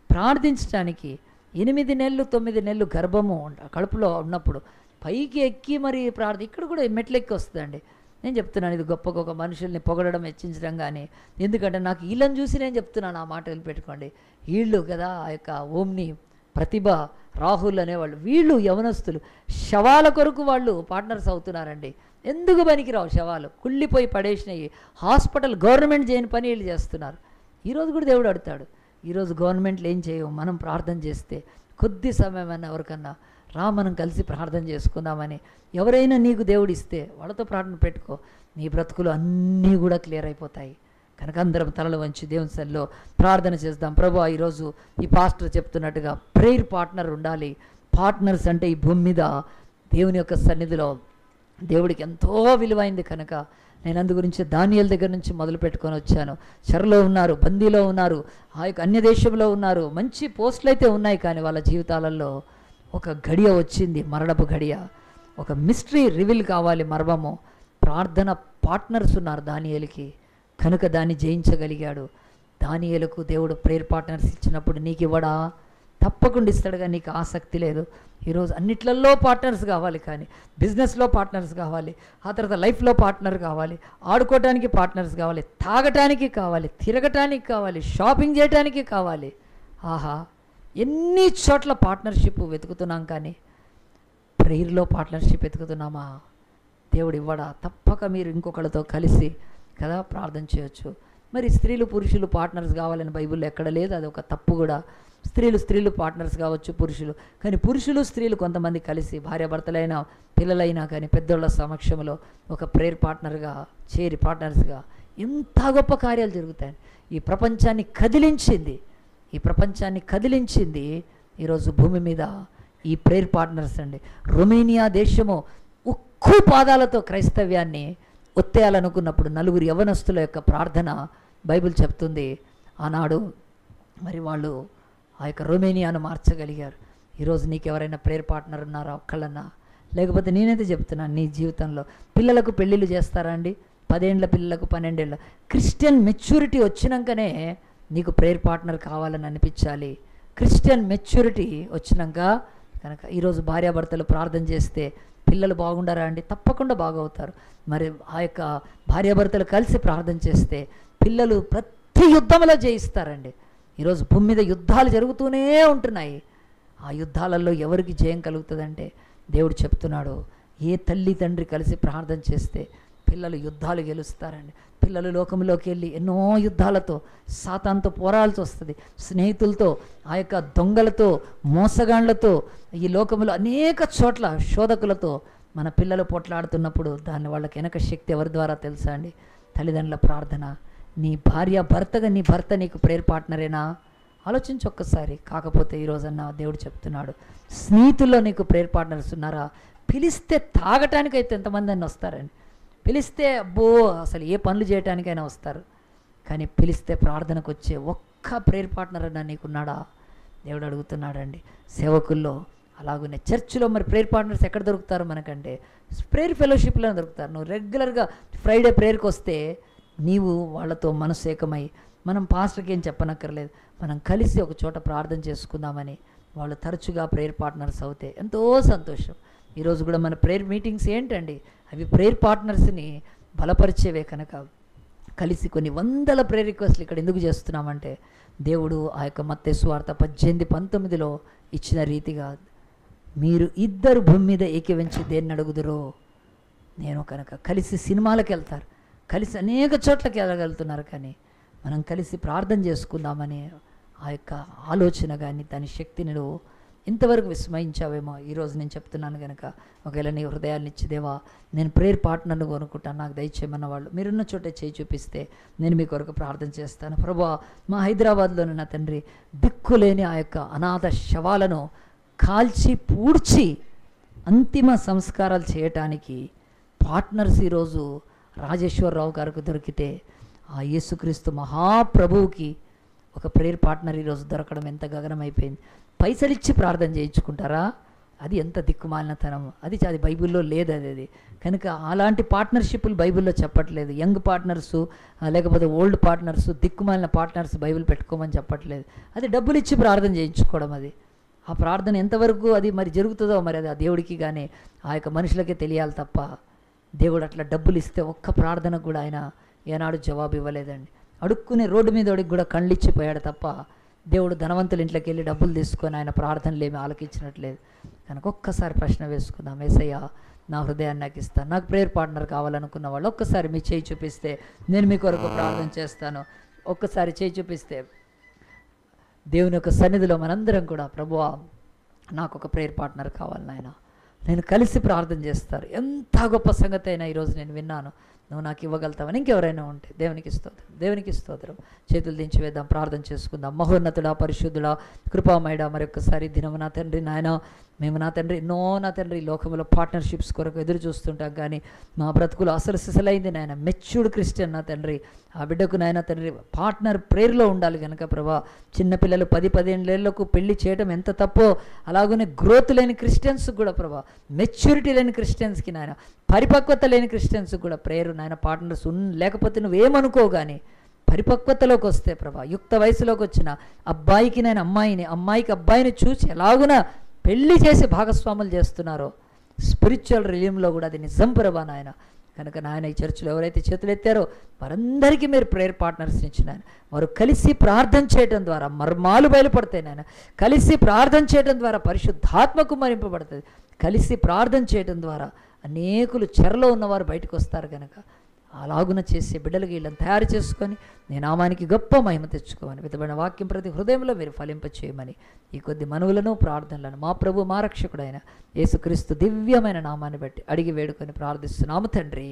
ప్రార్థించడానికి 8 నెలలు 9 నెలలు గర్భము కడుపులో ఉన్నప్పుడు పైకి ఎక్కి మరి ఇక్కడ కూడా మెట్లెక్కి వస్తుందండి. నేను చెప్తున్నాను, ఇది గొప్ప గొప్ప మనుషుల్ని పొగడడం, హెచ్చించడం కానీ, ఎందుకంటే నాకు వీళ్ళని చూసి నేను చెప్తున్నాను, ఆ మాట వదిలిపెట్టుకోండి. వీళ్ళు కదా ఆ యొక్క ఓమ్ని, ప్రతిభ, రాహుల్ అనేవాళ్ళు, వీళ్ళు యవనస్తులు శవాల కొరకు వాళ్ళు పార్ట్నర్స్ అవుతున్నారండి. ఎందుకు పనికిరావు శవాలు, కుళ్ళిపోయి పడేసినవి, హాస్పిటల్ గవర్నమెంట్ చేయని పని వీళ్ళు చేస్తున్నారు. ఈరోజు కూడా దేవుడు అడుగుతాడు, ఈరోజు గవర్నమెంట్లు ఏం చేయవు, మనం ప్రార్థన చేస్తే కొద్ది సమయమైనా ఎవరికన్నా రా మనం కలిసి ప్రార్థన చేసుకుందామని ఎవరైనా నీకు దేవుడు ఇస్తే వాళ్ళతో ప్రార్థన పెట్టుకో, నీ బ్రతుకులు అన్నీ కూడా క్లియర్ అయిపోతాయి. కనుక అందరం తలలు వంచి దేవుని సన్నిధిలో ప్రార్థన చేద్దాం. ప్రభువా, ఈరోజు ఈ పాస్టర్ చెప్తున్నట్టుగా ప్రేయర్ పార్ట్నర్ ఉండాలి. పార్ట్నర్స్ అంటే ఈ భూమి మీద దేవుని యొక్క సన్నిధిలో దేవుడికి ఎంతో విలువైంది. కనుక నేను అందు గురించి దానియేలు దగ్గర నుంచి మొదలు పెట్టుకొని వచ్చాను. చెరలో ఉన్నారు, బందీలో ఉన్నారు, ఆ యొక్క అన్య దేశంలో ఉన్నారు, మంచి పోస్టులు అయితే ఉన్నాయి, కానీ వాళ్ళ జీవితాలలో ఒక గడియ వచ్చింది, మరణపు గడియ. ఒక మిస్టరీ రివీల్ కావాలి, మర్మము. ప్రార్థన పార్ట్నర్స్ ఉన్నారు దానియేలుకి, కనుక దాన్ని జయించగలిగాడు. దానియేలుకు దేవుడు ప్రేయర్ పార్ట్నర్స్ ఇచ్చినప్పుడు నీకు ఇవ్వడా? తప్పకుండా ఇస్తాడుగా. నీకు ఆసక్తి లేదు. ఈరోజు అన్నిట్లలో పార్ట్నర్స్ కావాలి, కానీ బిజినెస్లో పార్ట్నర్స్ కావాలి, ఆ తర్వాత లైఫ్లో పార్ట్నర్ కావాలి, ఆడుకోవటానికి పార్ట్నర్స్ కావాలి, తాగటానికి కావాలి, తిరగటానికి కావాలి, షాపింగ్ చేయటానికి కావాలి. ఆహా, ఎన్ని చోట్ల పార్ట్నర్షిప్ వెతుకుతున్నాం, కానీ ప్రేయర్లో పార్ట్నర్షిప్ వెతుకుతున్నామా? దేవుడు ఇవ్వడా? తప్పక మీరు ఇంకొకళ్ళతో కలిసి కదా ప్రార్థన చేయొచ్చు. మరి స్త్రీలు పురుషులు పార్ట్నర్స్ కావాలని బైబిల్లో ఎక్కడ లేదు, అది ఒక తప్పు కూడా. స్త్రీలు పార్ట్నర్స్ కావచ్చు, పురుషులు, కానీ పురుషులు స్త్రీలు కొంతమంది కలిసి భార్యాభర్తలైనా పిల్లలైనా కానీ పెద్దోళ్ళ సమక్షంలో ఒక ప్రేయర్ పార్ట్నర్గా చేరి పార్ట్నర్స్గా ఎంత గొప్ప కార్యాలు జరుగుతాయి. ఈ ప్రపంచాన్ని కదిలించింది ఈరోజు భూమి మీద ఈ ప్రేయర్ పార్ట్నర్స్ అండి. రొమేనియా దేశము ఉక్కు పాదాలతో క్రైస్తవ్యాన్ని ఒత్తేయాలనుకున్నప్పుడు నలుగురు యవనస్తుల యొక్క ప్రార్థన బైబిల్ చెప్తుంది. ఆనాడు మరి వాళ్ళు ఆ యొక్క రొమేనియాను మార్చగలిగారు. ఈరోజు నీకు ఎవరైనా ప్రేయర్ పార్ట్నర్ ఉన్నారా? ఒక్కళ్ళన్నా? లేకపోతే నేనైతే చెప్తున్నాను, నీ జీవితంలో పిల్లలకు పెళ్ళిళ్ళు చేస్తారా అండి? 10 ఏళ్ళ పిల్లలకు, 12 ఏళ్ళ క్రిస్టియన్ మెచ్యూరిటీ వచ్చినాకనే నీకు ప్రేయర్ పార్ట్నర్ కావాలని అనిపించాలి. క్రిస్టియన్ మెచ్యూరిటీ వచ్చినాక కనుక ఈరోజు భార్యాభర్తలు ప్రార్థన చేస్తే పిల్లలు బాగుండారా అండి? తప్పకుండా బాగవుతారు. మరి ఆ యొక్క భార్యాభర్తలు కలిసి ప్రార్థన చేస్తే పిల్లలు ప్రతి యుద్ధంలో జయిస్తారండి. ఈరోజు భూమి మీద యుద్ధాలు జరుగుతూనే ఉంటున్నాయి. ఆ యుద్ధాలలో ఎవరికి జయం కలుగుతుందంటే దేవుడు చెప్తున్నాడు, ఏ తల్లి తండ్రి కలిసి ప్రార్థన చేస్తే పిల్లలు యుద్ధాలు గెలుస్తారండి. పిల్లలు లోకంలోకి వెళ్ళి ఎన్నో యుద్ధాలతో సాతానుతో పోరాడాల్సి వస్తుంది, స్నేహితులతో, ఆ యొక్క దొంగలతో, మోసగాళ్లతో, ఈ లోకంలో అనేక చోట్ల శోధకులతో మన పిల్లలు పోట్లాడుతున్నప్పుడు దాన్ని వాళ్ళకి వెనక శక్తి ఎవరి ద్వారా తెలుసా అండి? తల్లిదండ్రుల ప్రార్థన. నీ నీ భర్త నీకు ప్రేయర్ పార్ట్నరేనా? ఆలోచించి ఒక్కసారి. కాకపోతే ఈరోజన్నా దేవుడు చెప్తున్నాడు, స్నేహితుల్లో నీకు ప్రేయర్ పార్ట్నర్స్ ఉన్నారా? పిలిస్తే తాగటానికైతే ఎంతమంది అన్నీ వస్తారండి. పిలిస్తే అబ్బో అసలు ఏ పనులు చేయటానికైనా వస్తారు, కానీ పిలిస్తే ప్రార్థనకు వచ్చే ఒక్క ప్రేయర్ పార్ట్నర్ అన్నా నీకున్నాడా? దేవుడు అడుగుతున్నాడండి. సేవకుల్లో అలాగనే చర్చిలో మరి ప్రేయర్ పార్ట్నర్స్ ఎక్కడ దొరుకుతారు మనకంటే? ప్రేయర్ ఫెలోషిప్లోనే దొరుకుతారు. నువ్వు రెగ్యులర్గా ఫ్రైడే ప్రేయర్కి వస్తే నీవు వాళ్ళతో మనసు ఏకమై, మనం పాస్టర్కి ఏం చెప్పనక్కర్లేదు, మనం కలిసి ఒక చోట ప్రార్థన చేసుకుందామని వాళ్ళు తరచుగా ప్రేయర్ పార్ట్నర్స్ అవుతే ఎంతో సంతోషం. ఈరోజు కూడా మన ప్రేయర్ మీటింగ్స్ ఏంటండి? అవి ప్రేయర్ పార్ట్నర్స్ని బలపరిచేవే. కనుక కలిసి కొన్ని వందల ప్రేయర్ రిక్వెస్ట్లు ఇక్కడ ఎందుకు చేస్తున్నామంటే దేవుడు ఆ యొక్క మత్తయి సువార్త 18:19లో ఇచ్చిన రీతిగా మీరు ఇద్దరు భూమి మీద ఏకీవించి దేన్ని అడుగుదురో నేను కనుక. కలిసి సినిమాలకు వెళ్తారు, కలిసి అనేక చోట్లకి వెళ్ళగలుగుతున్నారు, కానీ మనం కలిసి ప్రార్థన చేసుకుందామనే ఆ యొక్క ఆలోచన కానీ దాని శక్తిని నువ్వు ఇంతవరకు విస్మయించావేమో. ఈరోజు నేను చెప్తున్నాను కనుక, ఒకవేళ నీ హృదయాన్ని ఇచ్చి, దేవా నేను ప్రేయర్ పార్ట్నర్ను కొనుక్కుంటాను, నాకు దయచేయమన్న వాళ్ళు మీరున్న చోటే చేయి చూపిస్తే నేను మీ కొరకు ప్రార్థన చేస్తాను. ప్రభువా, మా హైదరాబాద్లోని నా తండ్రి దిక్కులేని ఆ యొక్క అనాథ శవాలను కాల్చి పూడ్చి అంతిమ సంస్కారాలు చేయటానికి పార్ట్నర్స్ ఈరోజు రాజేశ్వరరావు గారికి దొరికితే, ఆ యేసుక్రీస్తు మహాప్రభువుకి ఒక ప్రేయర్ పార్ట్నర్ ఈరోజు దొరకడం ఎంత గగనమైపోయింది. పైసలు ఇచ్చి ప్రార్థన చేయించుకుంటారా? అది ఎంత దిక్కుమాలినతనం. అది బైబిల్లో లేదు. అది కనుక అలాంటి పార్ట్నర్షిప్లు బైబిల్లో చెప్పట్లేదు. యంగ్ పార్ట్నర్సు లేకపోతే ఓల్డ్ పార్ట్నర్సు, దిక్కుమాలిన పార్ట్నర్స్ బైబిల్ పెట్టుకోమని చెప్పట్లేదు. అది డబ్బులు ఇచ్చి ప్రార్థన చేయించుకోవడం. అది ఆ ప్రార్థన ఎంతవరకు అది మరి జరుగుతుందో మరి అది ఆ దేవుడికి కానీ ఆ యొక్క మనుషులకే తెలియాలి తప్ప, దేవుడు అట్లా డబ్బులు ఇస్తే ఒక్క ప్రార్థనకు కూడా ఆయన ఏనాడు జవాబు ఇవ్వలేదండి. అడుక్కునే రోడ్డు మీద వాడికి కూడా కళ్ళు ఇచ్చిపోయాడు తప్ప, దేవుడు ధనవంతుల ఇంట్లోకి వెళ్ళి డబ్బులు తీసుకొని ఆయన ప్రార్థనలు ఏమి ఆలకించినట్లేదు. కనుక ఒక్కసారి ప్రశ్న వేసుకుందాం. యేసయ్య, నా హృదయాన్ని నాకు ఇస్తాను, నాకు ప్రేయర్ పార్ట్నర్ కావాలనుకున్న వాళ్ళు ఒక్కసారి మీ చేయి చూపిస్తే నేను మీ కొరకు ప్రార్థన చేస్తాను. ఒక్కసారి చేయి చూపిస్తే దేవుని యొక్క సన్నిధిలో మనందరం కూడా, ప్రభువా నాకు ఒక ప్రేయర్ పార్ట్నర్ కావాలి నాయన, నేను కలిసి ప్రార్థన చేస్తారు. ఎంత గొప్ప సంగతి అయినా ఈరోజు నేను విన్నాను, నువ్వు నాకు ఇవ్వగలుగుతావని. ఇంకెవరైనా ఉంటే దేవునికి స్తోత్రం, దేవునికి స్తోత్రం. చేతులు దించి వేద్దాం, ప్రార్థన చేసుకుందాం. మహోన్నతుడా, పరిశుద్ధుడా, కృపామయుడా, మరొకసారి దినము నా తండ్రి నాయన, మేము నా తండ్రి ఎన్నో నా తండ్రి లోకంలో పార్ట్నర్షిప్స్ కొరకు ఎదురు చూస్తుంటాం, కానీ మా బ్రతుకులు అసలు సిసలైంది నాయన. మెచ్యూర్డ్ క్రిస్టియన్ నా తండ్రి, ఆ బిడ్డకు నాయన తండ్రి పార్ట్నర్ ప్రేయర్లో ఉండాలి కనుక ప్రభా, చిన్నపిల్లలు 10-15 ఏళ్లకు పెళ్లి చేయడం ఎంత తప్పో, అలాగనే గ్రోత్ లేని క్రిస్టియన్స్ కూడా ప్రభా, మెచ్యూరిటీ లేని క్రిస్టియన్స్కి నాయన, పరిపక్వత లేని క్రిస్టియన్స్ కూడా ప్రేయర్ నాయన పార్ట్నర్స్ లేకపోతే నువ్వేమనుకో, కానీ పరిపక్వతలోకి వస్తే ప్రభా, యుక్త వయసులోకి వచ్చిన అబ్బాయికి నేను అమ్మాయిని, అమ్మాయికి అబ్బాయిని చూసి ఎలాగున పెళ్లి చేసి భాగస్వాములు చేస్తున్నారో, స్పిరిచువల్ రిలీంలో కూడా అది నిజం ప్రభా నాయన. కనుక నాయన, ఈ చర్చిలో ఎవరైతే చేతులు ఎత్తారో వారందరికీ మీరు ప్రేయర్ పార్ట్నర్స్ ఇచ్చిన వారు కలిసి ప్రార్థన చేయడం ద్వారా మర్మాలు బయలుపడతాయి నాయన. కలిసి ప్రార్థన చేయడం ద్వారా పరిశుద్ధాత్మకు మరింపబడుతుంది. కలిసి ప్రార్థన చేయడం ద్వారా అనేకులు చెరలో ఉన్నవారు బయటకు వస్తారు. కనుక అలాగున చేసే బిడ్డలకి వీళ్ళని తయారు చేసుకొని నీ నామానికి గొప్ప మహిమ తెచ్చుకోమని, విధమైన వాక్యం ప్రతి హృదయంలో మీరు ఫలింప చేయమని ఈ కొద్ది మనవులను ప్రార్థనలను మా ప్రభు మా రక్షకుడైన యేసుక్రీస్తు దివ్యమైన నామాన్ని బట్టి అడిగి వేడుకొని ప్రార్థిస్తున్నాము తండ్రి.